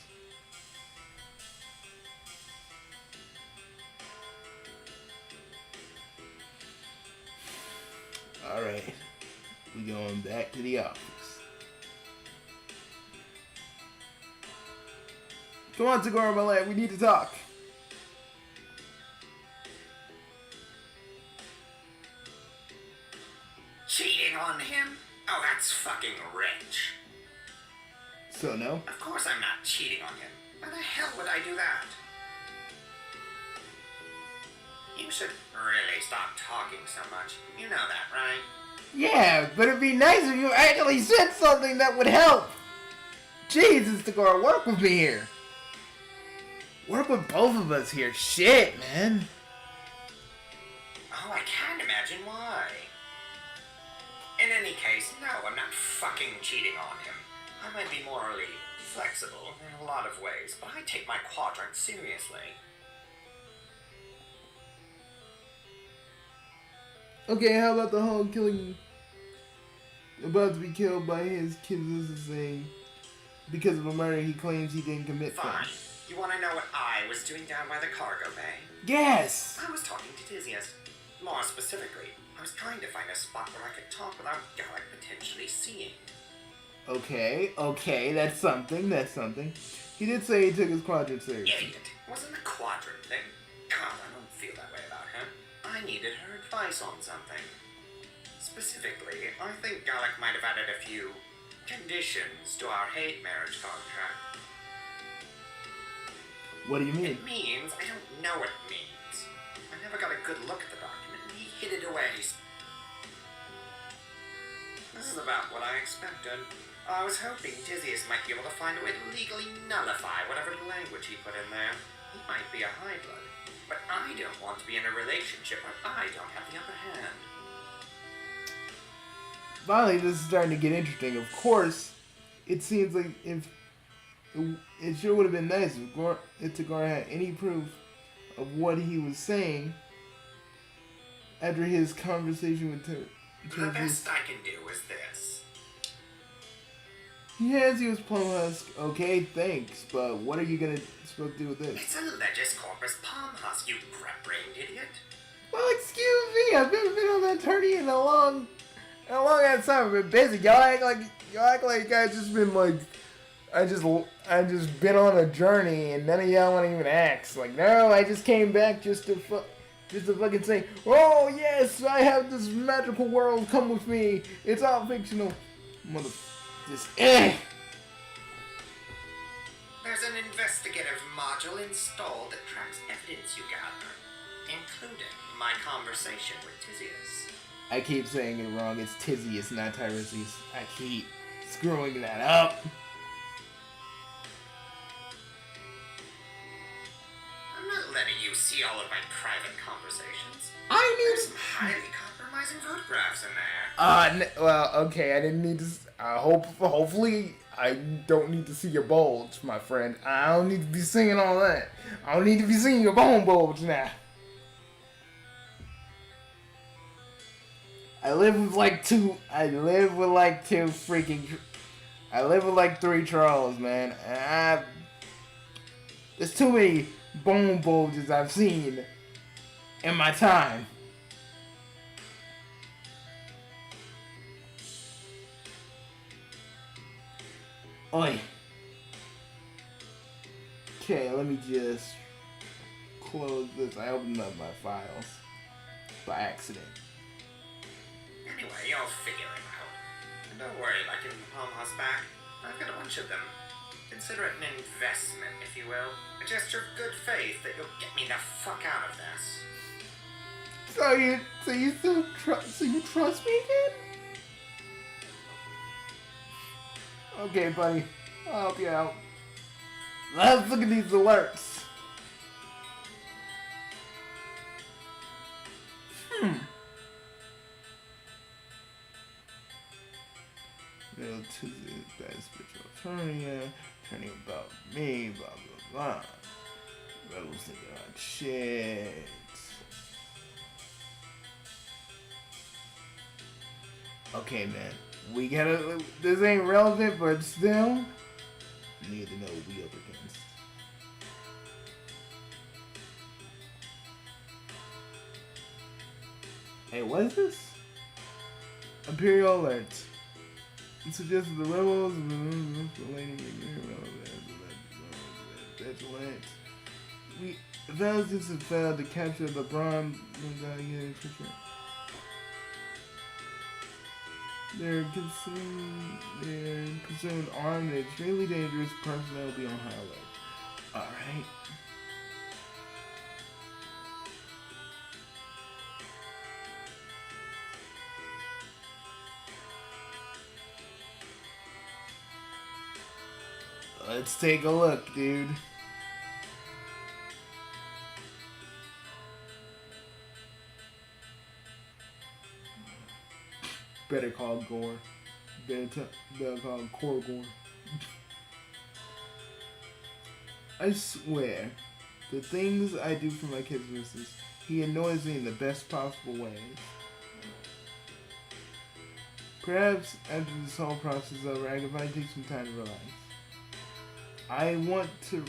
A: Alright, we going back to the office. Come on, Tagora, my lad, we need to talk.
B: Cheating on him? Oh, that's fucking rich.
A: So no?
B: Of course I'm not cheating on him. Why the hell would I do that? You should really stop talking so much. You know that, right?
A: Yeah, but it'd be nice if you actually said something that would help. Jesus, Tagora, work with me here. Work with both of us here. Shit, man.
B: Oh, I can't imagine why. In any case, no, I'm not fucking cheating on him. I might be morally flexible in a lot of ways, but I take my quadrant seriously.
A: Okay, how about the whole killing... About to be killed by his kids is saying because of a murder he claims he didn't commit.
B: Fine. You want to know what I was doing down by the cargo bay?
A: Yes!
B: I was talking to Theseus. More specifically, I was trying to find a spot where I could talk without Gallic potentially seeing.
A: Okay, that's something. He did say he took his quadrant seriously.
B: Idiot. It wasn't a quadrant thing. God, I don't feel that way about her. I needed her advice on something. Specifically, I think Gallic might have added a few conditions to our hate marriage contract.
A: What do you mean?
B: It means I don't know what it means. I never got a good look at the document, and he hid it away. This is about what I expected. I was hoping Theseus might be able to find a way to legally nullify whatever language he put in there. He might be a high blood, but I don't want to be in a relationship where I don't have the upper hand.
A: Finally, this is starting to get interesting. Of course, it seems like if it sure would have been nice if Tagora had any proof of what he was saying after his conversation with
B: The best I can do is this.
A: He hands you his plum husk. Okay, thanks, but what are you supposed to do with this?
B: It's a Legis Corpus palm husk, you prep-brained idiot.
A: Well, excuse me, I've been on that tourney in a long ass time. I've been busy. Y'all act like I just been like, I just been on a journey, and none of y'all want to even ask. Like, no, I just came back just to fucking say, oh yes, I have this magical world. Come with me. It's all fictional.
B: There's an investigative module installed that tracks evidence you gather, including my conversation with Theseus.
A: I keep saying it wrong. It's Theseus, not Tiresias. I keep screwing that up.
B: I'm not letting you see all of my private conversations.
A: I knew.
B: There's some highly compromising photographs in there.
A: Well, okay. I didn't need to. Hopefully, I don't need to see your bulge, my friend. I don't need to be seeing all that. I don't need to be seeing your bone bulge now. I live with like three trolls, man. And there's too many bone bulges I've seen in my time. Oi. Okay, let me just close this. I opened up my files by accident.
B: Anyway, you'll figure it out. And don't worry about getting the palm house back. I've got a bunch of them. Consider it an investment, if you will. A gesture of good faith that you'll get me the fuck out of this.
A: So you still trust me again? Okay, buddy. I'll help you out. Let's look at these alerts. Middle to the best spiritual turning about me, blah blah blah. Rebels thinking about shit. Okay, man. We gotta. This ain't relevant, but still, you need to know what we up against. Hey, what is this? Imperial alert. It suggests the rebels vigilant. We Valens have failed to capture the Braun. They're consumed armed and extremely dangerous personnel will be on high alert. Alright. Let's take a look, dude. Better call Gore. Better call Core Gore. I swear, the things I do for my kids' missus, he annoys me in the best possible ways. Perhaps after this whole process is over, I can finally take some time to relax. I want to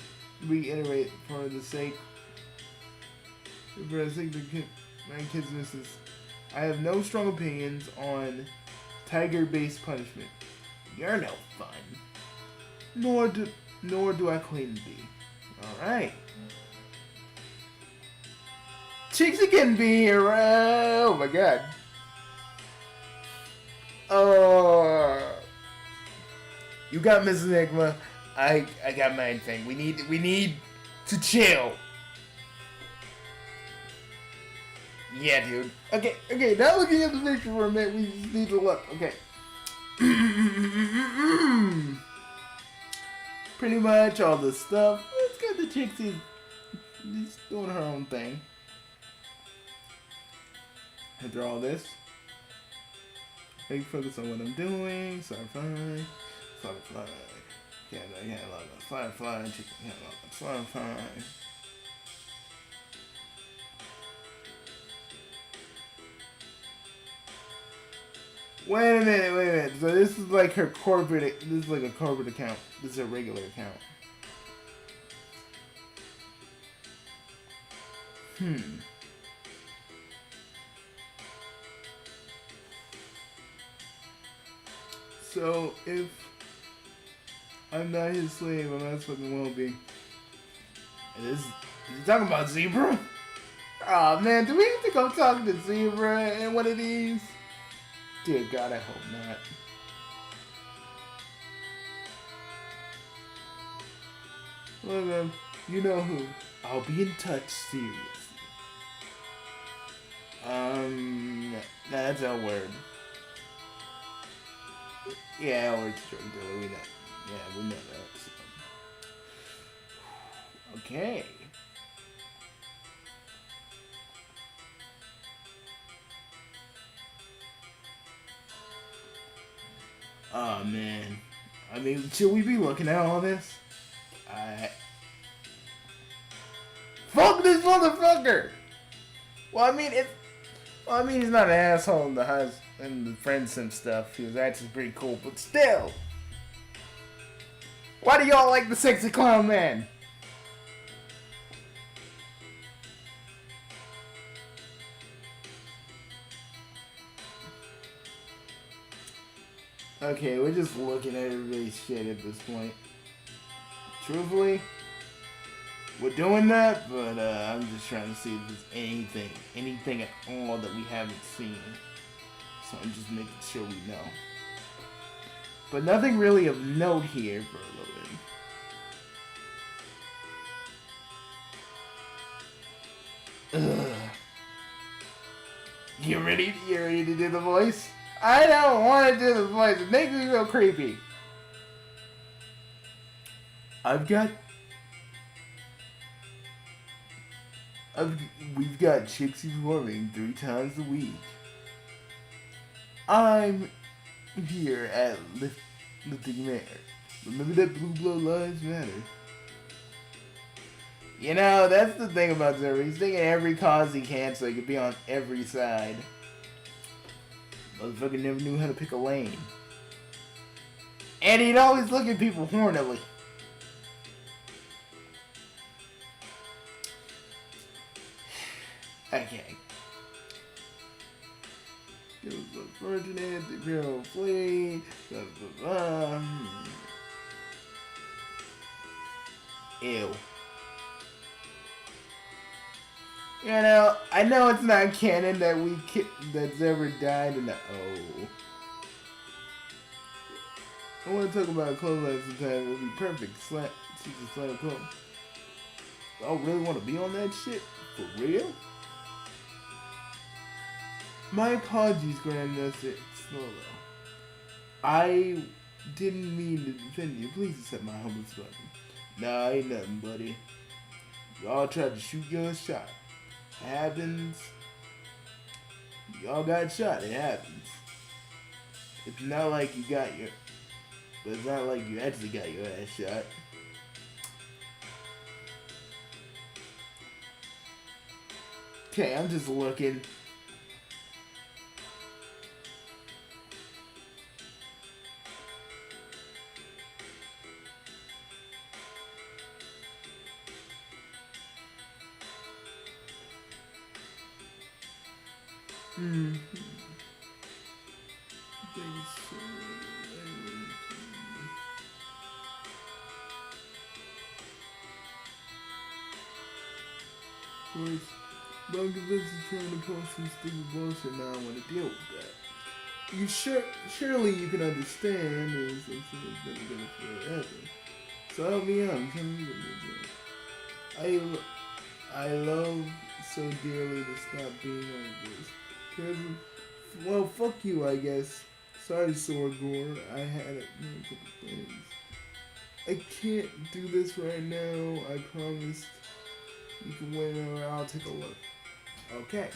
A: reiterate for the sake of my kids' missus, I have no strong opinions on tiger-based punishment. You're no fun. Nor do I claim to be. Alright. Chicks can be here. Oh my god. You got Mrs. Enigma. I got my thing. We need to chill. Yeah, dude. Okay, now looking at the picture for a minute, we just need to look. Okay. Pretty much all the stuff. Let's get the chicks. She's doing her own thing. After all this, I focus on what I'm doing. Firefly. Yeah, I had a lot of Firefly. Chicken had a lot of Firefly. Wait a minute. So this is like her corporate. This is like a corporate account. This is a regular account. So if I'm not his slave, I'm not fucking will be. Is he talking about Zebra? Oh man, do we think I'm talking to Zebra in one of these? Dear God, I hope not. Well, you know who. I'll be in touch seriously. That's our word. Yeah, or it's drug dealer, we know. Yeah, we know that. So. Okay. Oh man. I mean, should we be looking at all this? Fuck this motherfucker! Well, I mean, he's not an asshole in the house and the friends and stuff. He was actually pretty cool, but still. Why do y'all like the sexy clown man? Okay, we're just looking at everybody's shit at this point. Truthfully, we're doing that, but I'm just trying to see if there's anything at all that we haven't seen. So I'm just making sure we know. But nothing really of note here for a little bit. Ugh. You ready? You ready to do the voice? I don't want to do the voice. It makes me feel creepy. We've got chicks performing 3 times a week. I'm here at Lifting Mayor. Remember that Blue Blood Lives Matter. You know, that's the thing about Zero. He's taking every cause he can so he can be on every side. Motherfucker never knew how to pick a lane. And he'd always look at people hornily. Okay. It was unfortunate, the girl played, blah blah blah. Ew. You know, I know it's not canon that that's ever died in the I want to talk about clothes like sometime. It would be perfect. She's a slam clothes. I really want to be on that shit? For real? My apologies, Grandmaster Slolo. I didn't mean to defend you. Please accept my humble button. Nah, ain't nothing, buddy. Y'all tried to shoot your shot. Happens. Y'all got shot. It happens. It's not like you got your... But it's not like you actually got your ass shot. Okay, I'm just looking. Bunker Vince is trying to post some stupid bullshit now. I want to deal with that. Surely you can understand there's something that's never gonna forever. So help me out. I'm trying to get this. I love so dearly to stop being like this. Cause, well, fuck you, I guess. Sorry, Sorgor. I had a couple things. I can't do this right now. I promised. You can wait or I'll take a look. Okay.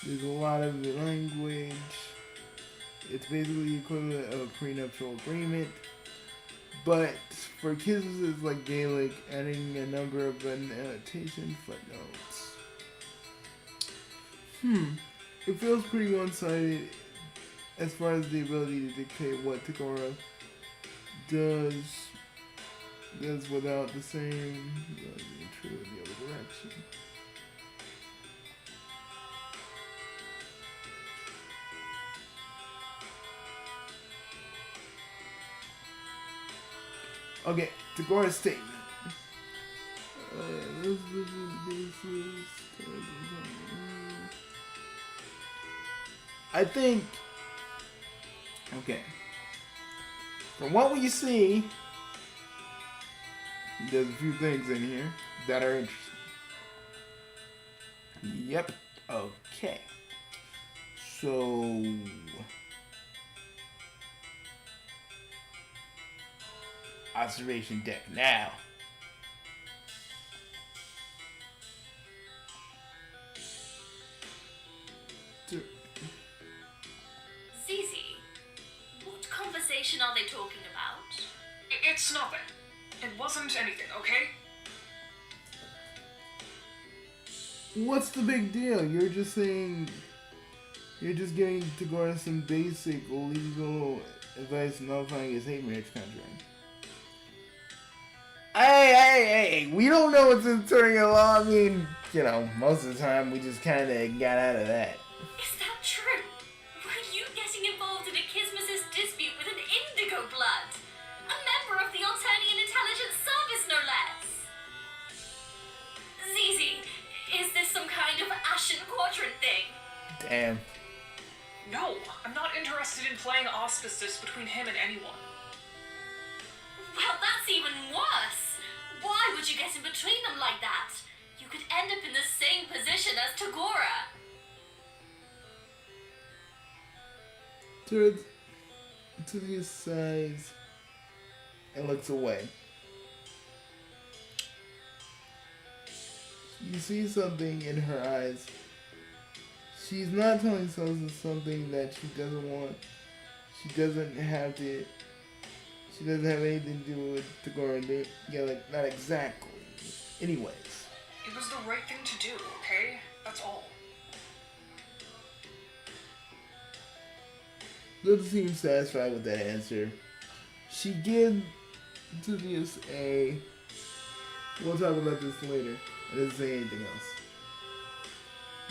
A: There's a lot of language. It's basically the equivalent of a prenuptial agreement. But for kids, it's like Gaelic, adding a number of annotation footnotes. It feels pretty one-sided as far as the ability to dictate what Takora does without the same being true in the other direction. Okay, Tagora's statement. I think, okay, from what we see, there's a few things in here that are interesting. Yep. Okay. So... observation deck now.
E: Zizi, what conversation are they talking about?
C: It's nothing. It wasn't anything, okay?
A: What's the big deal? You're just saying... You're just giving Tagora some basic legal advice nullifying his hate marriage contract. Hey, we don't know what's in Turing law. I mean, you know, most of the time we just kind of got out of that.
E: Is that true? Were you getting involved Ashen Quadrant thing.
A: Damn.
C: No, I'm not interested in playing auspices between him and anyone.
E: Well, that's even worse. Why would you get in between them like that? You could end up in the same position as Tagora.
A: Turns to the sides and looks away. You see something in her eyes. She's not telling Sosa something that she doesn't want. She doesn't have anything to do with Tagora. Yeah, like, not exactly. Anyways.
C: It was the right thing to do, okay? That's all.
A: Doesn't seem satisfied with that answer. She gives Tizius a... We'll talk about this later. I didn't say anything else.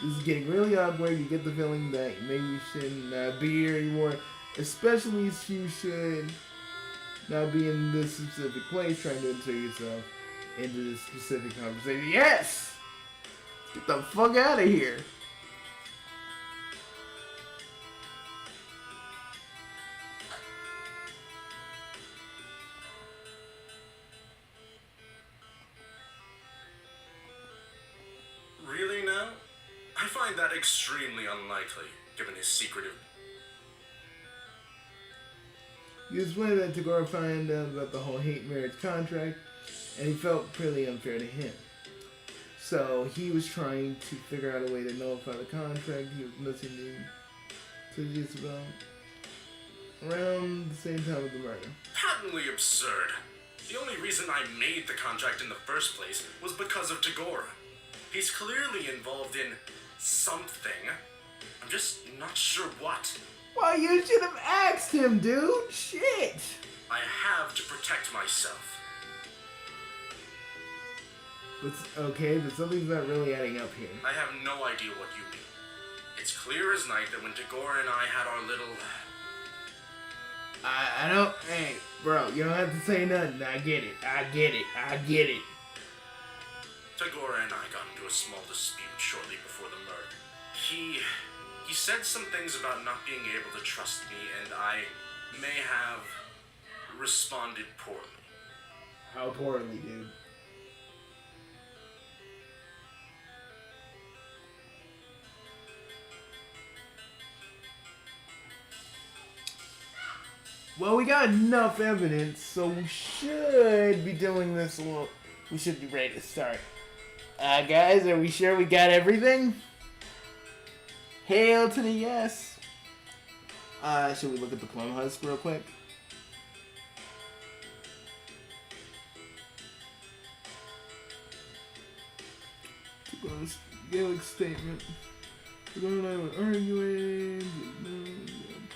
A: This is getting really awkward. You get the feeling that maybe you shouldn't be here anymore. Especially if you should not be in this specific place trying to insert yourself into this specific conversation. Yes! Get the fuck out of here!
D: Really now? I find that extremely unlikely, given his secretive...
A: You explained that Tagora found out about the whole hate marriage contract, and he felt pretty unfair to him. So he was trying to figure out a way to nullify the contract. He was listening to Isabel around the same time of the murder.
D: patently absurd. The only reason I made the contract in the first place was because of Tagora. He's clearly involved in something. I'm just not sure what.
A: Well, you should have asked him, dude. Shit.
D: I have to protect myself.
A: But something's not really adding up here.
D: I have no idea what you mean. It's clear as night that when Tagora and I had our little...
A: I don't... Hey, bro, you don't have to say nothing. I get it.
D: Tagora and I got into a small dispute shortly before the murder. He said some things about not being able to trust me, and I may have responded poorly.
A: How poorly, dude? Well, we got enough evidence, so we should be doing this a little... We should be ready to start. Guys, are we sure we got everything? Hail to the yes! Should we look at the plum husk real quick? Gaelic statement. We're going on with arguing.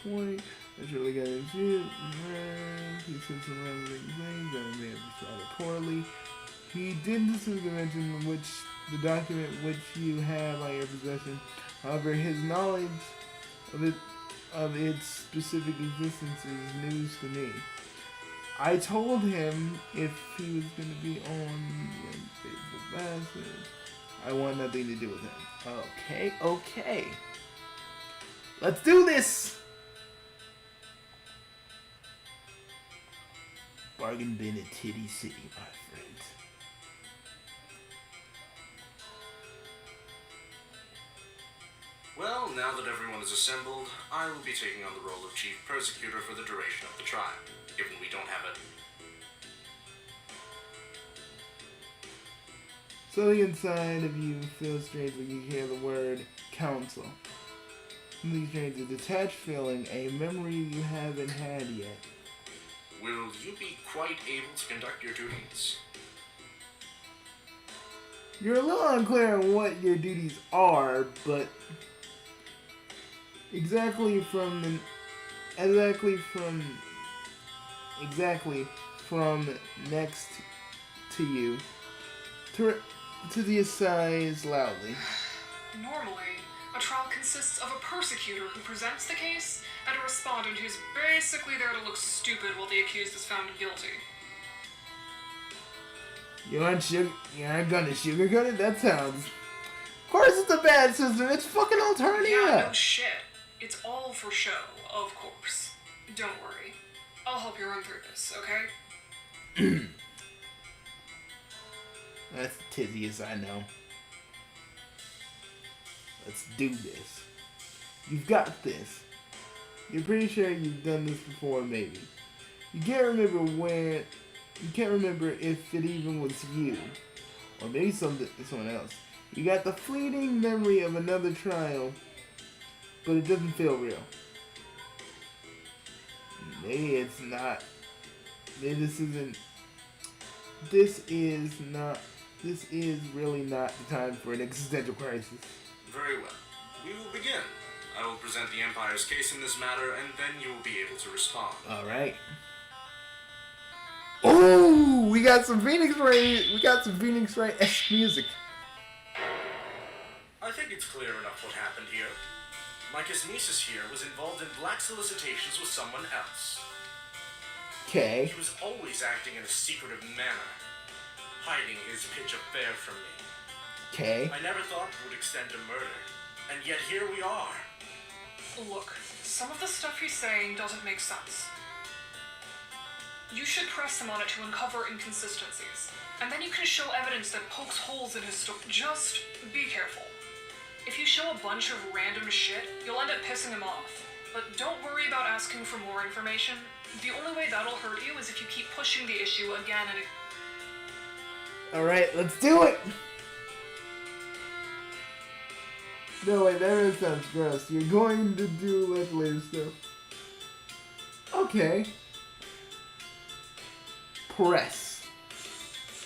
A: Point. That's really got his shit. He said some random things that may have responded poorly. He didn't specifically mention the document which you have on your possession. However, his knowledge of its specific existence is news to me. I told him if he was going to be on the unfaithful bastard, I want nothing to do with him. Okay. Let's do this! Bargain bin at Titty City, my friend.
D: Well, now that everyone is assembled, I will be taking on the role of Chief Persecutor for the duration of the trial, given we don't have it.
A: Something inside of you feels strange when you hear the word council. Something strange, a detached feeling, a memory you haven't had yet.
D: Will you be quite able to conduct your duties?
A: You're a little unclear on what your duties are, but exactly from next to you, to the sighs loudly.
C: Normally, a trial consists of a persecutor who presents the case and a respondent who's basically there to look stupid while the accused is found guilty.
A: You aren't gonna sugarcoat it? That sounds course it's a bad system. It's fucking Alternia.
C: Yeah, no shit. It's all for show, of course. Don't worry. I'll help you run through this, okay?
A: That's the tizziest I know. Let's do this. You've got this. You're pretty sure you've done this before, maybe. You can't remember when. You can't remember if it even was you, or maybe someone else. You got the fleeting memory of another trial, but it doesn't feel real. Maybe it's not. Maybe this isn't. This is really not the time for an existential crisis.
D: Very well. We will begin. I will present the Empire's case in this matter, and then you will be able to respond.
A: Alright. Oh, we got some Phoenix Wright-esque music.
D: I think it's clear enough what happened here. My Kismesis here was involved in black solicitations with someone else.
A: Okay.
D: He was always acting in a secretive manner, hiding his pitch affair from me.
A: Okay.
D: I never thought it would extend to murder, and yet here we are.
C: Look, some of the stuff he's saying doesn't make sense. You should press him on it to uncover inconsistencies, and then you can show evidence that pokes holes in his story. Just be careful. If you show a bunch of random shit, you'll end up pissing him off. But don't worry about asking for more information. The only way that'll hurt you is if you keep pushing the issue again and again.
A: Alright, let's do it! No, wait, that really sounds gross. You're going to do later stuff. Okay. Press.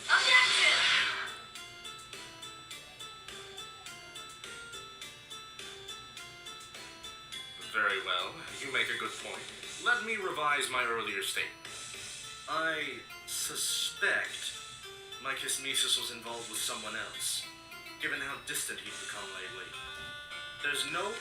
E: Objection!
D: Very well. You make a good point. Let me revise my earlier statement. I suspect my Kismesis was involved with someone else, given how distant he's become lately. There's no...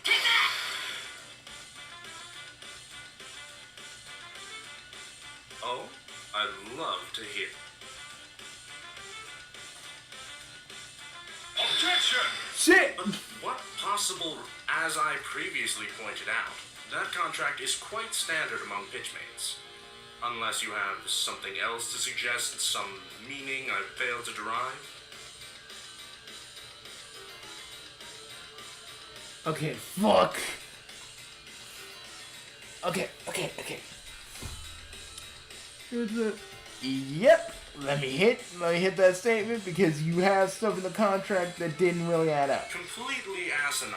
E: Take that!
D: Oh, I'd love to hear. Objection!
A: Shit!
D: But what possible, as I previously pointed out, that contract is quite standard among pitchmates. Unless you have something else to suggest, some meaning I've failed to derive.
A: Okay, fuck. Okay. Yep. Let me hit that statement because you have stuff in the contract that didn't really add up.
D: Completely asinine.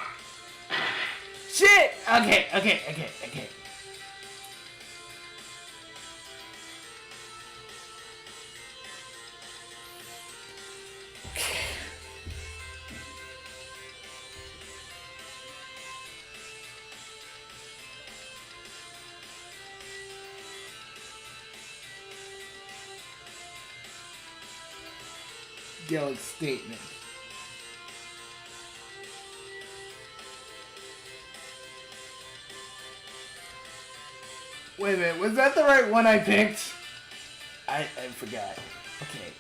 A: Shit! Okay. Gallic statement. Wait a minute, was that the right one I picked? I forgot. Okay.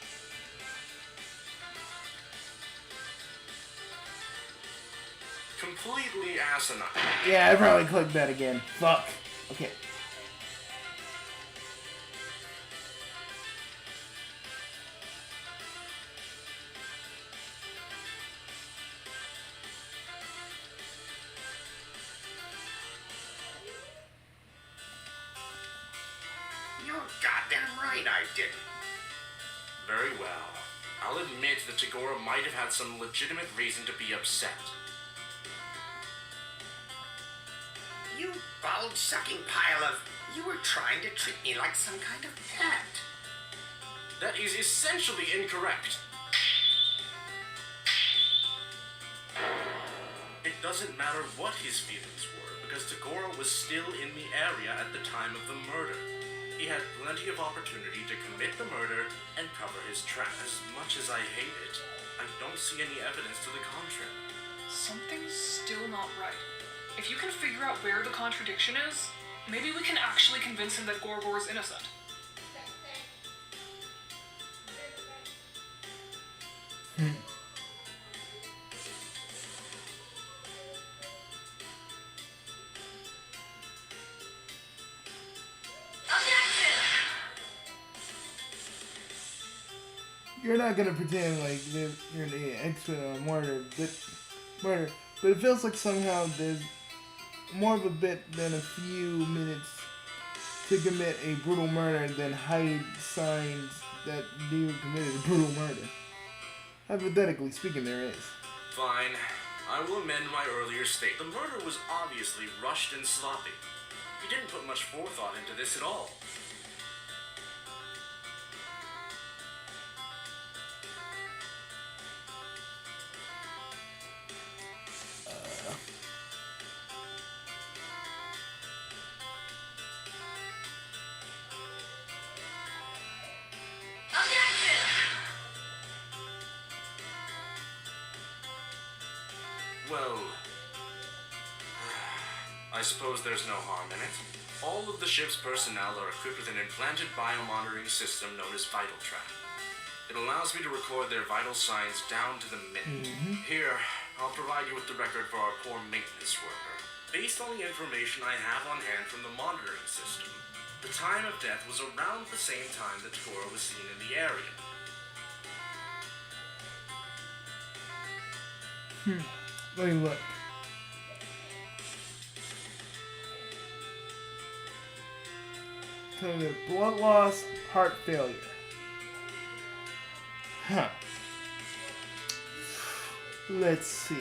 D: Completely asinine.
A: Yeah, I probably clicked that again. Fuck. Okay.
B: You're goddamn right I didn't.
D: Very well. I'll admit that Tagora might have had some legitimate reason to be upset.
B: You bulge-sucking pile of... You were trying to treat me like some kind of pet.
D: That is essentially incorrect. It doesn't matter what his feelings were, because Tagora was still in the area at the time of the murder. He had plenty of opportunity to commit the murder and cover his tracks. As much as I hate it, I don't see any evidence to the contrary.
C: Something's still not right. If you can figure out where the contradiction is, maybe we can actually convince him that Gorgor is innocent.
A: You're not gonna pretend like you're the expert on murder, but it feels like somehow there's more of a bit than a few minutes to commit a brutal murder than hide signs that you committed a brutal murder. Hypothetically speaking, there is.
D: Fine. I will amend my earlier state. The murder was obviously rushed and sloppy. He didn't put much forethought into this at all. Well, I suppose there's no harm in it. All of the ship's personnel are equipped with an implanted biomonitoring system known as Vital Track. It allows me to record their vital signs down to the minute. Here, I'll provide you with the record for our poor maintenance worker. Based on the information I have on hand from the monitoring system, the time of death was around the same time that Tora was seen in the area.
A: Let me look. So the blood loss, heart failure. Huh. Let's see.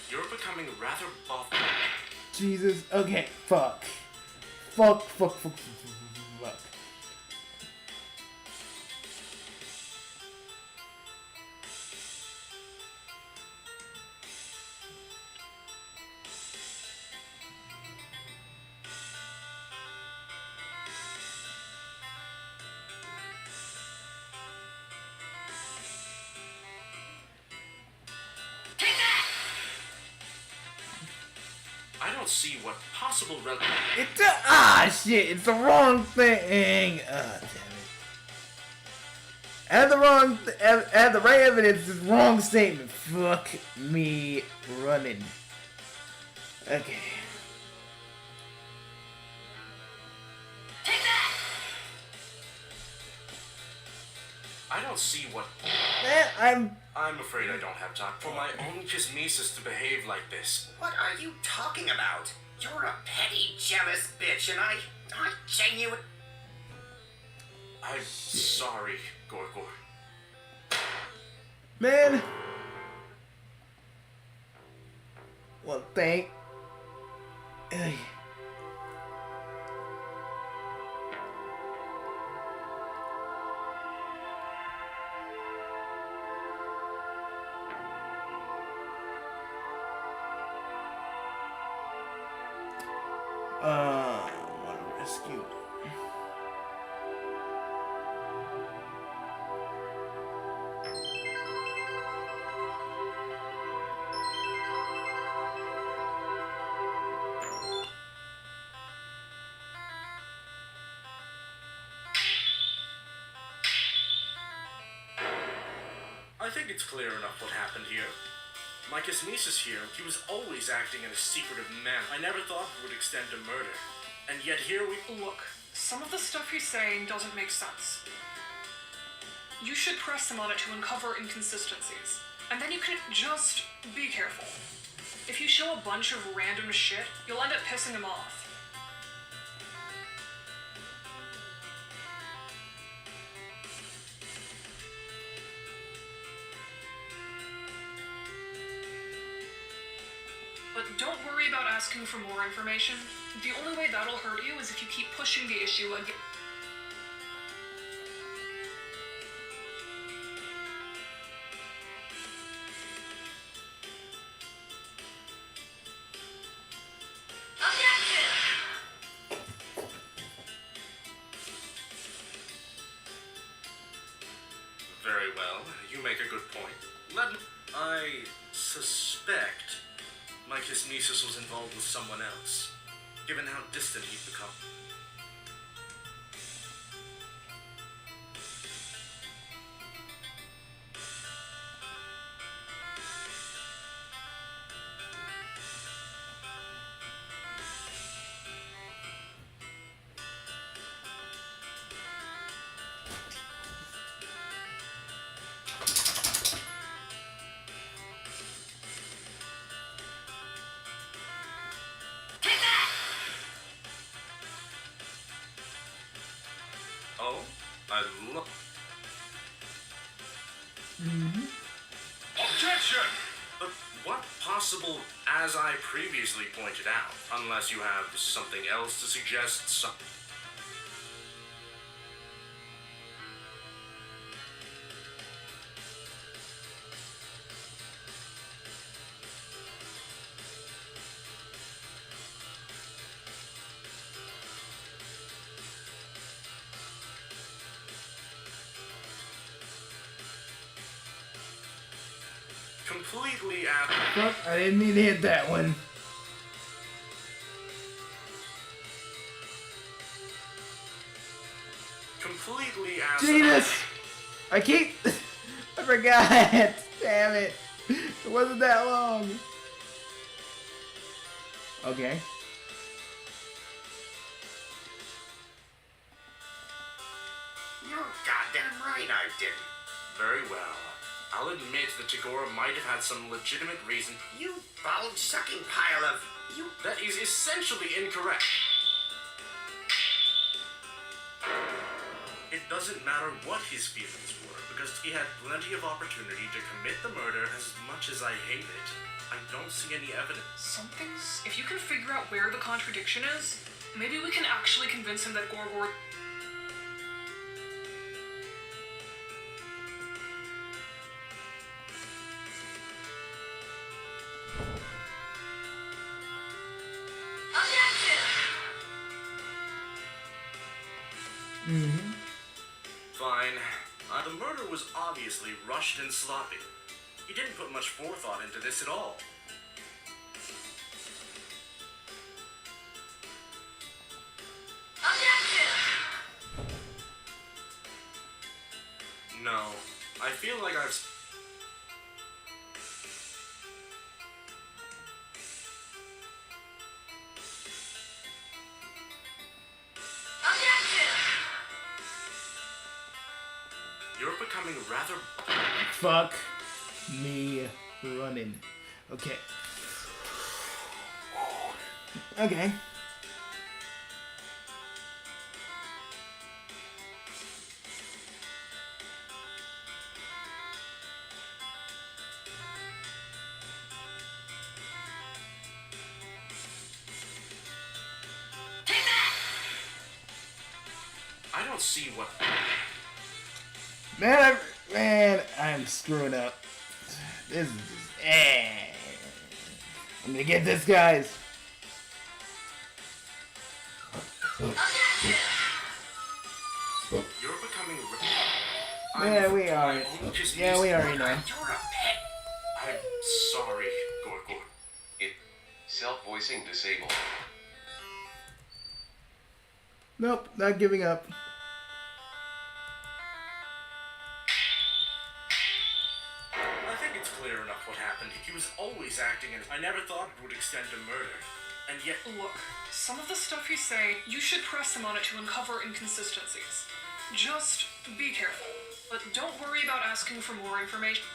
D: You're becoming rather buff.
A: Jesus. Okay. Fuck.
D: I don't see what possible
A: Shit, it's the wrong thing. Damn it. Add the right evidence to the wrong statement. Fuck me running. Okay.
D: I don't see what...
A: I'm
D: afraid I don't have time for my own chismesis to behave like this.
B: What are you talking about? You're a petty, jealous bitch, and I genuine...
D: I'm sorry, Gorgor.
A: Man. Well, thank. Ugh. I want to rescue.
D: I think it's clear enough what happened here. My chismesis here, he was always acting in a secretive manner. I never thought it would extend to murder. And yet here we...
C: Look, some of the stuff he's saying doesn't make sense. You should press him on it to uncover inconsistencies. And then you can just be careful. If you show a bunch of random shit, you'll end up pissing him off. But but don't worry about asking for more information. The only way that'll hurt you is if you keep pushing the issue again.
D: Very well, you make a good point. I suspect my Kismesis was involved with someone else, given how distant he'd become. Oh, I love. Objection! But what possible, as I previously pointed out, unless you have something else to suggest, completely out.
A: Fuck, I didn't mean to hit that one.
D: Completely out.
A: Jesus! I keep... I forgot! Damn it! It wasn't that long. Okay.
B: You're goddamn right I didn't.
D: Very well. I'll admit that Tagora might have had some legitimate reason.
B: You bone-sucking pile of... You...
D: That is essentially incorrect. It doesn't matter what his feelings were, because he had plenty of opportunity to commit the murder. As much as I hate it, I don't see any evidence.
C: Something's... If you can figure out where the contradiction is, maybe we can actually convince him that Gorgor...
D: Fine. The murder was obviously rushed and sloppy. He didn't put much forethought into this at all. No. I feel like I've... You're becoming rather...
A: Fuck me running. Okay. Okay.
D: I don't see what...
A: Man, I'm screwing up. This is just, I'm gonna get this, guys.
D: You're becoming...
A: Yeah, we are. Yeah, we already know.
B: You're a pet.
D: I'm sorry, Gorgor.
F: Self-voicing disabled.
A: Nope, not giving up.
D: I think it's clear enough what happened. He was always acting, and I never thought it would extend to murder. And yet...
C: Look, some of the stuff you say, you should press him on it to uncover inconsistencies. Just be careful. But don't worry about asking for more information.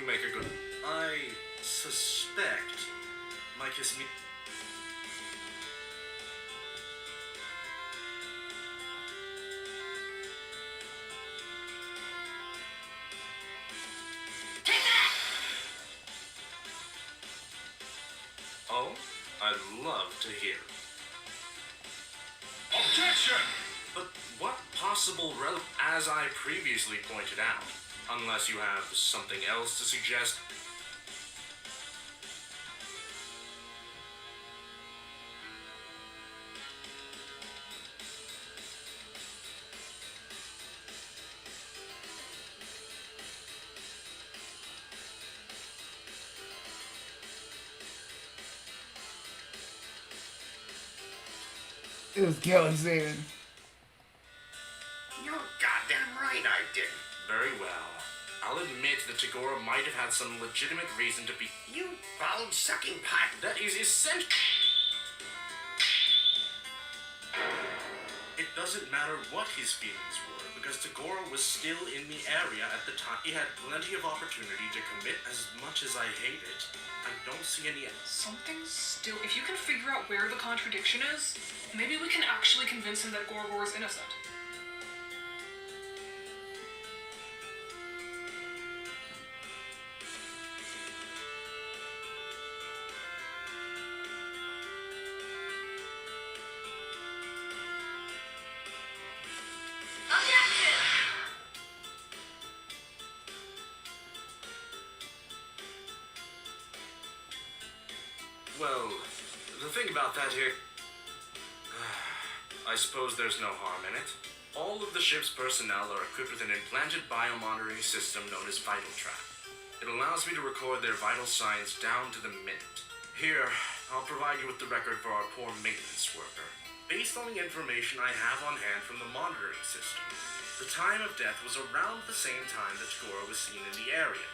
D: make a good... I suspect my kiss me... Oh, I'd love to hear. Objection! But what possible as I previously pointed out, unless you have something else to suggest.
A: It was Kelly saying.
B: You're goddamn right I didn't.
D: Very well. I'll admit that Tagora might have had some legitimate reason to be...
B: You bone-sucking pot.
D: That is essential. It doesn't matter what his feelings were, because Tagora was still in the area at the time. He had plenty of opportunity to commit. As much as I hate it, I don't see any...
C: Something's still... If you can figure out where the contradiction is, maybe we can actually convince him that Gorgor is innocent.
D: Well, the thing about that here... I suppose there's no harm in it. All of the ship's personnel are equipped with an implanted biomonitoring system known as Vital Track. It allows me to record their vital signs down to the minute. Here, I'll provide you with the record for our poor maintenance worker. Based on the information I have on hand from the monitoring system, the time of death was around the same time that Tagora was seen in the area.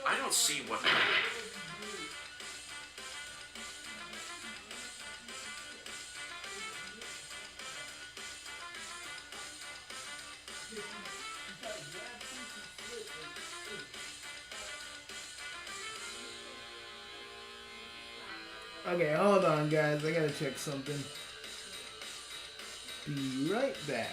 D: I don't see what...
A: Okay, hold on, guys. I gotta check something. Be right back.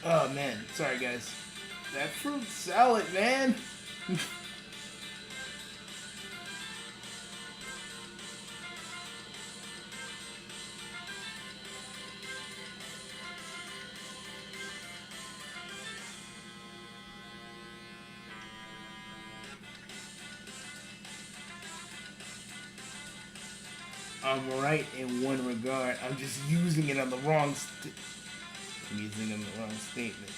A: Oh man, sorry guys. That fruit salad, man. I'm right in one regard. I'm just using it on the wrong I'm using it in the wrong statement.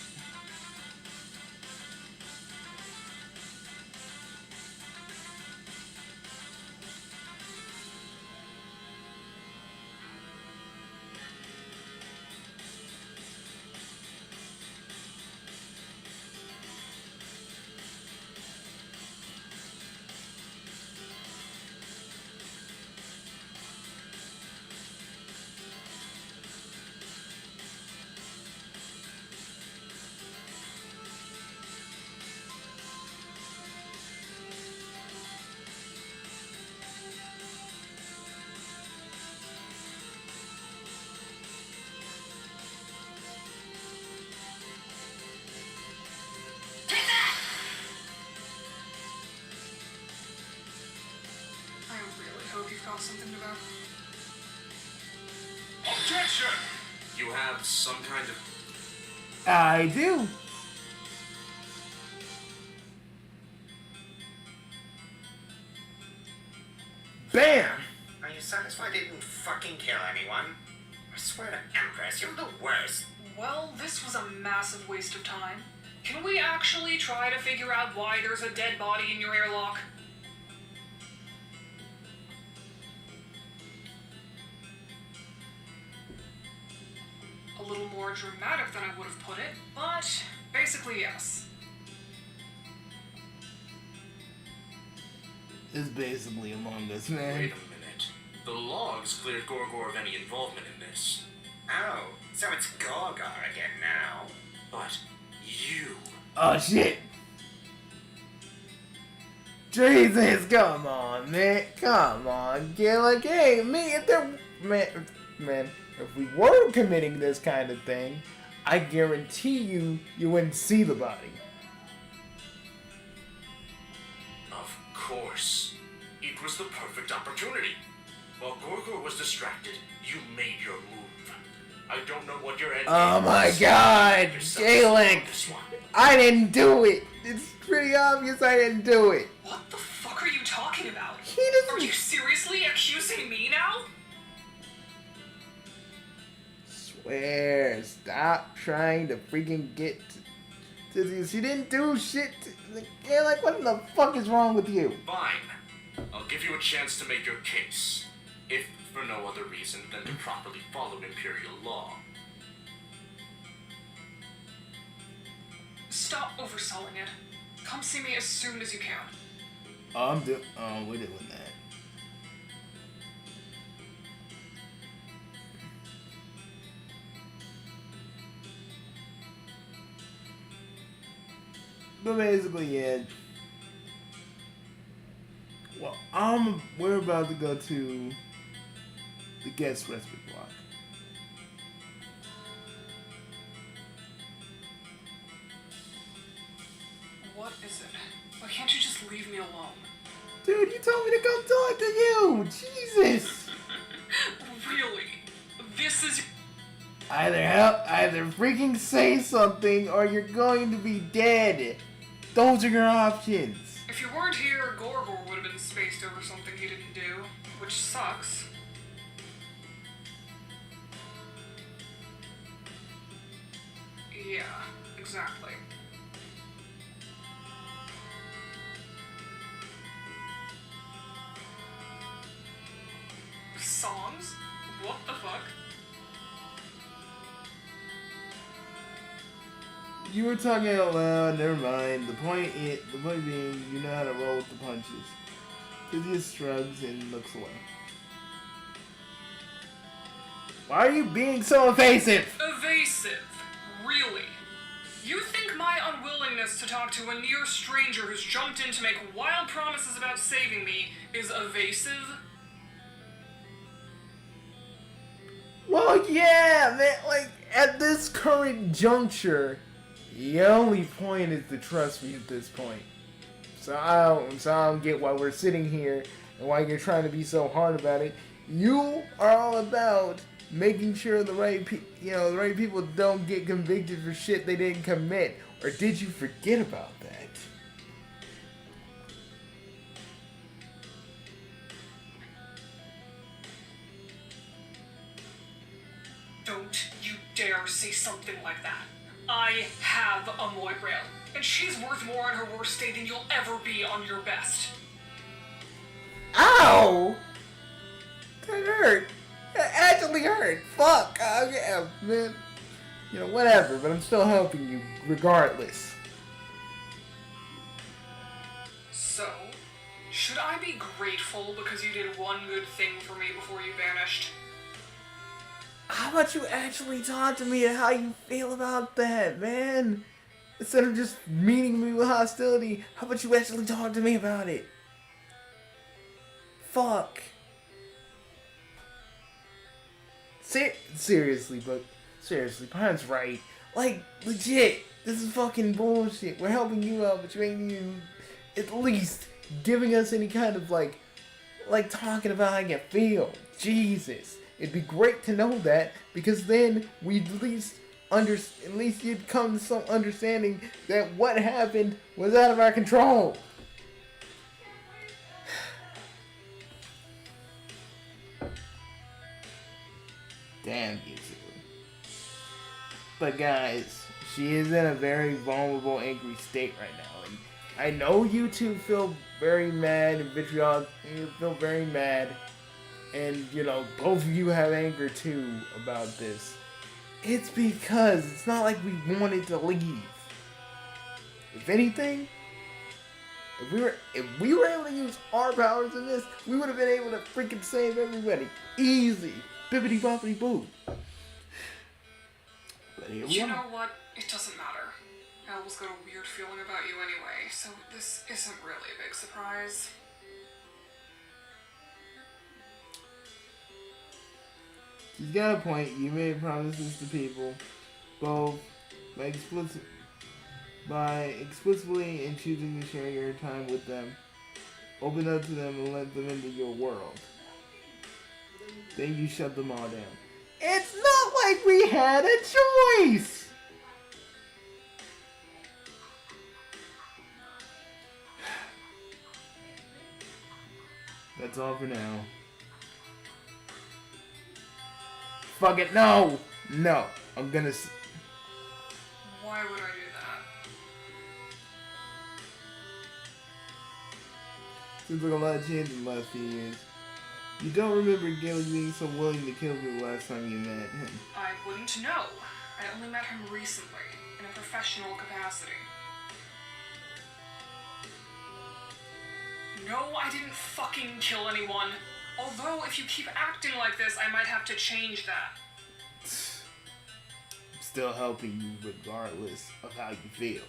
C: I really hope you've got something to go.
D: Objection! You have some kind of...
A: I do. Bam!
B: Are you satisfied it didn't fucking kill anyone? I swear to Empress, you're the worst.
C: Well, this was a massive waste of time. Can we actually try to figure out why there's a dead body in your airlock? A little more dramatic than I would have put it, but basically yes.
A: It's basically Among Us, man.
D: Wait a minute. The logs cleared Gorgor of any involvement in this.
B: Oh, so it's Gorgor again now.
D: But you...
A: Oh shit! Jesus, come on, man. Come on, get like, hey, me, if there, man, if we were committing this kind of thing, I guarantee you wouldn't see the body.
D: Of course. It was the perfect opportunity. While Gorgor was distracted, you made your move. I don't know what your end
A: Oh
D: game
A: my
D: was.
A: God,
D: Yourself
A: Galen!
D: on this one.
A: I didn't do it. It's pretty obvious I didn't do it.
C: What the fuck are you talking about?
A: He
C: Are you
A: doesn't.
C: seriously accusing me now?
A: Swear, stop trying to freaking get to this. You didn't do shit. Yeah, like, what the fuck is wrong with you?
D: Fine. I'll give you a chance to make your case. If for no other reason than to properly follow Imperial law.
C: Stop overselling it. Come see me as soon as you can.
A: Oh, we're doing that. But basically, yeah. Well, we're about to go to the guest respite block.
C: What is it? Why can't you just leave me alone?
A: Dude, you told me to come talk to you! Jesus!
C: Really? This is...
A: Either freaking say something or you're going to be dead. Those are your options.
C: If you weren't here, Gorgor would have been spaced over something he didn't do, which sucks. Yeah, exactly. Songs? What the fuck?
A: You were talking out loud, never mind. The point being, you know how to roll with the punches. He just shrugs and looks away. Why are you being so evasive?
C: Evasive? Really? You think my unwillingness to talk to a near stranger who's jumped in to make wild promises about saving me is evasive?
A: Well, yeah, man. Like, at this current juncture, the only point is to trust me at this point. So I don't get why we're sitting here and why you're trying to be so hard about it. You are all about making sure the right people don't get convicted for shit they didn't commit. Or did you forget about that?
C: Don't you dare say something like that. I have a Moira, and she's worth more on her worst day than you'll ever be on your best.
A: Ow! That hurt. That actually hurt. Fuck. Yeah, man. You know, whatever, but I'm still helping you regardless.
C: So, should I be grateful because you did one good thing for me before you vanished?
A: How about you actually talk to me and how you feel about that, man? Instead of just meeting me with hostility, how about you actually talk to me about it? Fuck. Seriously, Pine's right. Like, legit, this is fucking bullshit. We're helping you out, but you ain't even at least giving us any kind of, like talking about how you feel. Jesus. It'd be great to know that, because then we'd at least you'd come to some understanding that what happened was out of our control. Damn you two. But guys, she is in a very vulnerable, angry state right now. And I know you two feel very mad and vitriolic. You feel very mad. And, you know, both of you have anger too about this. It's because it's not like we wanted to leave. If anything, if we were able to use our powers in this, we would have been able to freaking save everybody. Easy. Bippity boppity boo. But here we
C: You
A: are.
C: know what? It doesn't matter. I always got a weird feeling about you anyway, so this isn't really a big surprise.
A: She's got a point. You made promises to people, both by explicitly and choosing to share your time with them. Open up to them and let them into your world. Then you shut them all down. It's not like we had a choice! That's all for now. Fuck it, no! No, I'm gonna...
C: Why would I do that?
A: Seems like a lot changed in the last few years. You don't remember Gil being so willing to kill you the last time you met him.
C: I wouldn't know. I only met him recently, in a professional capacity. No, I didn't fucking kill anyone. Although, if you keep acting like this, I might have to change that.
A: I'm still helping you regardless of how you feel.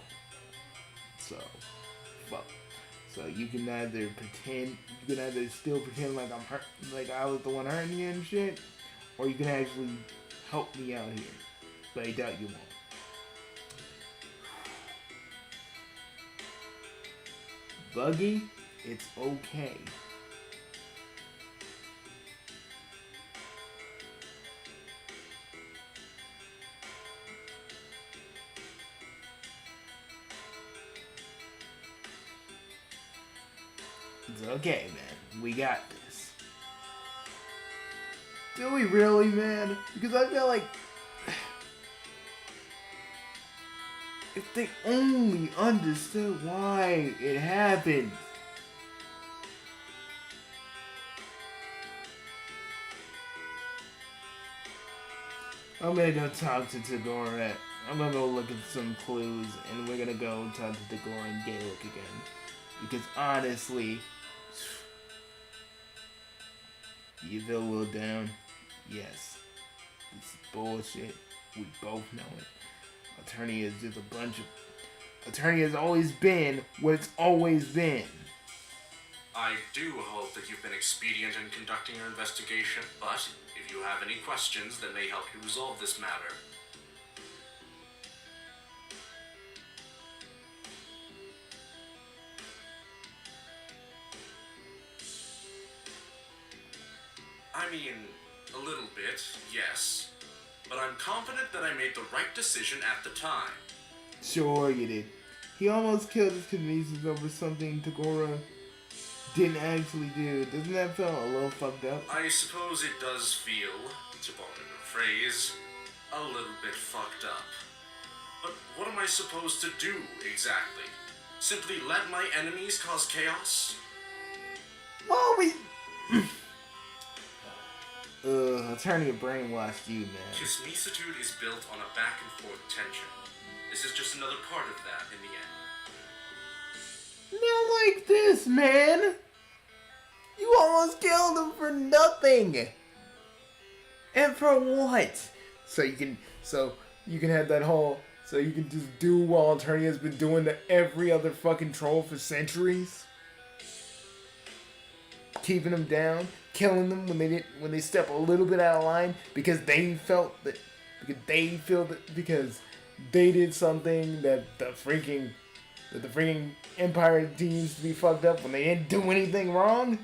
A: So, fuck. So you can either still pretend like I'm hurt, like I was the one hurting you and shit, or you can actually help me out here. But I doubt you won't. Buggy, it's okay. It's okay, man. We got this. Do we really, man? Because I feel like if they only understood why it happened. I'm gonna go talk to Tagore. I'm gonna go look at some clues, and we're gonna go talk to Tagore and Gaelic again. Because honestly, you feel a little down? Yes. This is bullshit. We both know it. Attorney is just a bunch of... Attorney has always been what it's always been.
D: I do hope that you've been expedient in conducting your investigation, but if you have any questions that may help you resolve this matter, I mean, a little bit, yes. But I'm confident that I made the right decision at the time.
A: Sure you did. He almost killed his kinesis over something Tagora didn't actually do. Doesn't that feel a little fucked up?
D: I suppose it does feel, to borrow a phrase, a little bit fucked up. But what am I supposed to do, exactly? Simply let my enemies cause chaos?
A: Well, Attorney brainwashed you, man.
D: Kismisitude is built on a back-and-forth tension. This is just another part of that in the end.
A: Not like this, man. You almost killed him for nothing. And for what? So you can have that whole, so you can just do what Attorney has been doing to every other fucking troll for centuries. Keeping them down, killing them when they step a little bit out of line because they did something that the freaking Empire deems to be fucked up when they didn't do anything wrong.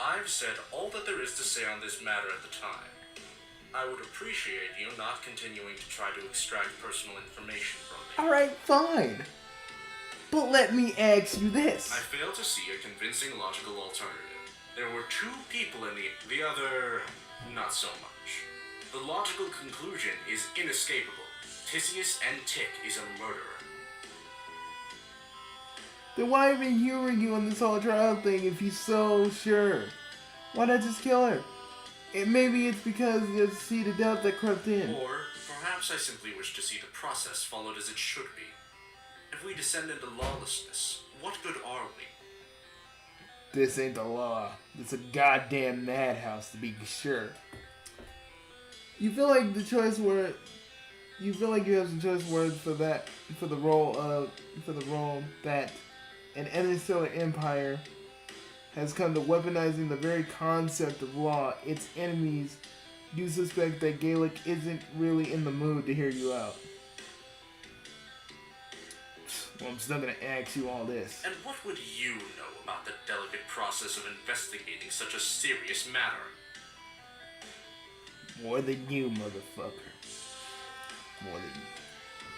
D: I've said all that there is to say on this matter at the time. I would appreciate you not continuing to try to extract personal information from me.
A: Alright, fine. But let me ask you this.
D: I fail to see a convincing logical alternative. There were two people in the other, not so much. The logical conclusion is inescapable. Tisius and Tick is a murderer.
A: Then why even humoring you on this whole trial thing if he's so sure? Why not just kill her? And maybe it's because there's a seed of doubt that crept in.
D: Or perhaps I simply wish to see the process followed as it should be. If we descend into lawlessness, what good are we?
A: This ain't the law. It's a goddamn madhouse, to be sure. You feel like you have some choice words for the role that an interstellar empire has come to weaponizing the very concept of law. Its enemies do suspect that Gaelic isn't really in the mood to hear you out. Well, I'm still gonna ask you all this.
D: And what would you know about the delicate process of investigating such a serious matter?
A: More than you, motherfucker. More than you.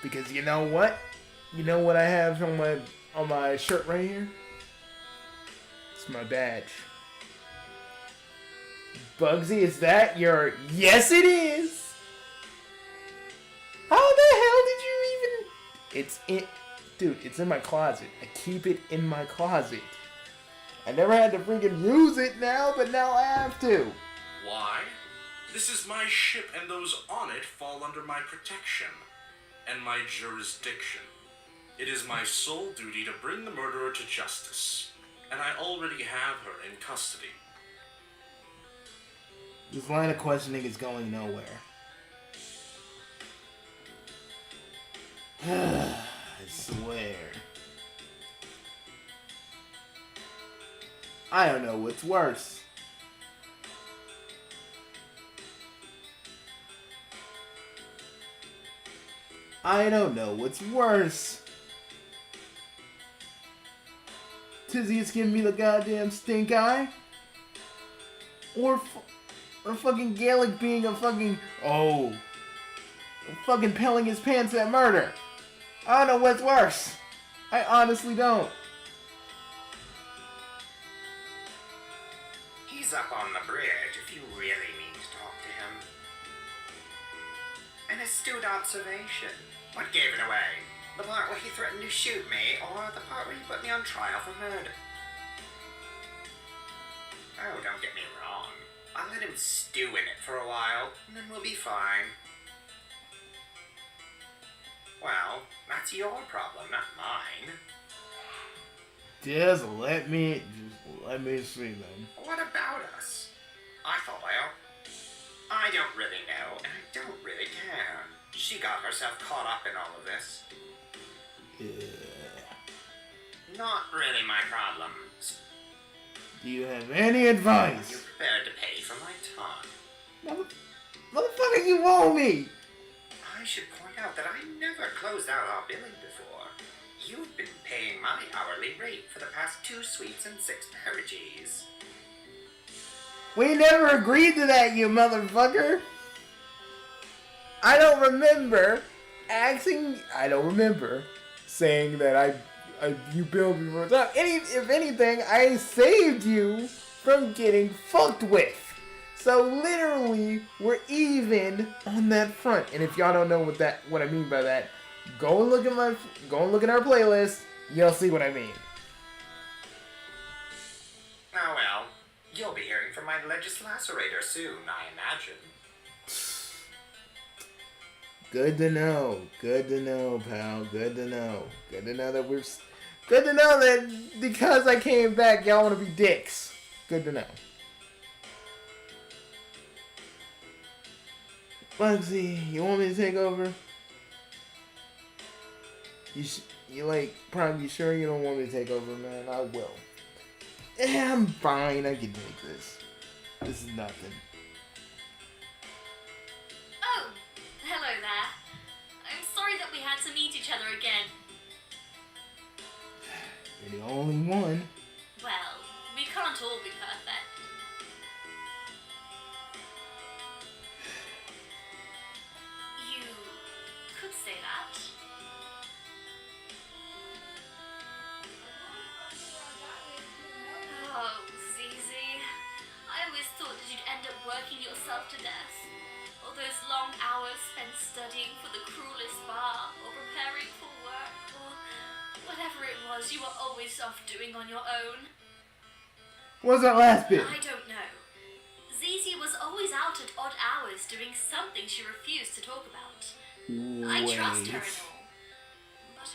A: Because you know what? You know what I have on my shirt right here? It's my badge. Bugsy, is that your... Yes, it is! How the hell did you even... It's in... Dude, it's in my closet. I keep it in my closet. I never had to freaking use it now, but now I have to.
D: Why? This is my ship and those on it fall under my protection and my jurisdiction. It is my sole duty to bring the murderer to justice, and I already have her in custody.
A: This line of questioning is going nowhere. I swear. I don't know what's worse. I don't know what's worse. Tizzy's giving me the goddamn stink eye? Or fucking Gaelic being a fucking... Oh. Fucking pelling his pants at murder. I don't know what's worse. I honestly don't.
G: He's up on the bridge if you really need to talk to him. An astute observation. What gave it away? The part where he threatened to shoot me, or the part where he put me on trial for murder? Oh, don't get me wrong. I'll let him stew in it for a while, and then we'll be fine. Well, that's your problem, not mine.
A: Just let me see then.
G: What about us? I thought, well, I don't really know, and I don't really care. She got herself caught up in all of this.
A: Yeah.
G: Not really my problem.
A: Do you have any advice?
G: You're prepared to pay for my time.
A: Motherfucker, you owe me!
G: I should point out that I never closed out our billing before. You've been paying my hourly rate for the past 2 sweets and 6 peerages.
A: We never agreed to that, you motherfucker. I don't remember saying that you billed me for time. If anything, I saved you from getting fucked with. So literally, we're even on that front. And if y'all don't know what I mean by that, go and look at our playlist. You'll see what I mean.
G: Oh well, you'll be hearing from my legislacerator soon, I imagine.
A: Good to know. Good to know, pal. Good to know. Good to know that because I came back, y'all want to be dicks. Good to know. Bugsy, you want me to take over? Prime, you sure you don't want me to take over, man? I will. Yeah, I'm fine. I can take this. This is nothing.
E: Oh, hello there. I'm sorry that we had to meet each other again.
A: You're the only one.
E: Well, we can't all be perfect. You could say that. Oh, Zizi. I always thought that you'd end up working yourself to death. All those long hours spent studying for the cruelest bar, or preparing for work, or whatever it was you were always off doing on your own.
A: What's that last bit?
E: I don't know. Zizi was always out at odd hours doing something she refused to talk about. I trust her and all. But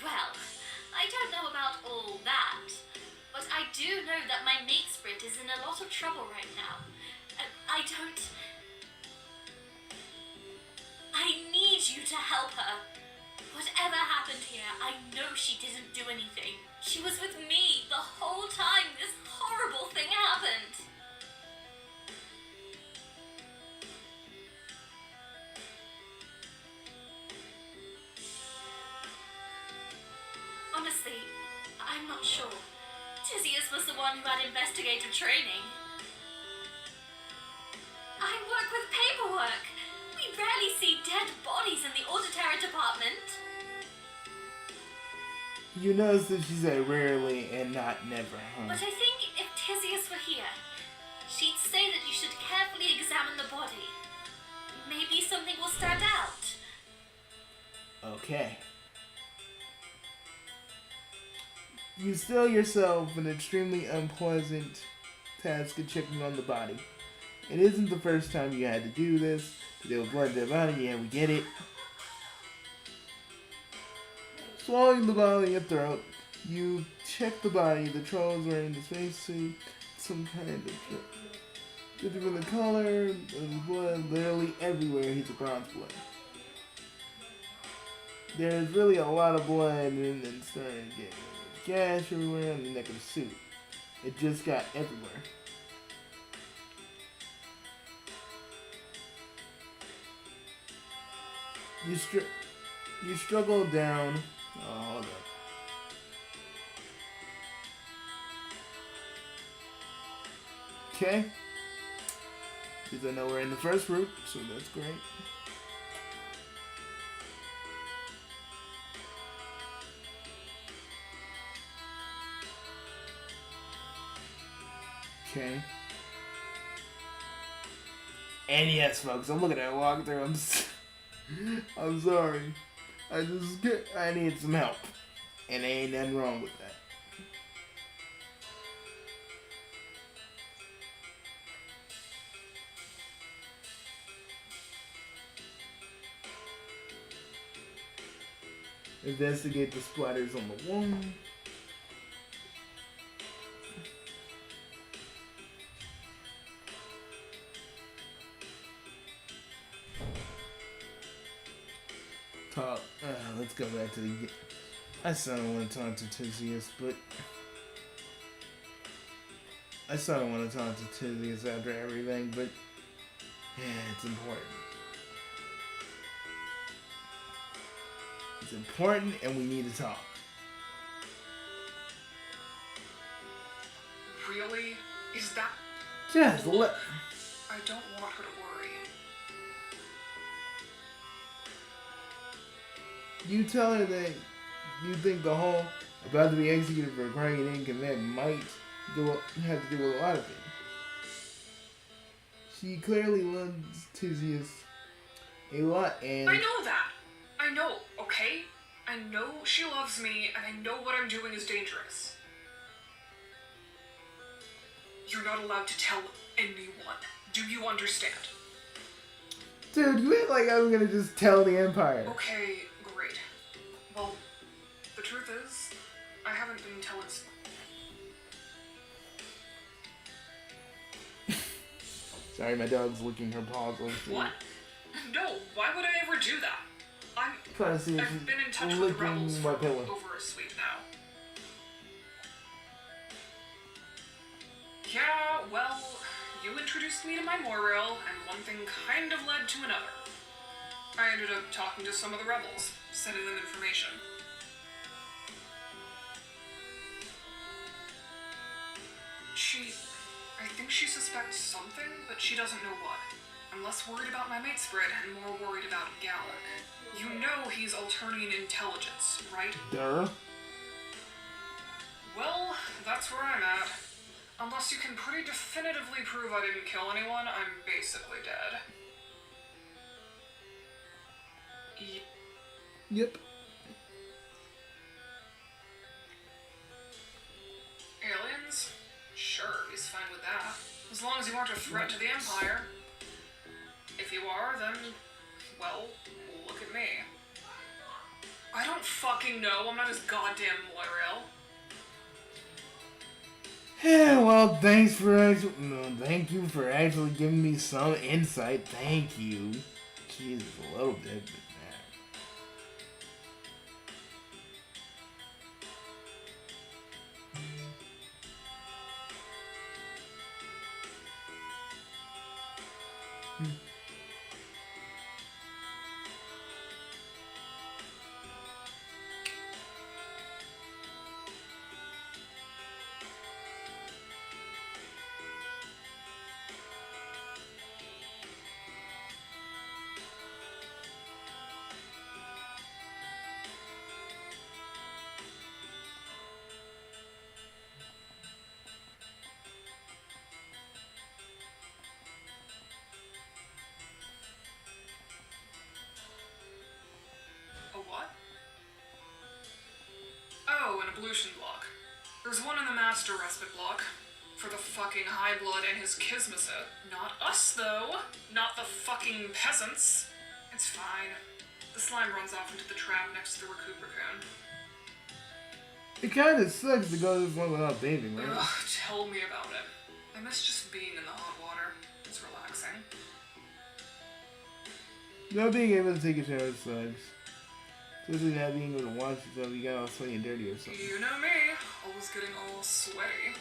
E: well, I don't know about all that. But I do know that my Makesprit is in a lot of trouble right now. I need you to help her. Whatever happened here, I know she didn't do anything. She was with me the whole time this horrible thing happened. Honestly, I'm not sure. Tizius was the one who had investigative training. I work with paperwork. We rarely see dead bodies in the auditory department.
A: You notice that she said rarely and not never, huh?
E: But I think if Tizius were here, she'd say that you should carefully examine the body. Maybe something will stand out.
A: Okay. You still yourself an extremely unpleasant task of checking on the body. It isn't the first time you had to do this. There was blood in the body, yeah, we get it. Swallowing the body in your throat, you check the body. The troll is wearing the spacesuit, some kind of judging from the color, the blood literally everywhere. He's a bronze blood. There's really a lot of blood and starting to get gash everywhere on the neck of the suit. It just got everywhere. You struggle down. Oh, hold up. Okay. Because I know we're in the first route, so that's great. Okay. And yes, folks, I'm looking at a walkthrough. I'm sorry. I need some help. And there ain't nothing wrong with that. Investigate the splatters on the wall. Let's go back to the... I still don't want to talk to Tizius, but... I still don't want to talk to Tizius after everything, but... Yeah, it's important. It's important and we need to talk.
C: Really? Is that...
A: Just let...
C: I don't want her to worry.
A: You tell her that you think the whole about to be executed for a crime you didn't commit might have to do with a lot of things. She clearly loves Theseus a lot, and...
C: I know that! I know, okay? I know she loves me, and I know what I'm doing is dangerous. You're not allowed to tell anyone. Do you understand?
A: Dude, you act like I'm gonna just tell the Empire.
C: Okay, great. Well, the truth is, I haven't been telling...
A: Sorry, my dog's licking her paws.
C: What? No, why would I ever do that?
A: Trying to see if
C: I've been in touch
A: she's
C: with the
A: licking
C: rebels
A: my
C: for
A: pillow.
C: over a week now. Yeah, well, you introduced me to my moral, and one thing kind of led to another. I ended up talking to some of the rebels, sending them information. I think she suspects something, but she doesn't know what. I'm less worried about my mate spread and more worried about Gallic. You know he's Alternian intelligence, right?
A: Duh.
C: Well, that's where I'm at. Unless you can pretty definitively prove I didn't kill anyone, I'm basically dead.
A: Yep.
C: Aliens? Sure, he's fine with that. As long as you aren't a threat to the Empire. If you are, then, well, look at me. I don't fucking know, I'm not his goddamn loyal.
A: Yeah, well, thank you for actually giving me some insight. Thank you. Jesus, a little bit, but
C: A what? Oh, an ablution block. There's one in the Master Respite block. For the fucking High Blood and his Kismaset. Not us, though. Not the fucking peasants. It's fine. The slime runs off into the trap next to the Recupercoon.
A: it kind of sucks to go this long without bathing, right?
C: Ugh, tell me about it. I miss just being in the hot water. It's relaxing.
A: Not being able to take a shower sucks. Especially not being able to wash yourself, you got all sweaty and dirty or something.
C: You know me. Always getting all sweaty.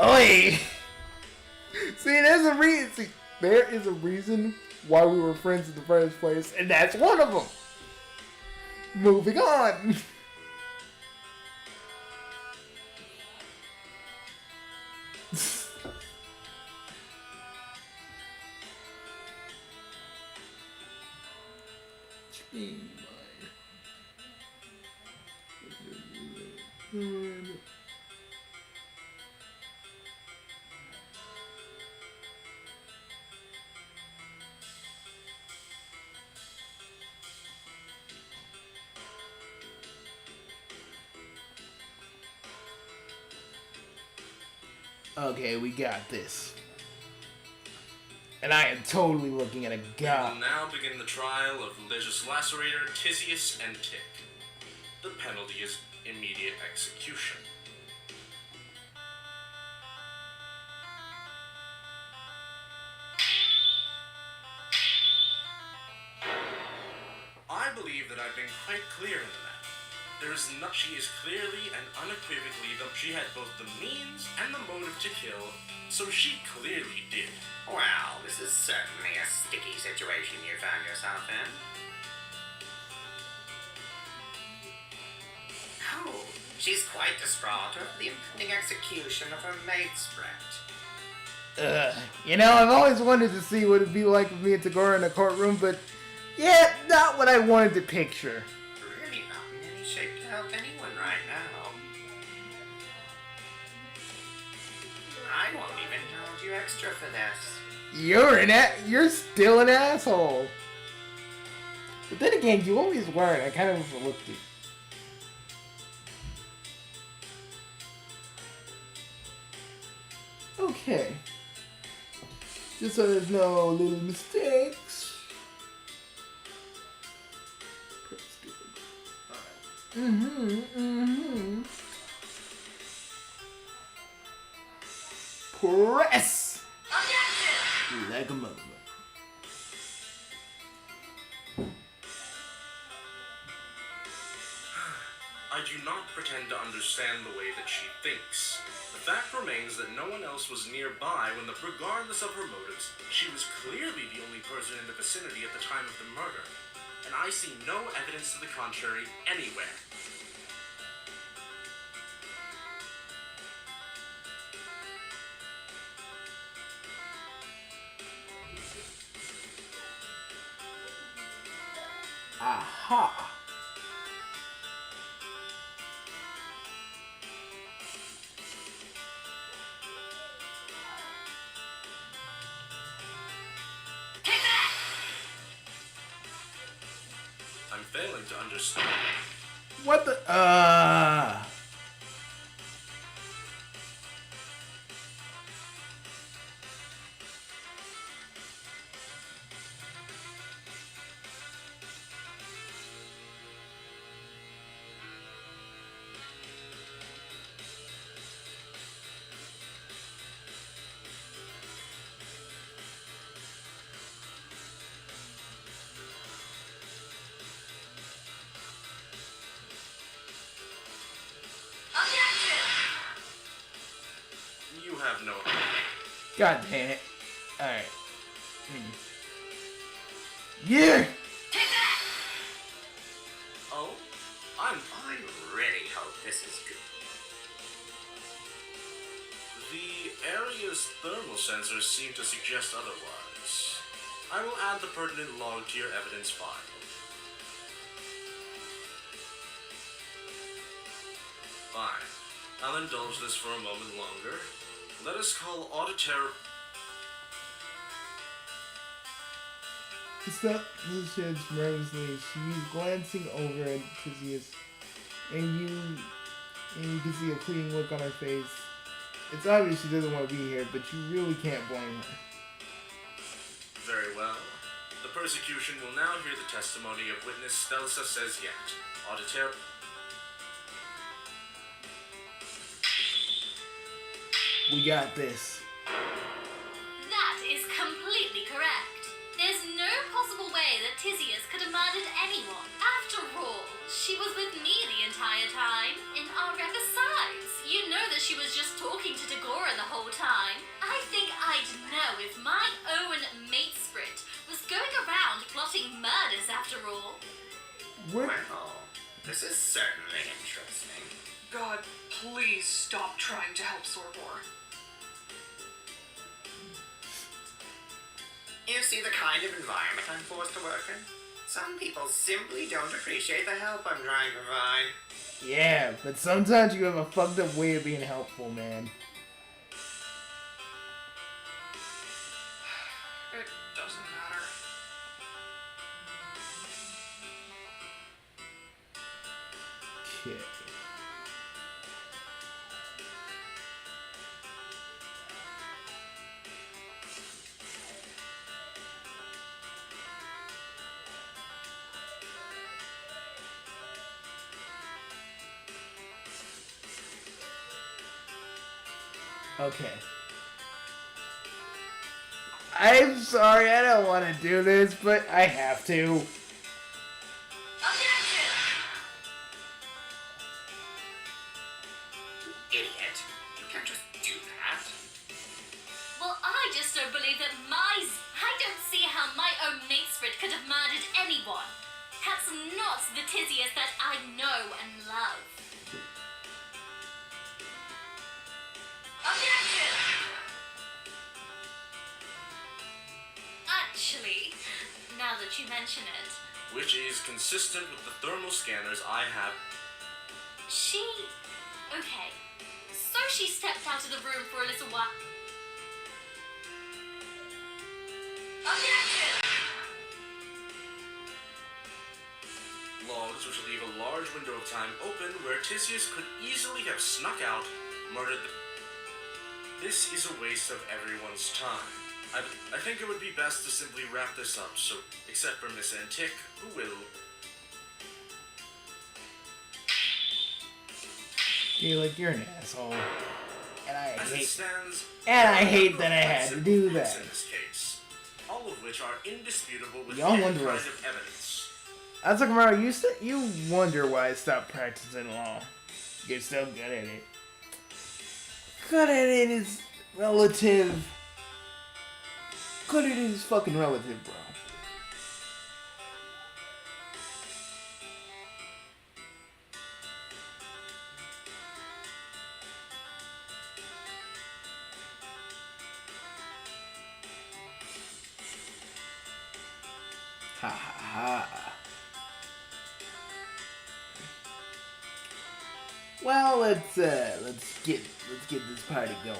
A: Oi! There is a reason why we were friends in the first place, and that's one of them. Moving on. Okay, we got this. And I am totally looking at a
D: We
A: guy.
D: will now begin the trial of Legis Lacerator, Theseus, and Tick. The penalty is immediate execution. I believe that I've been quite clear in the matter. She is clearly and unequivocally she had both the means and the motive to kill, so she clearly did.
G: Well, this is certainly a sticky situation you found yourself in. Oh, she's quite distraught over the impending execution of her mate's threat.
A: You know, I've always wanted to see what it'd be like with me and Tagora in a courtroom, but yeah, not what I wanted to picture.
G: Really not in any shape to help anyone right now. I won't even charge you extra for this.
A: You're still an asshole. But then again, you always were. I kind of overlooked it. Okay. Just so there's no little mistakes. Press! Like a mother.
D: I do not pretend to understand the way that she thinks. The fact remains that no one else was nearby when, regardless of her motives, she was clearly the only person in the vicinity at the time of the murder. And I see no evidence to the contrary anywhere.
A: Aha!
D: I'm failing to understand.
A: What the?
D: You have no.
A: God damn it. Alright. Yeah!
D: Oh?
G: I really hope this is good.
D: The area's thermal sensors seem to suggest otherwise. I will add the pertinent log to your evidence file. Fine. I'll indulge this for a moment longer. Let us call auditory.
A: The stuff this sheds miraculously. She's glancing over at Tisius, and you can see a pleading look on her face. It's obvious she doesn't want to be here, but you really can't blame her.
D: Very well. The persecution will now hear the testimony of witness Stelsa says yet. Auditor.
A: We got this.
E: That is completely correct. There's no possible way that Tisius could have murdered anyone. After all, she was with me the entire time. And besides, you know that she was just talking to Dagora the whole time. I think I'd know if my own mate sprint was going around plotting murders after all.
A: What?
G: Well, this is certainly interesting.
C: God, please stop trying to help Sorbor.
G: You see the kind of environment I'm forced to work in? Some people simply don't appreciate the help I'm trying to provide.
A: Yeah, but sometimes you have a fucked up way of being helpful, man.
C: It doesn't matter.
A: Okay. Okay. I'm sorry, I don't want to do this, but I have to.
G: Idiot. You can't just do that.
E: Well, I just don't believe that I don't see how my the Tisius that I know and love. Objection! Actually, now that you mention it,
D: Which is consistent with the thermal scanners I have.
E: she... Okay. So she stepped out of the room for a little while. Objection!
D: Logs which leave a large window of time open where Tisius could easily have snuck out, murdered the... This is a waste of everyone's time. I think it would be best to simply wrap this up, so, except for Miss Antic, who will...
A: You're an asshole. And I
D: As it
A: hate...
D: stands,
A: And I
D: there are a
A: hate
D: number
A: that I
D: of
A: had
D: facts
A: to
D: and
A: do
D: facts
A: that.
D: in this case, all of which are indisputable with
A: Y'all
D: any
A: wonder
D: kind
A: what-
D: of evidence.
A: I was talking about you wonder why I stopped practicing law. You're so good at it. Good at it is relative. Good at it is fucking relative, bro. Ha ha ha. Well, let's get this party going.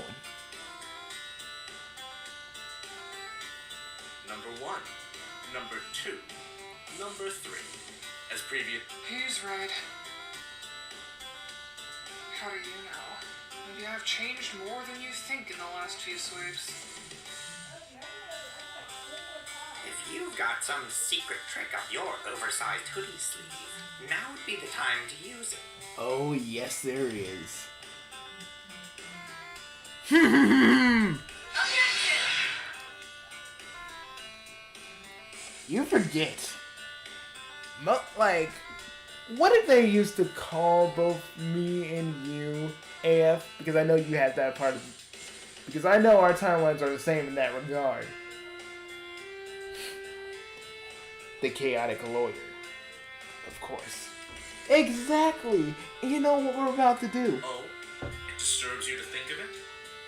D: Number 1, number 2, number 3. As previous...
C: He's right. How do you know? Maybe I've changed more than you think in the last few sweeps.
G: If you've got some secret trick up your oversized hoodie sleeve, now would be the time to use it.
A: Oh yes, there is. You forget. Like, what if they used to call both me and you AF? Because I know you had that part of... Because I know our timelines are the same in that regard. The chaotic lawyer. Of course. Exactly! And you know what we're about to do.
D: Oh, it disturbs you to think of it?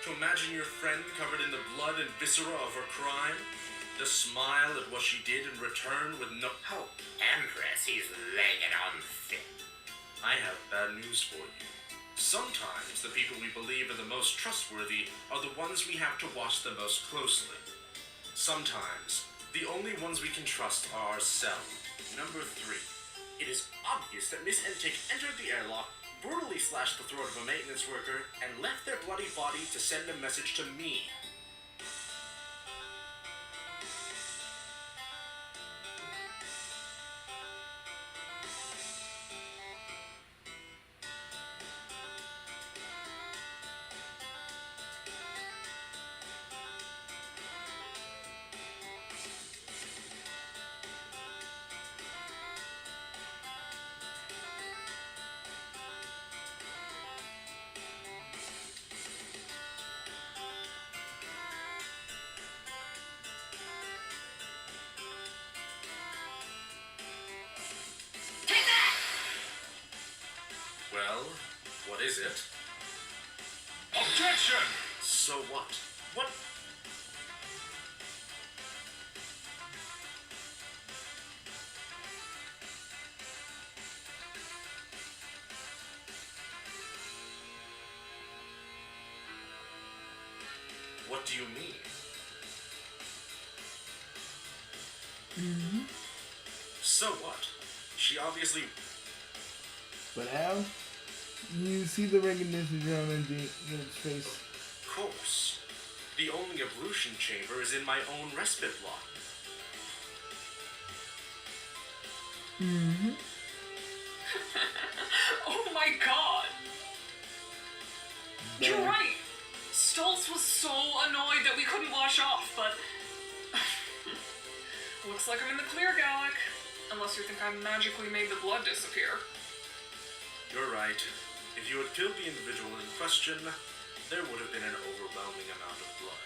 D: To imagine your friend covered in the blood and viscera of her crime? To smile at what she did in return with no...
G: Oh, Empress, he's laying it on thick.
D: I have bad news for you. Sometimes the people we believe are the most trustworthy are the ones we have to watch the most closely. Sometimes, the only ones we can trust are ourselves. Number 3. It is obvious that Miss Entic entered the airlock, brutally slashed the throat of a maintenance worker, and left their bloody body to send a message to me. Well, what is it?
H: Objection!
D: So what? What? What do you mean? So what? She obviously...
A: But how? You see the recognition drawn on Jake's face.
D: Of course. The only ablution chamber is in my own respite block.
C: Oh my god! You're right! Stoltz was so annoyed that we couldn't wash off, but... Looks like I'm in the clear, Gallic. Unless you think I magically made the blood disappear.
D: You're right. If you had killed the individual in question, there would have been an overwhelming amount of blood.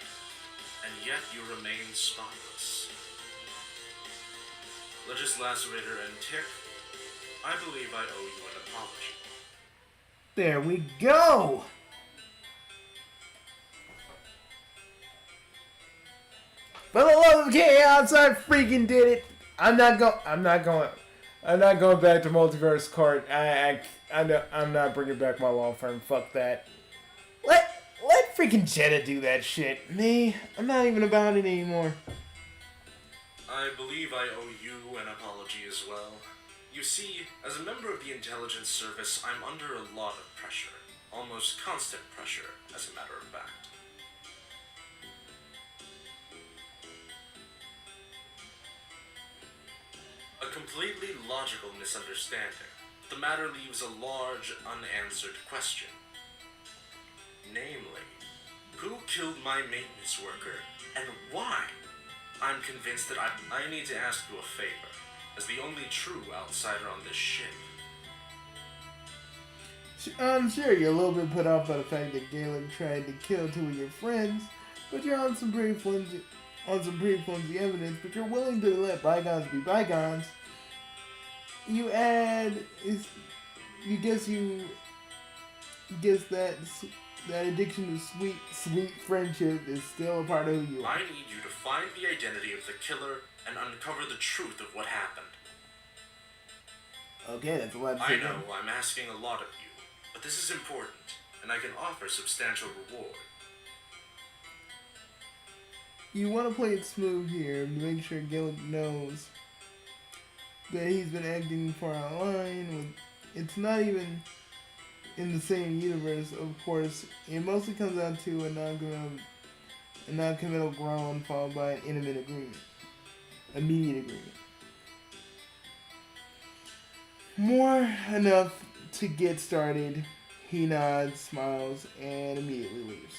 D: And yet you remain spotless. Legislacerator and Tick, I believe I owe you an apology.
A: There we go! For the love of chaos, I freaking did it! I'm not going back to Multiverse Court. I'm not bringing back my law firm. Fuck that. Let freaking Jenna do that shit. Me, I'm not even about it anymore.
D: I believe I owe you an apology as well. You see, as a member of the intelligence service, I'm under a lot of pressure. Almost constant pressure, as a matter of fact. A completely logical misunderstanding. The matter leaves a large, unanswered question. Namely, who killed my maintenance worker, and why? I'm convinced that I need to ask you a favor, as the only true outsider on this ship.
A: I'm sure you're a little bit put off by the fact that Galen tried to kill two of your friends, but you're on some pretty flimsy evidence, but you're willing to let bygones be bygones. You guess that addiction to sweet friendship is still a part of who you are.
D: I need you to find the identity of the killer and uncover the truth of what happened.
A: Okay, that's a lot to say.
D: I know, I'm asking a lot of you, but this is important, and I can offer substantial reward.
A: You want to play it smooth here to make sure Gillick knows that he's been acting far out of line. It's not even in the same universe, of course. It mostly comes down to a non-committal groan followed by an immediate agreement. More enough to get started. He nods, smiles, and immediately leaves.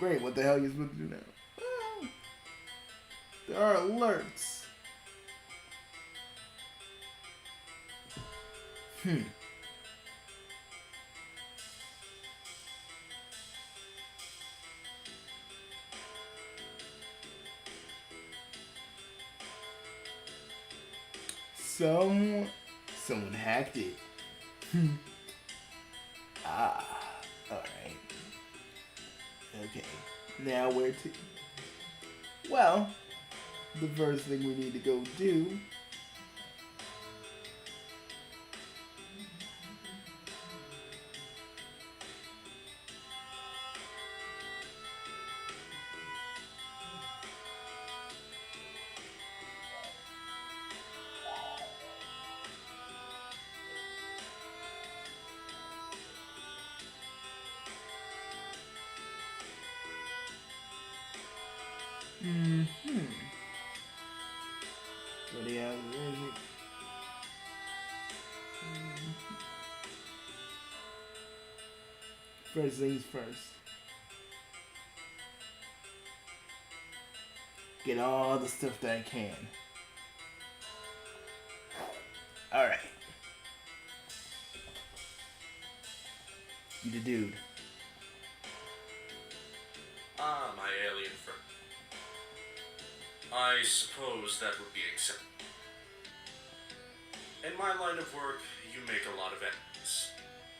A: Great, what the hell are you supposed to do now? Well, there are alerts. Someone hacked it. Alright. Okay, now where to? Well, the first thing we need to go do What do you have? Where is it? First things first. Get all the stuff that I can. Alright. You the dude.
D: Ah, my alien friend. I suppose that would be acceptable. In my line of work, you make a lot of enemies.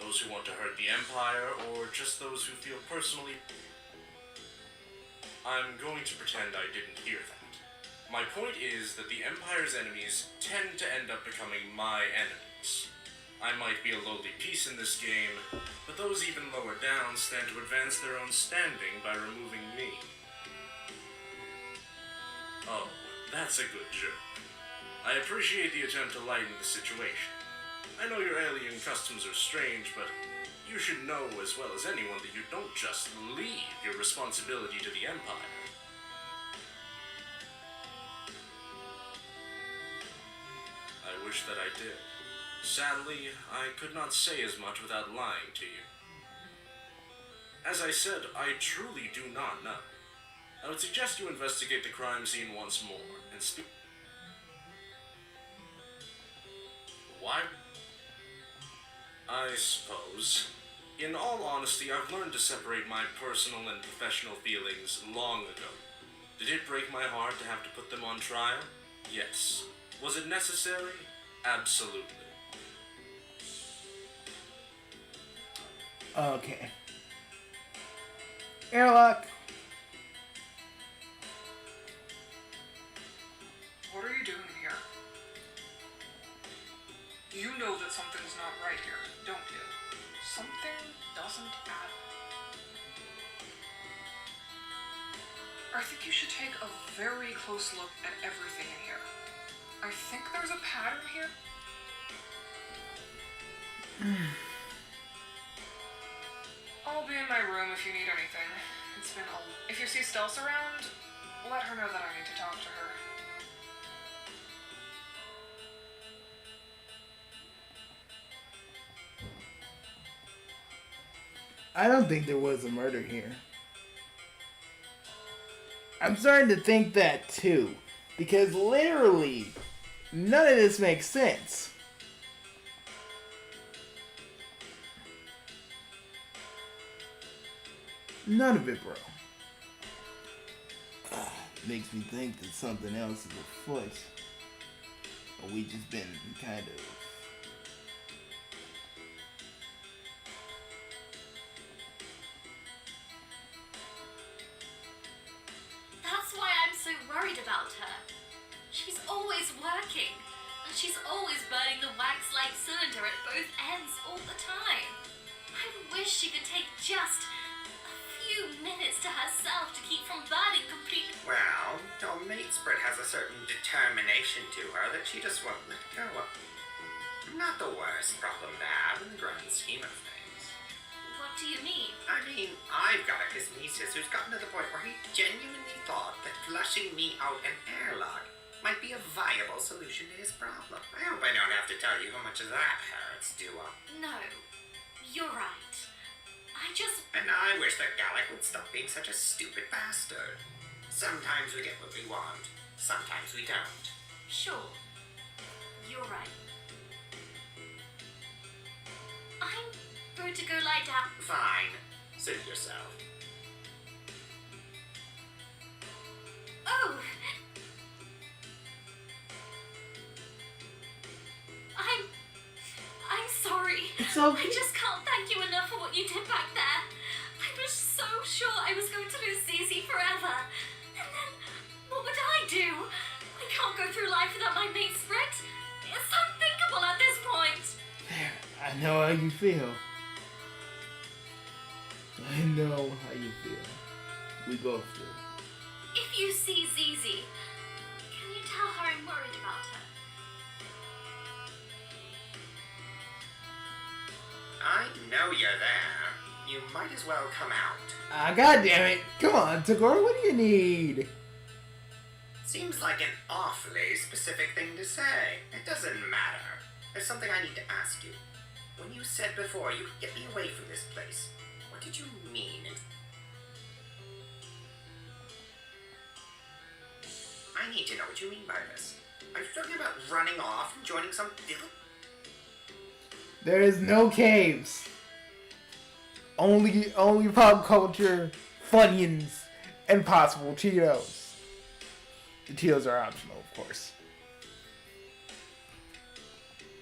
D: Those who want to hurt the Empire, or just those who feel personally... I'm going to pretend I didn't hear that. My point is that the Empire's enemies tend to end up becoming my enemies. I might be a lowly piece in this game, but those even lower down stand to advance their own standing by removing me. Oh, that's a good joke. I appreciate the attempt to lighten the situation. I know your alien customs are strange, but you should know as well as anyone that you don't just leave your responsibility to the Empire. I wish that I did. Sadly, I could not say as much without lying to you. As I said, I truly do not know. I would suggest you investigate the crime scene once more and speak. Why? I suppose. In all honesty, I've learned to separate my personal and professional feelings long ago. Did it break my heart to have to put them on trial? Yes. Was it necessary? Absolutely.
A: Okay. Airlock.
C: What are you doing here? You know that something's not right here, don't you? Something doesn't add up. I think you should take a very close look at everything in here. I think there's a pattern here. I'll be in my room if you need anything. If you see Stealth around, let her know that I need to talk to her.
A: I don't think there was a murder here. I'm starting to think that too. Because literally, none of this makes sense. None of it, bro. Makes me think that something else is afoot. Or we just been kind of...
E: That's why I'm so worried about her. She's always working, and she's always burning the wax-like cylinder at both ends all the time. I wish she could take just a few minutes to herself to keep from burning completely.
G: Well, Johnegbert has a certain determination to her that she just won't let go of. Not the worst problem to have in the grand scheme of things.
E: What do you mean?
G: I mean, I've got a Kismesis who's gotten to the point where he genuinely thought that flushing me out an airlock might be a viable solution to his problem. I hope I don't have to tell you how much of that hurts, do I?
E: No, you're right.
G: And I wish that Gallic would stop being such a stupid bastard. Sometimes we get what we want, sometimes we don't.
E: Sure, you're right. I'm going to go lie down.
G: Fine, suit yourself.
E: Oh! I'm sorry.
A: It's okay.
E: I just can't thank you enough for what you did back there. I was so sure I was going to lose Zizi forever. And then, what would I do? I can't go through life without my mate Sprit. It's unthinkable at this point.
A: I know how you feel. I know how you feel. We both do.
E: If you see Zizi, can you tell her I'm worried about her?
G: I know you're there. You might as well come out.
A: God damn it. Come on, Tagore, what do you need?
G: Seems like an awfully specific thing to say. It doesn't matter. There's something I need to ask you. When you said before you could get me away from this place, what did you mean? I need to know what you mean by this. Are you talking about running off and joining some...
A: There is no caves. Only pop culture, Funyuns, and possible Cheetos. The Cheetos are optional, of course.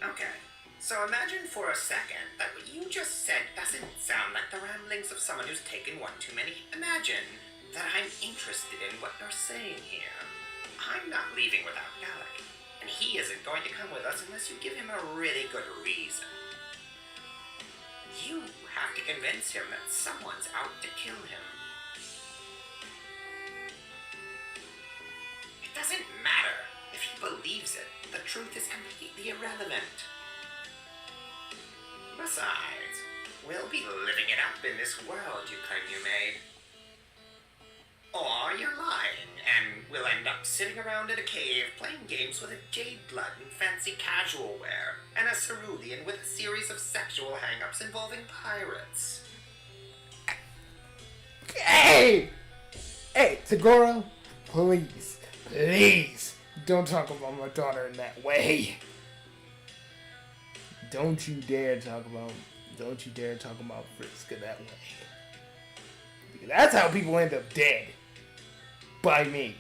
G: Okay, so imagine for a second that what you just said doesn't sound like the ramblings of someone who's taken one too many. Imagine that I'm interested in what you're saying here. I'm not leaving without Gallic, and he isn't going to come with us unless you give him a really good reason. You have to convince him that someone's out to kill him. It doesn't matter if he believes it. The truth is completely irrelevant. Besides, we'll be living it up in this world you claim you made. Or you're lying, and we'll end up sitting around in a cave playing games with a jade blood and fancy casual wear, and a cerulean with a series of sexual hang-ups involving pirates.
A: Hey! Hey, Tagore, please, don't talk about my daughter in that way. Don't you dare talk about Friska that way. Because that's how people end up dead. By me.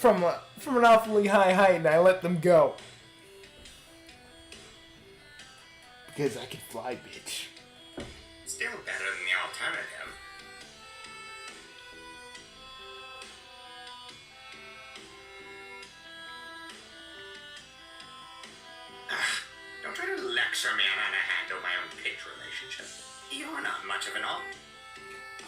A: from an awfully high height, and I let them go. Because I can fly, bitch.
G: Still better than the alternative. Don't try to lecture me on how to handle my own pitch relationship. You're not much of an op.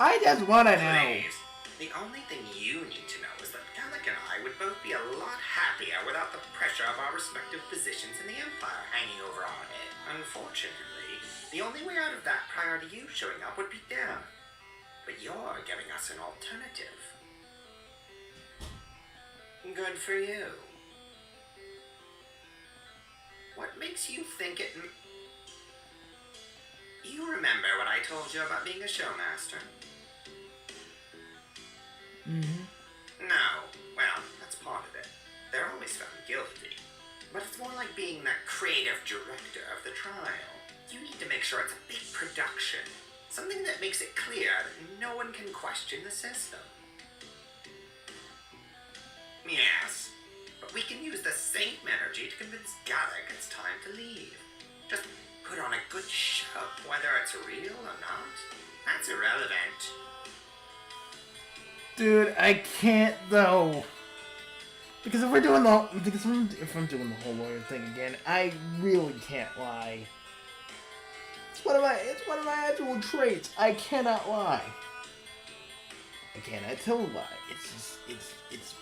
A: I just want to know.
G: Please. The only thing you need to know is that Gallic and I would both be a lot happier without the pressure of our respective positions in the Empire hanging over our head. Unfortunately, the only way out of that prior to you showing up would be down. But you're giving us an alternative. Good for you. What makes you think it... You remember what I told you about being a showmaster?
A: Mm-hmm.
G: No. Well, that's part of it. They're always found guilty. But it's more like being the creative director of the trial. You need to make sure it's a big production. Something that makes it clear that no one can question the system. Yes, but we can use the same energy to convince Gallic it's time to leave. Just put on a good show, whether it's real or not. That's irrelevant.
A: Dude, I can't though. Because if we're doing if I'm doing the whole lawyer thing again, I really can't lie. It's one of my actual traits. I cannot lie. I cannot tell a lie. It's just it's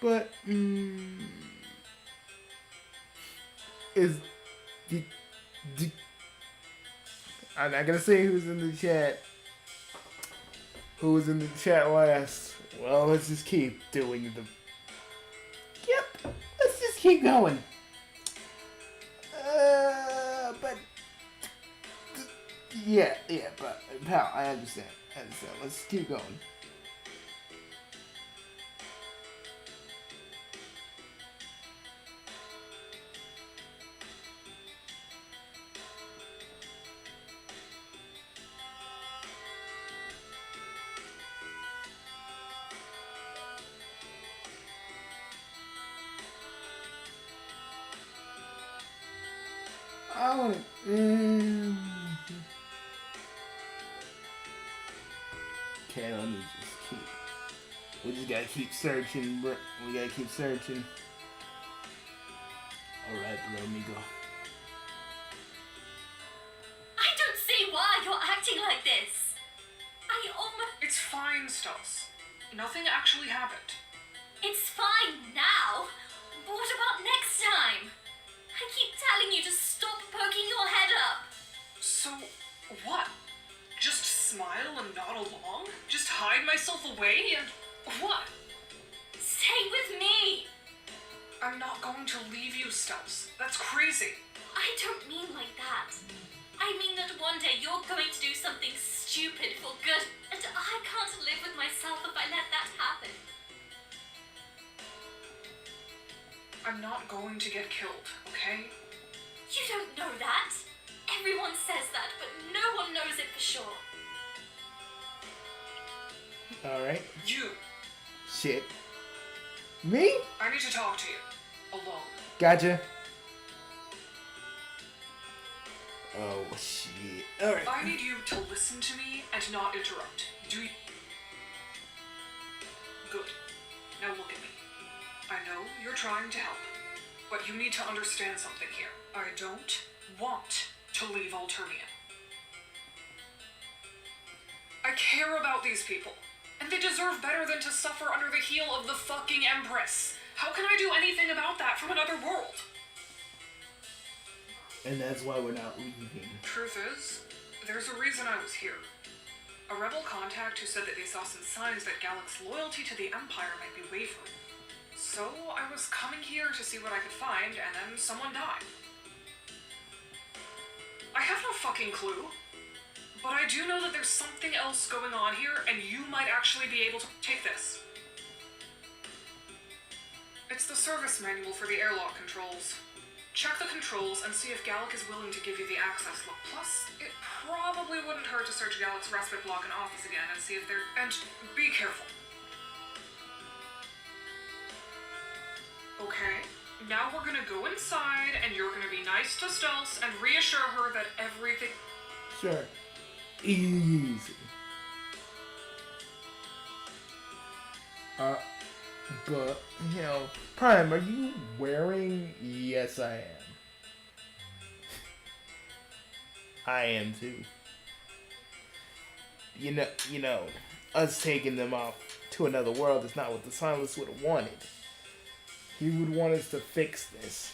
A: but is I'm not gonna say who's in the chat. Who was in the chat last? Well, let's just keep doing the. Yep, let's just keep going. But yeah, but pal, I understand. Let's keep going. I want to. Okay, let me just keep. We just gotta keep searching, bro. We gotta keep searching. Alright, bro, amigo.
E: I don't see why you're acting like this. I almost...
C: It's fine, Stos. Nothing actually happened.
E: It's fine now. But what about next time? I keep telling you to stop poking your head up.
C: So, what? Just smile and nod along? Just hide myself away and... what?
E: Stay with me.
C: I'm not going to leave you, Stos. That's crazy.
E: I don't mean like that. I mean that one day you're going to do something stupid for good, and I can't live with myself if I let that happen.
C: I'm not going to get killed, okay?
E: You don't know that. Everyone says that, but no one knows it for sure.
A: Alright.
C: You.
A: Shit. Me?
C: I need to talk to you. Alone.
A: Gotcha. Oh, shit. Alright.
C: I need you to listen to me and not interrupt. Do you... Good. Now look at me. I know you're trying to help, but you need to understand something here. I don't want to leave Alternia. I care about these people, and they deserve better than to suffer under the heel of the fucking Empress. How can I do anything about that from another world?
A: And that's why we're not leaving.
C: Truth is, there's a reason I was here. A rebel contact who said that they saw some signs that Gallic's loyalty to the Empire might be wavering. So I was coming here to see what I could find, and then someone died. I have no fucking clue, but I do know that there's something else going on here, and you might actually be able to take this. It's the service manual for the airlock controls. check the controls and see if Gallic is willing to give you the access look. Plus, it probably wouldn't hurt to search Gallic's respite block and office again and see if they're... And be careful. Okay, now we're gonna go inside and you're gonna be nice to Stealth and reassure her that everything...
A: Sure. Easy. But, you know, Prime, are you wearing... Yes, I am. I am too. You know, us taking them off to another world is not what the Silence would have wanted. He would want us to fix this.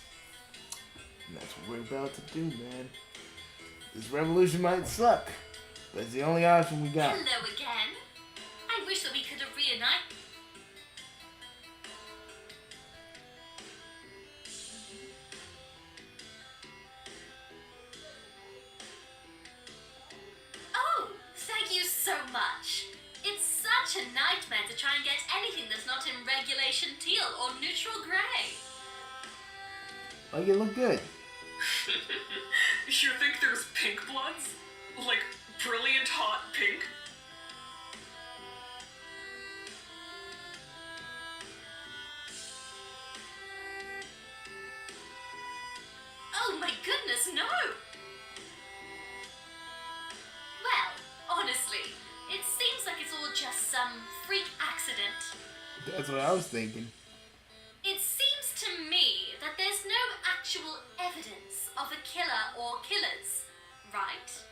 A: And that's what we're about to do, man. This revolution might suck, but it's the only option we got.
E: Hello again. I wish that we could have reunited. Oh, thank you so much. It's such a nightmare to try and get anything that's not in regulation teal or neutral grey.
A: Oh, you look good.
C: You think there's pink bloods? Like, brilliant hot pink?
E: Oh my goodness, no! Well, honestly, it seems like it's all just some freak accident.
A: That's what I was thinking.
E: It seems to me that there's no actual evidence of a killer or killers, right?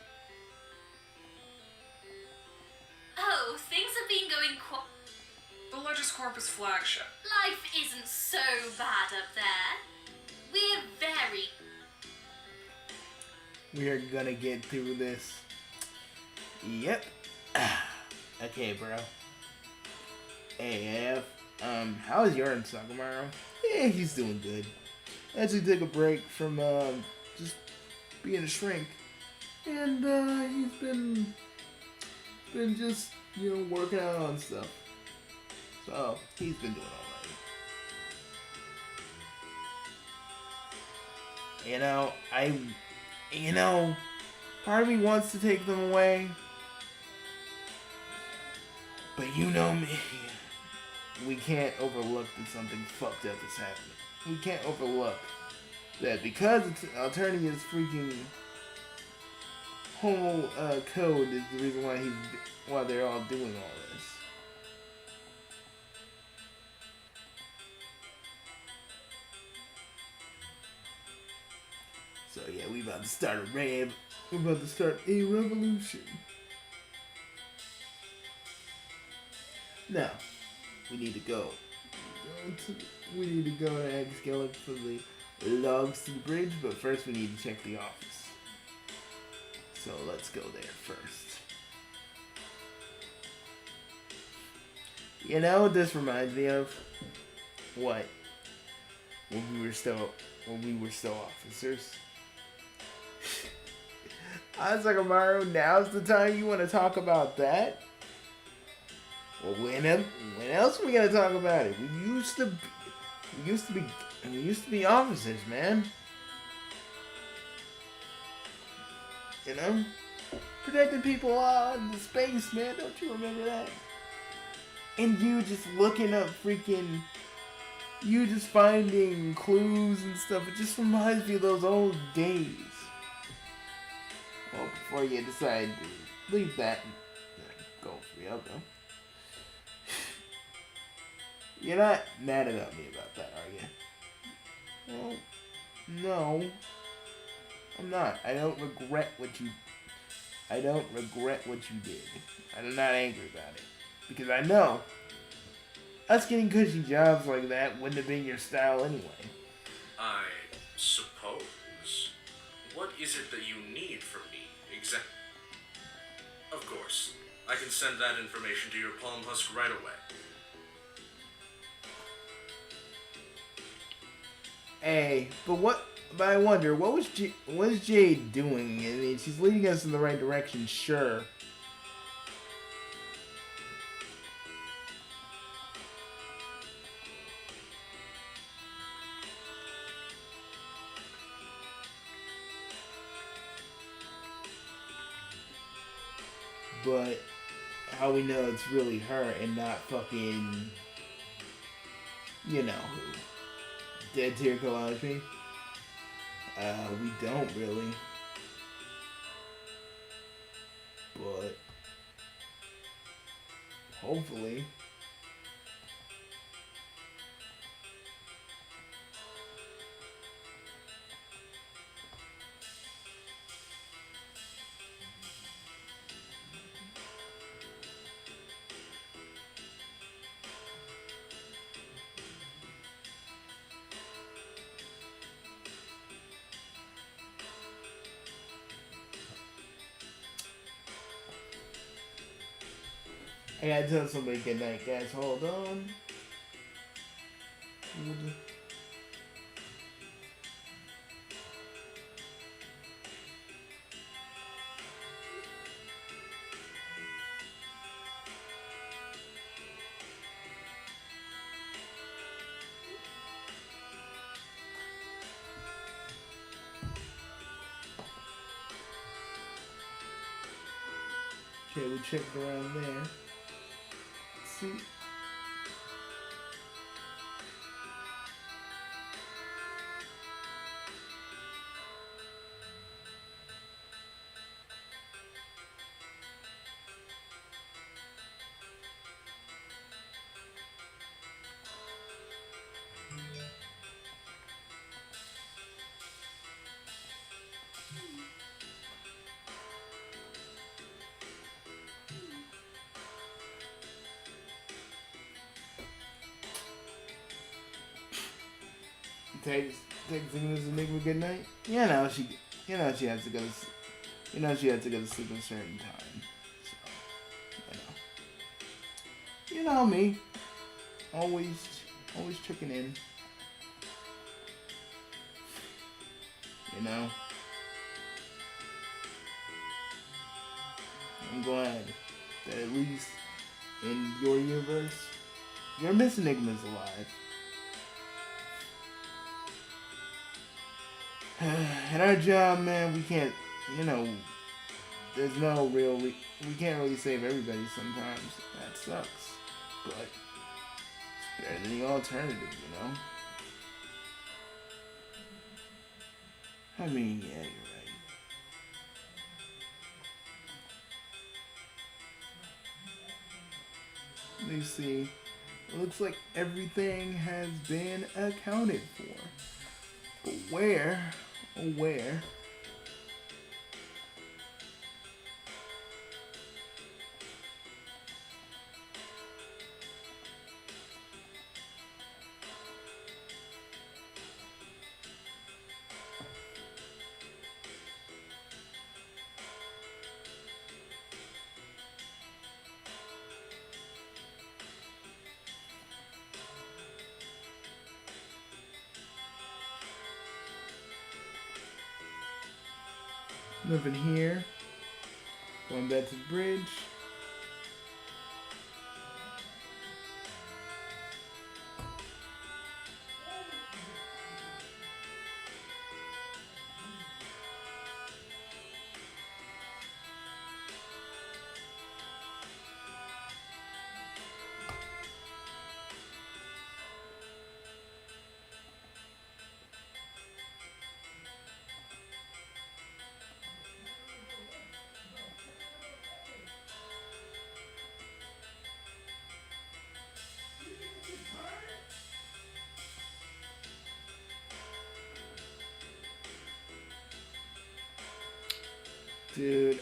E: Oh, things have been going quite...
C: The Legiscorpus flagship.
E: Life isn't so bad up there. We're very...
A: We're gonna get through this. Yep. Okay, bro. AF. How's your Sagamaro? Yeah, he's doing good. Actually took a break from just being a shrink. And he's been just, you know, working out on stuff. So he's been doing alright. Part of me wants to take them away. But you know me. We can't overlook that something fucked up is happening. We can't overlook that because Eternia's freaking homo code is the reason why they're all doing all this. So yeah, we about to start a revolution. Now, we need to go. We need to go to ask Gallic for the logs to the bridge, but first we need to check the office. So let's go there first. You know what this reminds me of? What? When we were still officers. Asakamaru, now's the time you want to talk about that? Well, when else are we gonna talk about it? We used to be officers, man. You know, protecting people in the space, man. Don't you remember that? And you just looking up you just finding clues and stuff. It just reminds me of those old days. Well, before you decide to leave that, go free, I'll go. You're not mad about me about that, are you? Well, no. I'm not. I don't regret what you did. I'm not angry about it. Because I know us getting cushy jobs like that wouldn't have been your style anyway.
D: I suppose. What is it that you need from me, exactly? Of course. I can send that information to your palm husk right away.
A: Hey, but I wonder, what is Jade doing? I mean, she's leading us in the right direction, sure. but how we know it's really her and not fucking, you know, who? Dead Tier Calliope? We don't really. But hopefully. I gotta tell somebody good night, guys. Hold on. Okay, we checked around there. Let's see. Texting this Enigma good night. She has to go. She has to go to sleep at a certain time. So, you know me. Always checking in. I'm glad that at least in your universe, your Miss Enigma's alive. At our job, man, we can't, there's no real, we can't really save everybody sometimes. That sucks. But it's better than the alternative, I mean, yeah, you're right. Let me see. It looks like everything has been accounted for. But where? Living here. Going back to the bridge. Dude,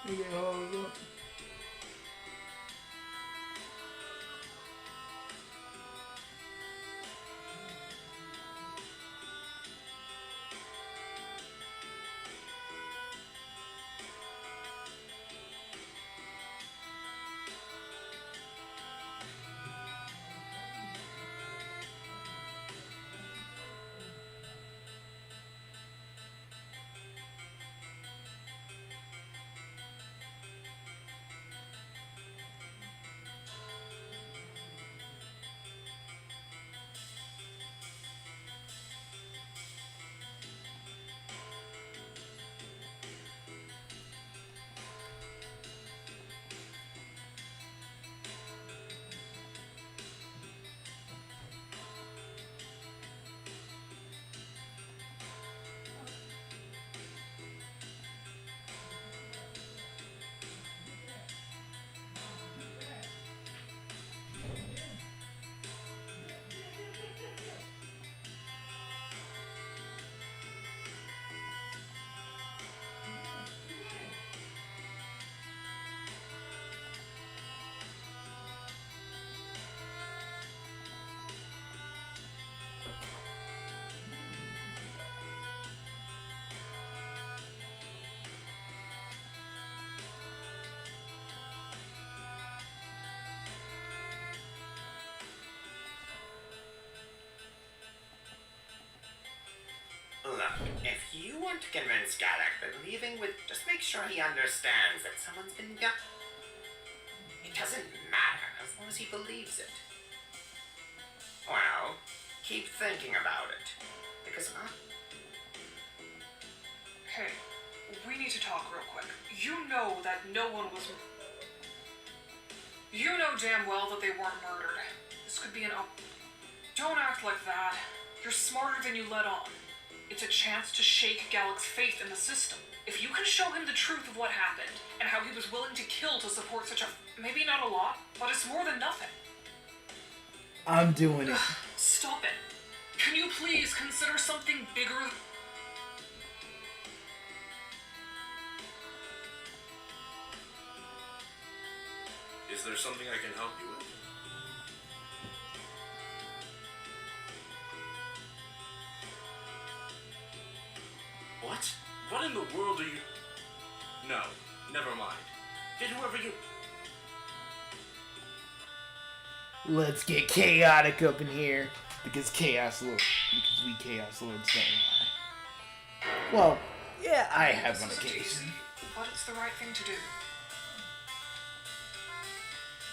A: you get all of it.
G: want to convince Galak that leaving would just make sure he understands that someone's been got. It doesn't matter as long as he believes it. Well, keep thinking about it. Because
C: Hey, we need to talk real quick. You know that no one was... You know damn well that they weren't murdered. This could be an up... Don't act like that. You're smarter than you let on. It's a chance to shake Galak's faith in the system. If you can show him the truth of what happened, and how he was willing to kill to support such a... Maybe not a lot, but it's more than nothing.
A: I'm doing it.
C: Stop it. Can you please consider something bigger?
D: Is there something I can help you with? What? What in the world are you... No, never mind. Get whoever you...
A: Let's get chaotic up in here. Because Chaos Lord. Because we Chaos Lords don't lie. Well, yeah, I have on occasion.
C: But it's the right thing to do.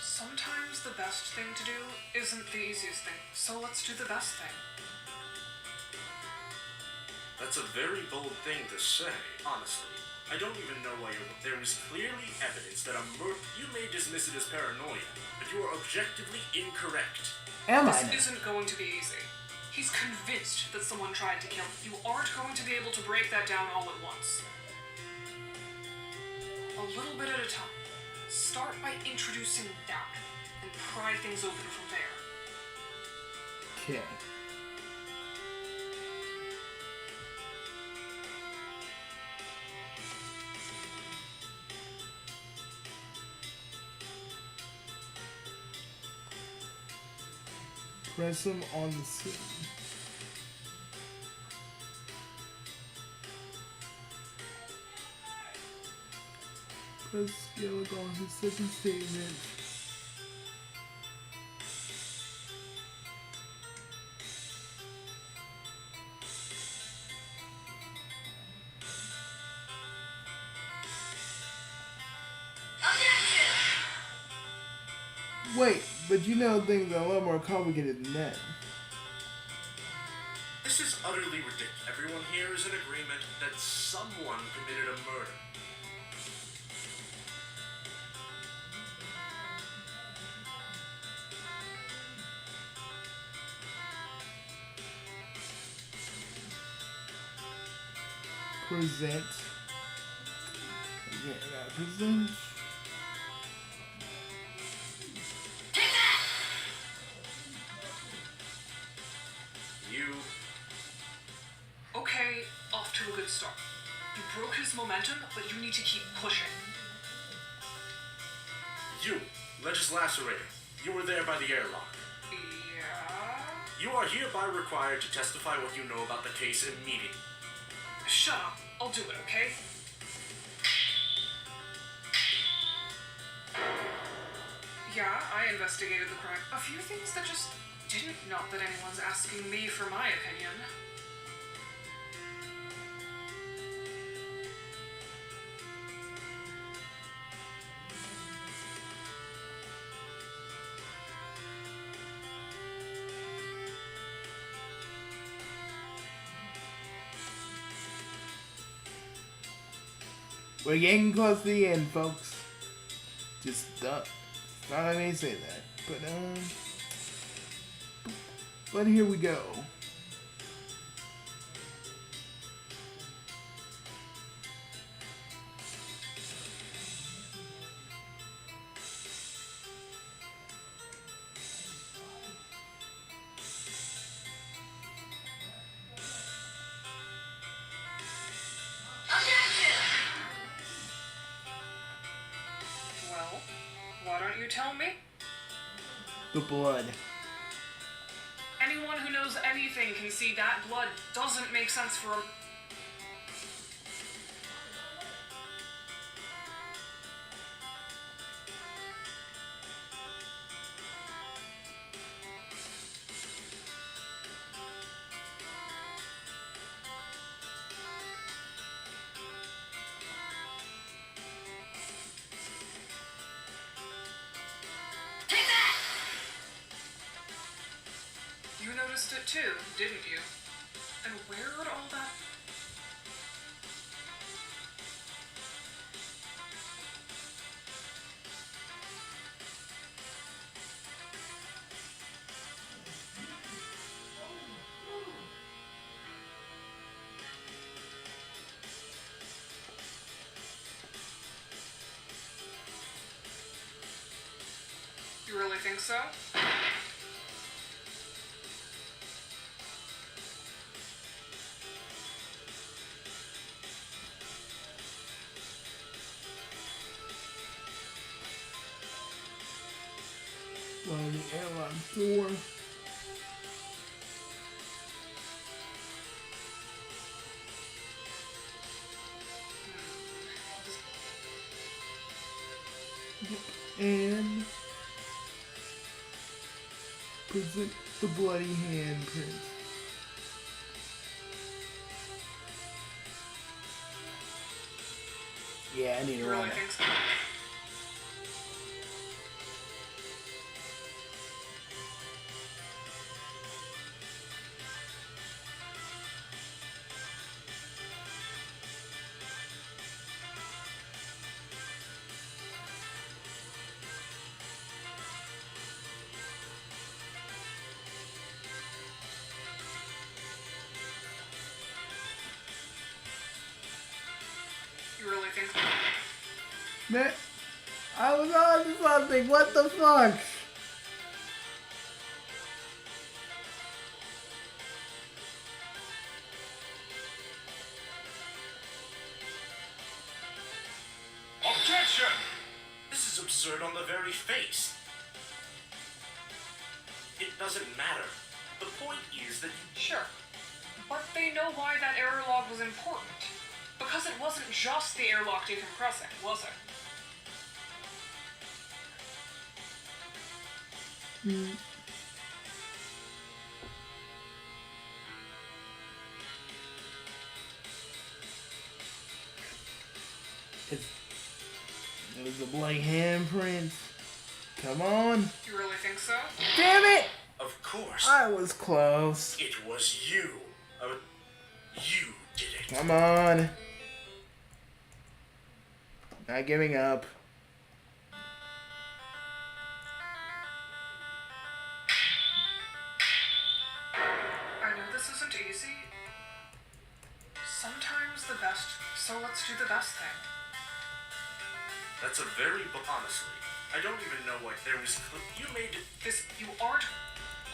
C: Sometimes the best thing to do isn't the easiest thing, so let's do the best thing.
D: That's a very bold thing to say, honestly. I don't even know why you're... There is clearly evidence that you may dismiss it as paranoia, but you are objectively incorrect.
A: Am I?
C: This isn't going to be easy. He's convinced that someone tried to kill him. You aren't going to be able to break that down all at once. A little bit at a time. Start by introducing doubt, and pry things open from there.
A: Okay. Press him on the scene. Press Galak on his second statement. Wait, but you know things are a lot more complicated than that.
D: This is utterly ridiculous. Everyone here is in agreement that someone committed a murder.
A: Present. Yeah, I gotta present.
D: You...
C: Okay, off to a good start. You broke his momentum, but you need to keep pushing.
D: You, Legis Lacerator. You were there by the airlock.
C: Yeah?
D: You are hereby required to testify what you know about the case immediately.
C: Shut up. I'll do it, okay? Yeah, I investigated the crime. A few things that just didn't. Not that anyone's asking me for my opinion.
A: We're getting close to the end, folks. Just thought I may say that, but here we go.
C: Well, why don't you tell me?
A: The blood.
C: Anyone who knows anything can see that blood doesn't make sense for a... noticed it too, didn't you? And where'd all that... You really think so?
A: Well, the airlock door. And present the bloody handprint. Yeah, I need to
C: You
A: run
C: really
A: it.
C: think so? You really think so?
A: Man, I was on to something. What the fuck?
D: Objection! This is absurd on the very face. It doesn't matter. The point is that you...
C: Sure. But they know why that error log was important. Because it wasn't just the airlock decompressing, was it?
A: It was a bloody handprint. Come on.
C: You really think so?
A: Damn it!
D: Of course.
A: I was close.
D: It was you. You did it.
A: Come on. Not giving up.
C: I know this isn't easy. Sometimes the best, so let's do the best thing.
D: That's a very... Honestly, I don't even know what there was... You made...
C: This, you aren't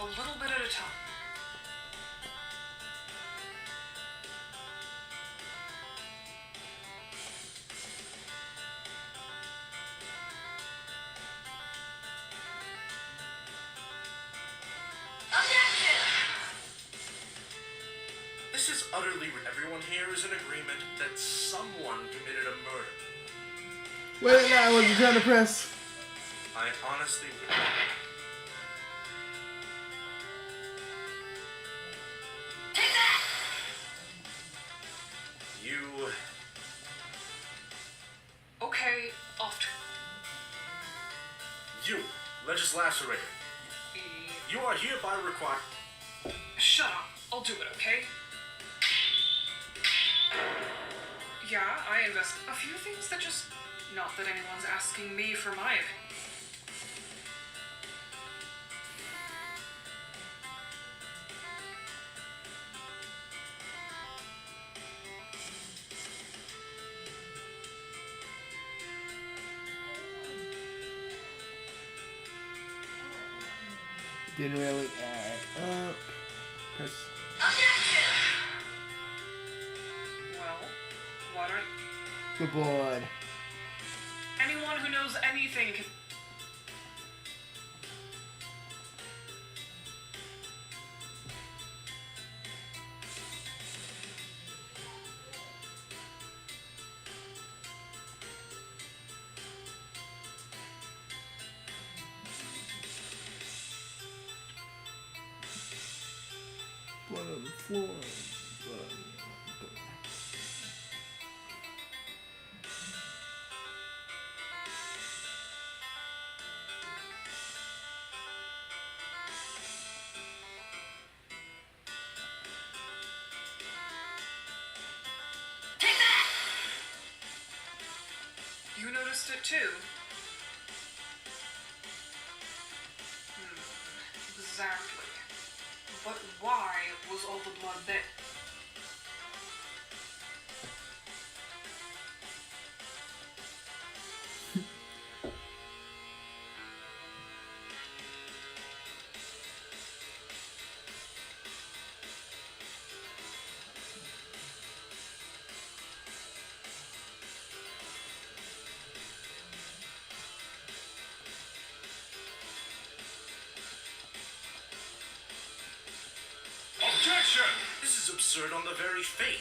C: a little bit at a time.
D: This is utterly... Everyone here is in agreement that someone committed a murder.
A: Wait, no, I wasn't trying to press.
D: I honestly... You...
C: Okay, off to...
D: You, legislacerator. You are hereby required...
C: Shut up. I'll do it, okay? Yeah, I invest a few things that just... Not that anyone's asking me for my opinion.
A: Didn't really add up. Press.
C: Well, why don't...
A: The board.
C: Anyone who knows anything can...
A: Blood on the floor. Blood on the door.
C: it too. Exactly. But why was all the blood there?
D: Objection! This is absurd on the very face.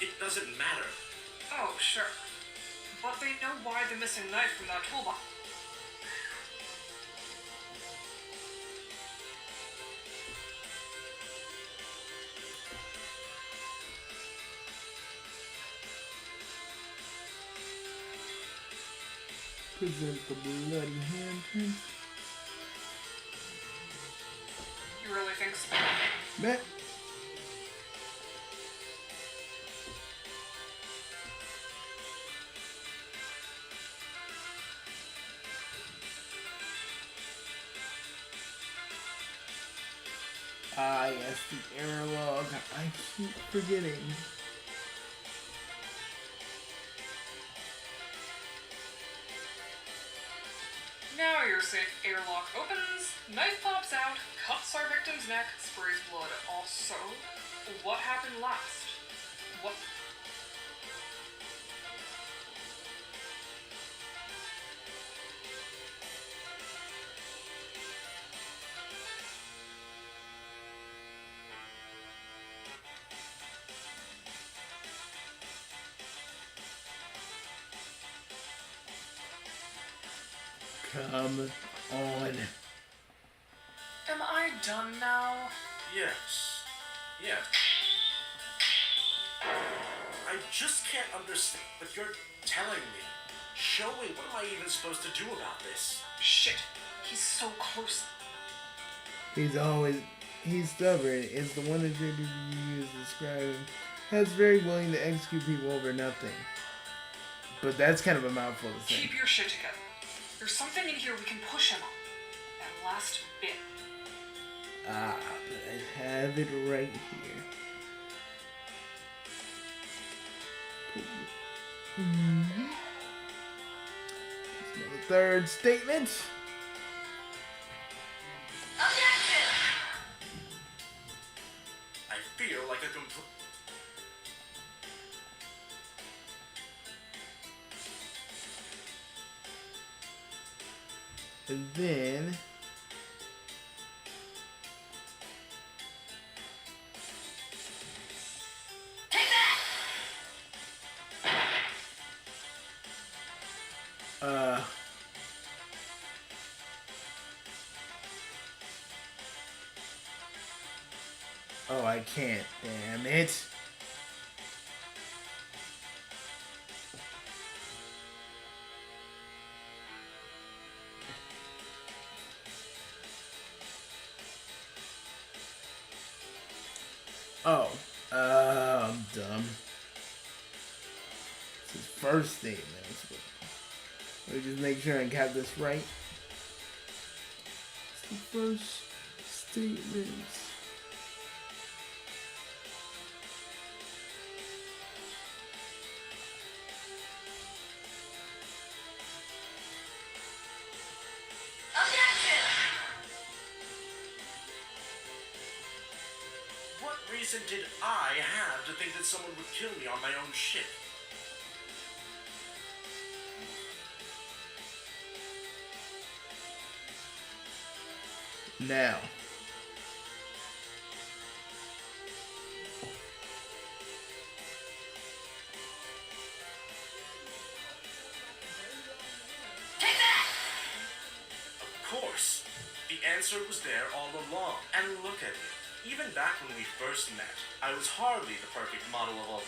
D: It doesn't matter.
C: Oh, sure. But they know why the missing knife from that toolbox.
A: Present the bloody handprint.
C: You really think so?
A: Bet. Ah, yes, the error log. I keep forgetting.
C: Now you're safe. Airlock opens, knife pops out, cuts our victim's neck, sprays blood. Also, what happened last? What?
A: Come on.
C: Am I done now?
D: Yes. Yes. I just can't understand what you're telling me. Showing, what am I even supposed to do about this?
C: Shit. He's so close.
A: He's stubborn. Is the one adjective you use to describe him. Has very willing to execute people over nothing. But that's kind of a mouthful to say.
C: Keep your shit together. There's something in here we can push him on. That last bit.
A: Ah, but I have it right here. The third statement.
E: Objection!
D: I feel like a complete...
A: And then
E: Take that!
A: oh, I can't. Damn it. Oh, I'm dumb. It's his first statement. Let me just make sure I got this right. It's the first statement.
E: Objection!
D: What reason did I have to think that someone would kill me on my own ship?
A: Now.
E: Take that!
D: Of course. The answer was there all along. And look at it. Even back when we first met, I was hardly the perfect model of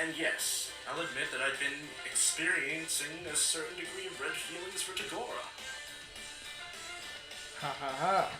D: a... And yes, I'll admit that I'd been experiencing a certain degree of red feelings for Tagora.
A: Ha ha ha.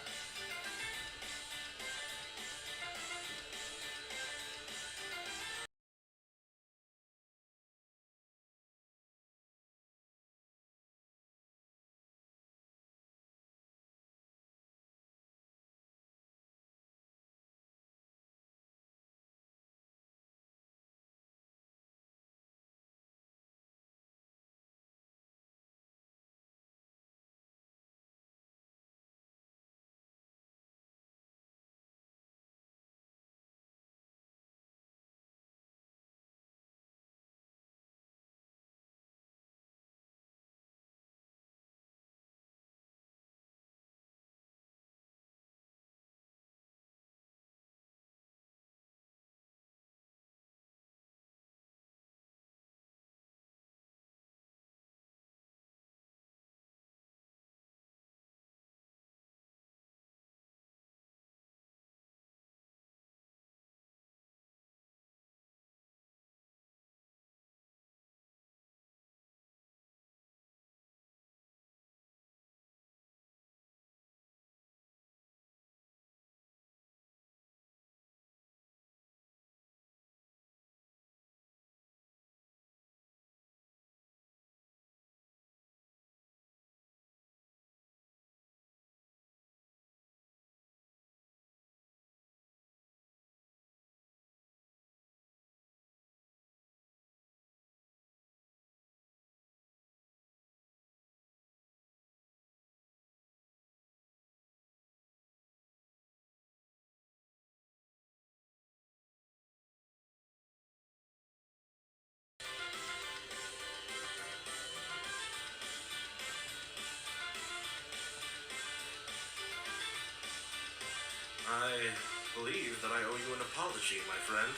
D: apology, my friend.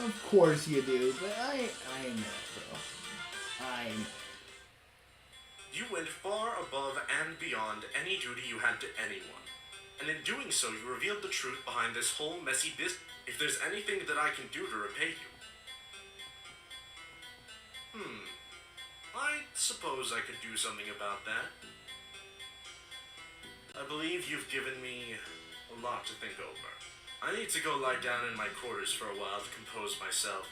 A: Of course you do, but I know, bro. I know.
D: You went far above and beyond any duty you had to anyone. And in doing so, you revealed the truth behind this whole messy business. If there's anything that I can do to repay you. I suppose I could do something about that. I believe you've given me a lot to think over. I need to go lie down in my quarters for a while to compose myself.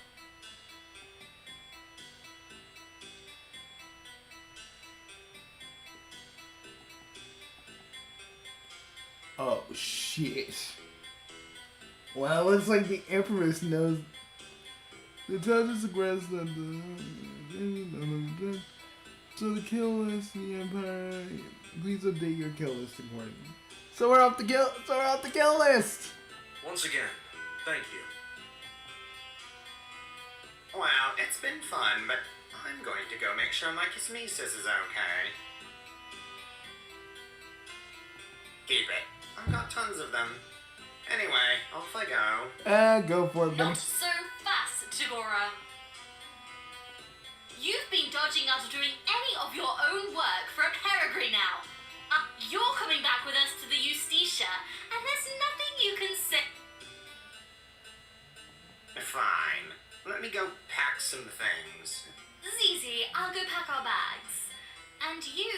A: Oh, shit. Well, it looks like the Empress knows the judge is aggressive so the kill list in the Empire. Please update your kill list accordingly. So we're off the kill list!
D: Once again, thank you.
G: Well, it's been fun, but I'm going to go make sure my Kismesis is okay. Keep it. I've got tons of them. Anyway, off I go.
A: Go for it, buddy.
E: Not so fast, Tagora. You've been dodging out of doing any of your own work for a peregrine now. You're coming back with us to the Justitia, and there's nothing you can say.
G: Fine. Let me go pack some things.
E: Zizi, I'll go pack our bags. And you,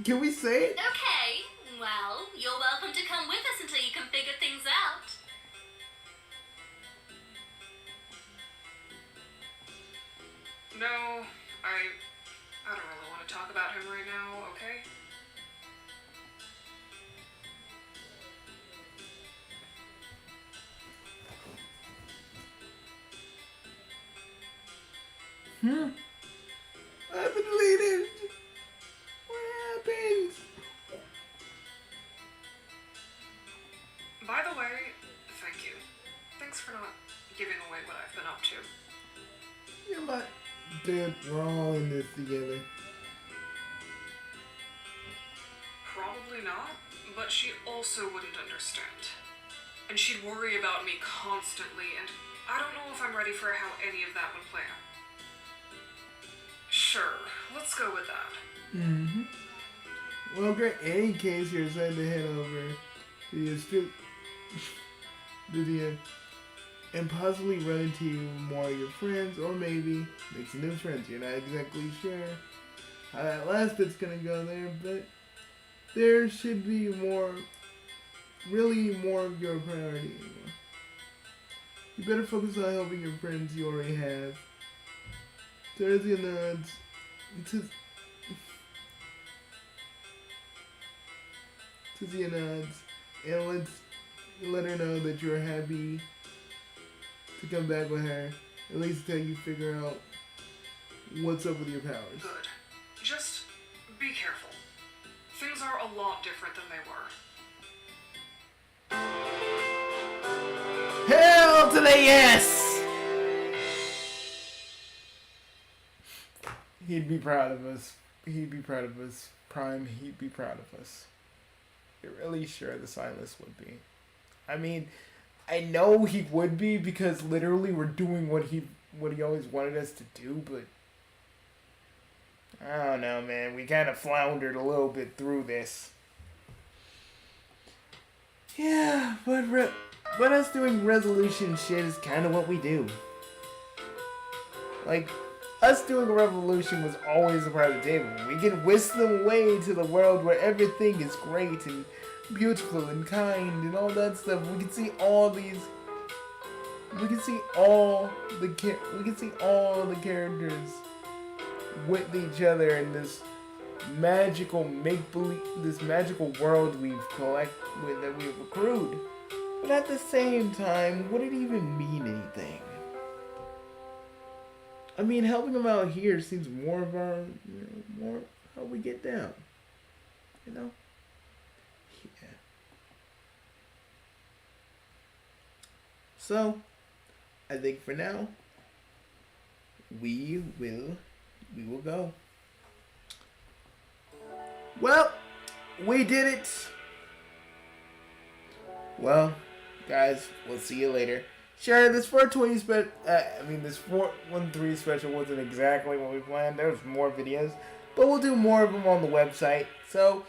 A: Can we say it?
E: okay. Well, you're welcome to come with us until you can figure things out.
C: No, I don't really want to talk about him right now, okay?
A: I've been deleted. What happened?
C: By the way, thank you. Thanks for not giving away what I've been up to.
A: You're my dude. We're all in this together.
C: Probably not, but she also wouldn't understand. And she'd worry about me constantly, and I don't know if I'm ready for how any of that would play out. Sure, let's go with that.
A: Mm-hmm. Well, great. In any case, you're decided to head over to the and possibly run into more of your friends, or maybe make some new friends. You're not exactly sure how that last bit's gonna go there, but there should be really more of your priority anymore. You better focus on helping your friends you already have. Thursday nods to the nods, and let her know that you're happy to come back with her, at least until you figure out what's up with your powers.
C: Good. Just be careful. Things are a lot different than they were.
A: Hell to the yes! He'd be proud of us. He'd be proud of us. Prime, he'd be proud of us. You're really sure the Silas would be. I mean, I know he would be because literally we're doing what he always wanted us to do, but I don't know, man. We kind of floundered a little bit through this. Yeah, but us doing resolution shit is kind of what we do. Like, us doing a revolution was always a part of the table. We can whisk them away to the world where everything is great and beautiful and kind and all that stuff. We can see all these. We can see all the characters with each other in this magical make-believe, this magical world that we've accrued. But at the same time, would it even mean anything? I mean, helping them out here seems more of our, more how we get down. You know? Yeah. So, I think for now, we will go. Well, we did it. Well, guys, we'll see you later. Sure, this 420 this 413 special wasn't exactly what we planned. There was more videos, but we'll do more of them on the website. So,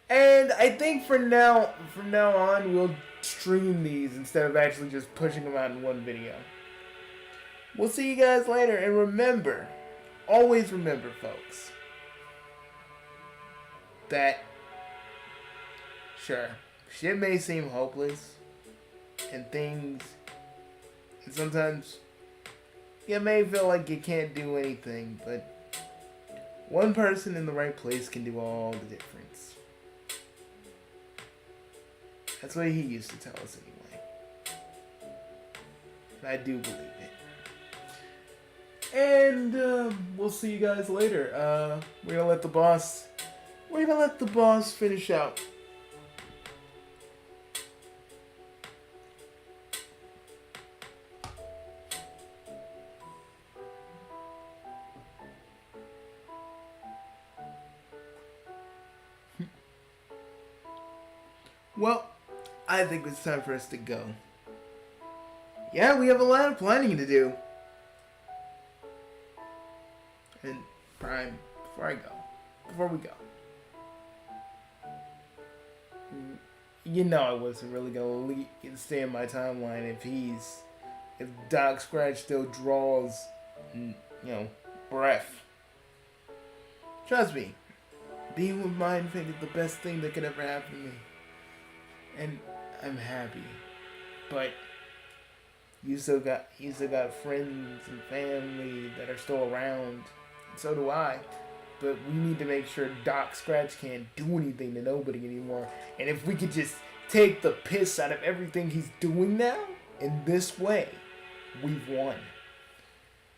A: and I think from now on, we'll stream these instead of actually just pushing them out in one video. We'll see you guys later, and remember, always remember, folks, that, sure, shit may seem hopeless, and sometimes you may feel like you can't do anything, but one person in the right place can do all the difference. That's what he used to tell us anyway. And I do believe it. And we'll see you guys later. We're gonna let the boss finish out. Well, I think it's time for us to go. Yeah, we have a lot of planning to do. And Prime, before we go, you know I wasn't really gonna stay in my timeline if Doc Scratch still draws, breath. Trust me, being with Mindfang is the best thing that could ever happen to me. And I'm happy, but you still got friends and family that are still around, and so do I. But we need to make sure Doc Scratch can't do anything to nobody anymore. And if we could just take the piss out of everything he's doing now in this way, we've won.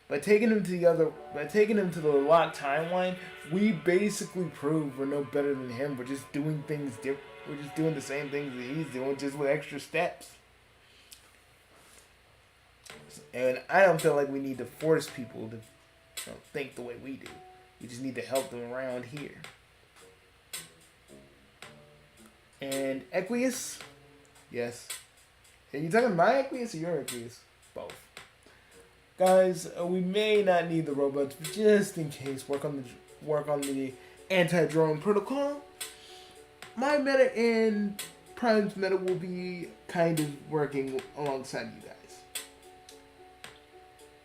A: By taking him to the locked timeline, we basically prove we're no better than him. We're just doing things different. We're just doing the same things that he's doing, just with extra steps. And I don't feel like we need to force people to think the way we do. We just need to help them around here. And Equius? Yes. Are you talking my Equius or your Equius? Both. Guys, we may not need the robots, but just in case, work on the anti-drone protocol. My meta and Prime's meta will be kind of working alongside you guys.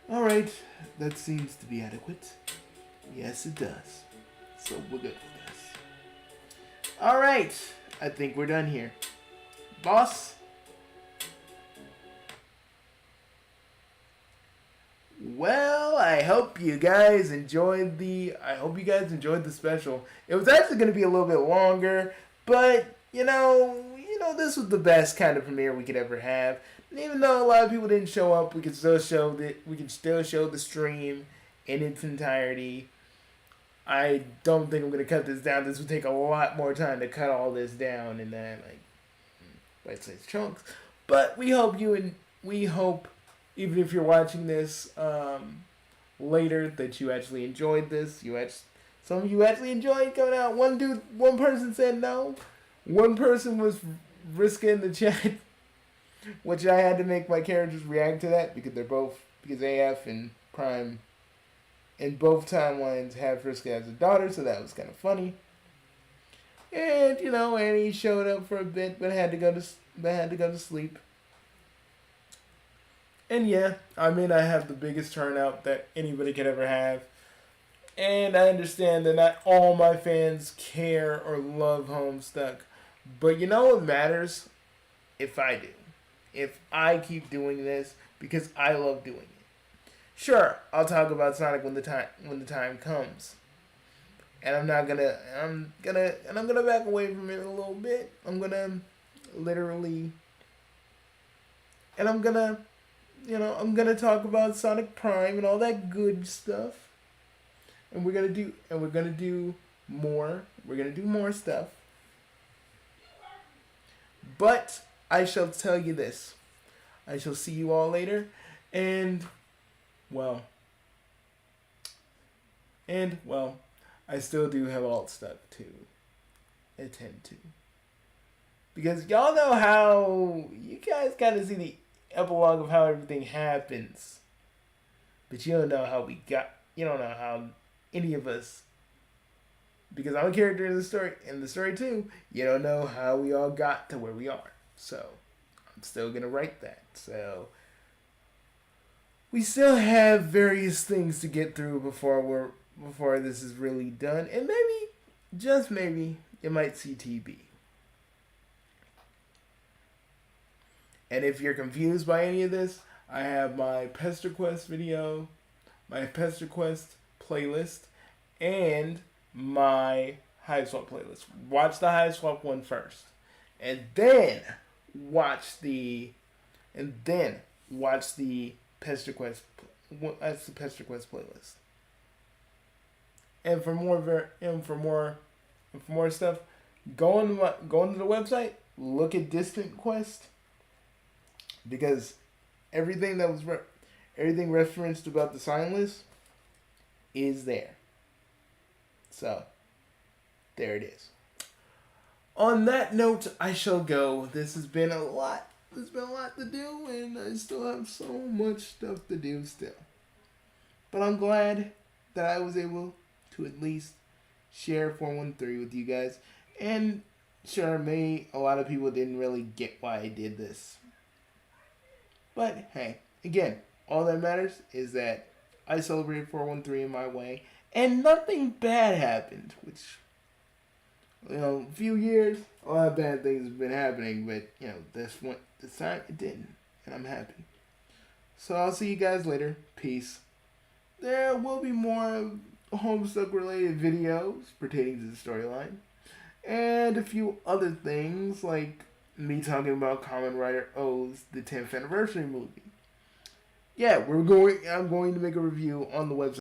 A: Alright, that seems to be adequate. Yes, it does. So we're good with this. Alright, I think we're done here. Boss? Well, I hope you guys enjoyed the special. It was actually going to be a little bit longer, but this was the best kind of premiere we could ever have. And even though a lot of people didn't show up, we could still show the stream in its entirety. I don't think I'm going to cut this down. This would take a lot more time to cut all this down in that bite-sized chunks. But we hope even if you're watching this later, that you actually enjoyed this. Some of you actually enjoyed coming out. One person said no. One person was risking the chat, which I had to make my characters react to that because AF and Prime in both timelines have Friska as a daughter, so that was kind of funny. And Annie showed up for a bit, but had to go to sleep. And yeah, I have the biggest turnout that anybody could ever have. And I understand that not all my fans care or love Homestuck. But what matters? If I do. If I keep doing this because I love doing it. Sure, I'll talk about Sonic when the time comes. And I'm gonna back away from it a little bit. I'm gonna talk about Sonic Prime and all that good stuff. And we're gonna do more. We're gonna do more stuff. But I shall tell you this. I shall see you all later. And I still do have alt stuff to attend to. Because y'all know how, you guys kind of see the epilogue of how everything happens. But you don't know how you don't know how any of us, because I'm a character in the story too, you don't know how we all got to where we are. So, I'm still going to write that. So, we still have various things to get through before this is really done. And maybe, just maybe, you might see TB. And if you're confused by any of this, I have my Pester Quest video, my Pester Quest playlist, and my Hive Swap playlist. Watch the Hive Swap one first. And then watch the Pester Quest. That's the Pester Quest playlist. And for more stuff, go on to the website. Look at Distant Quest, because everything referenced about the sign list is there. So there it is. On that note, I shall go. This has been a lot. There's been a lot to do, and I still have so much stuff to do still. But I'm glad that I was able to at least share 413 with you guys. And sure, maybe a lot of people didn't really get why I did this. But hey, again, all that matters is that I celebrated 413 in my way, and nothing bad happened, which, a few years, a lot of bad things have been happening, but, this time it didn't, and I'm happy. So I'll see you guys later. Peace. There will be more Homestuck related videos pertaining to the storyline, and a few other things, like me talking about Kamen Rider O's the 10th anniversary movie. Yeah, I'm going to make a review on the website.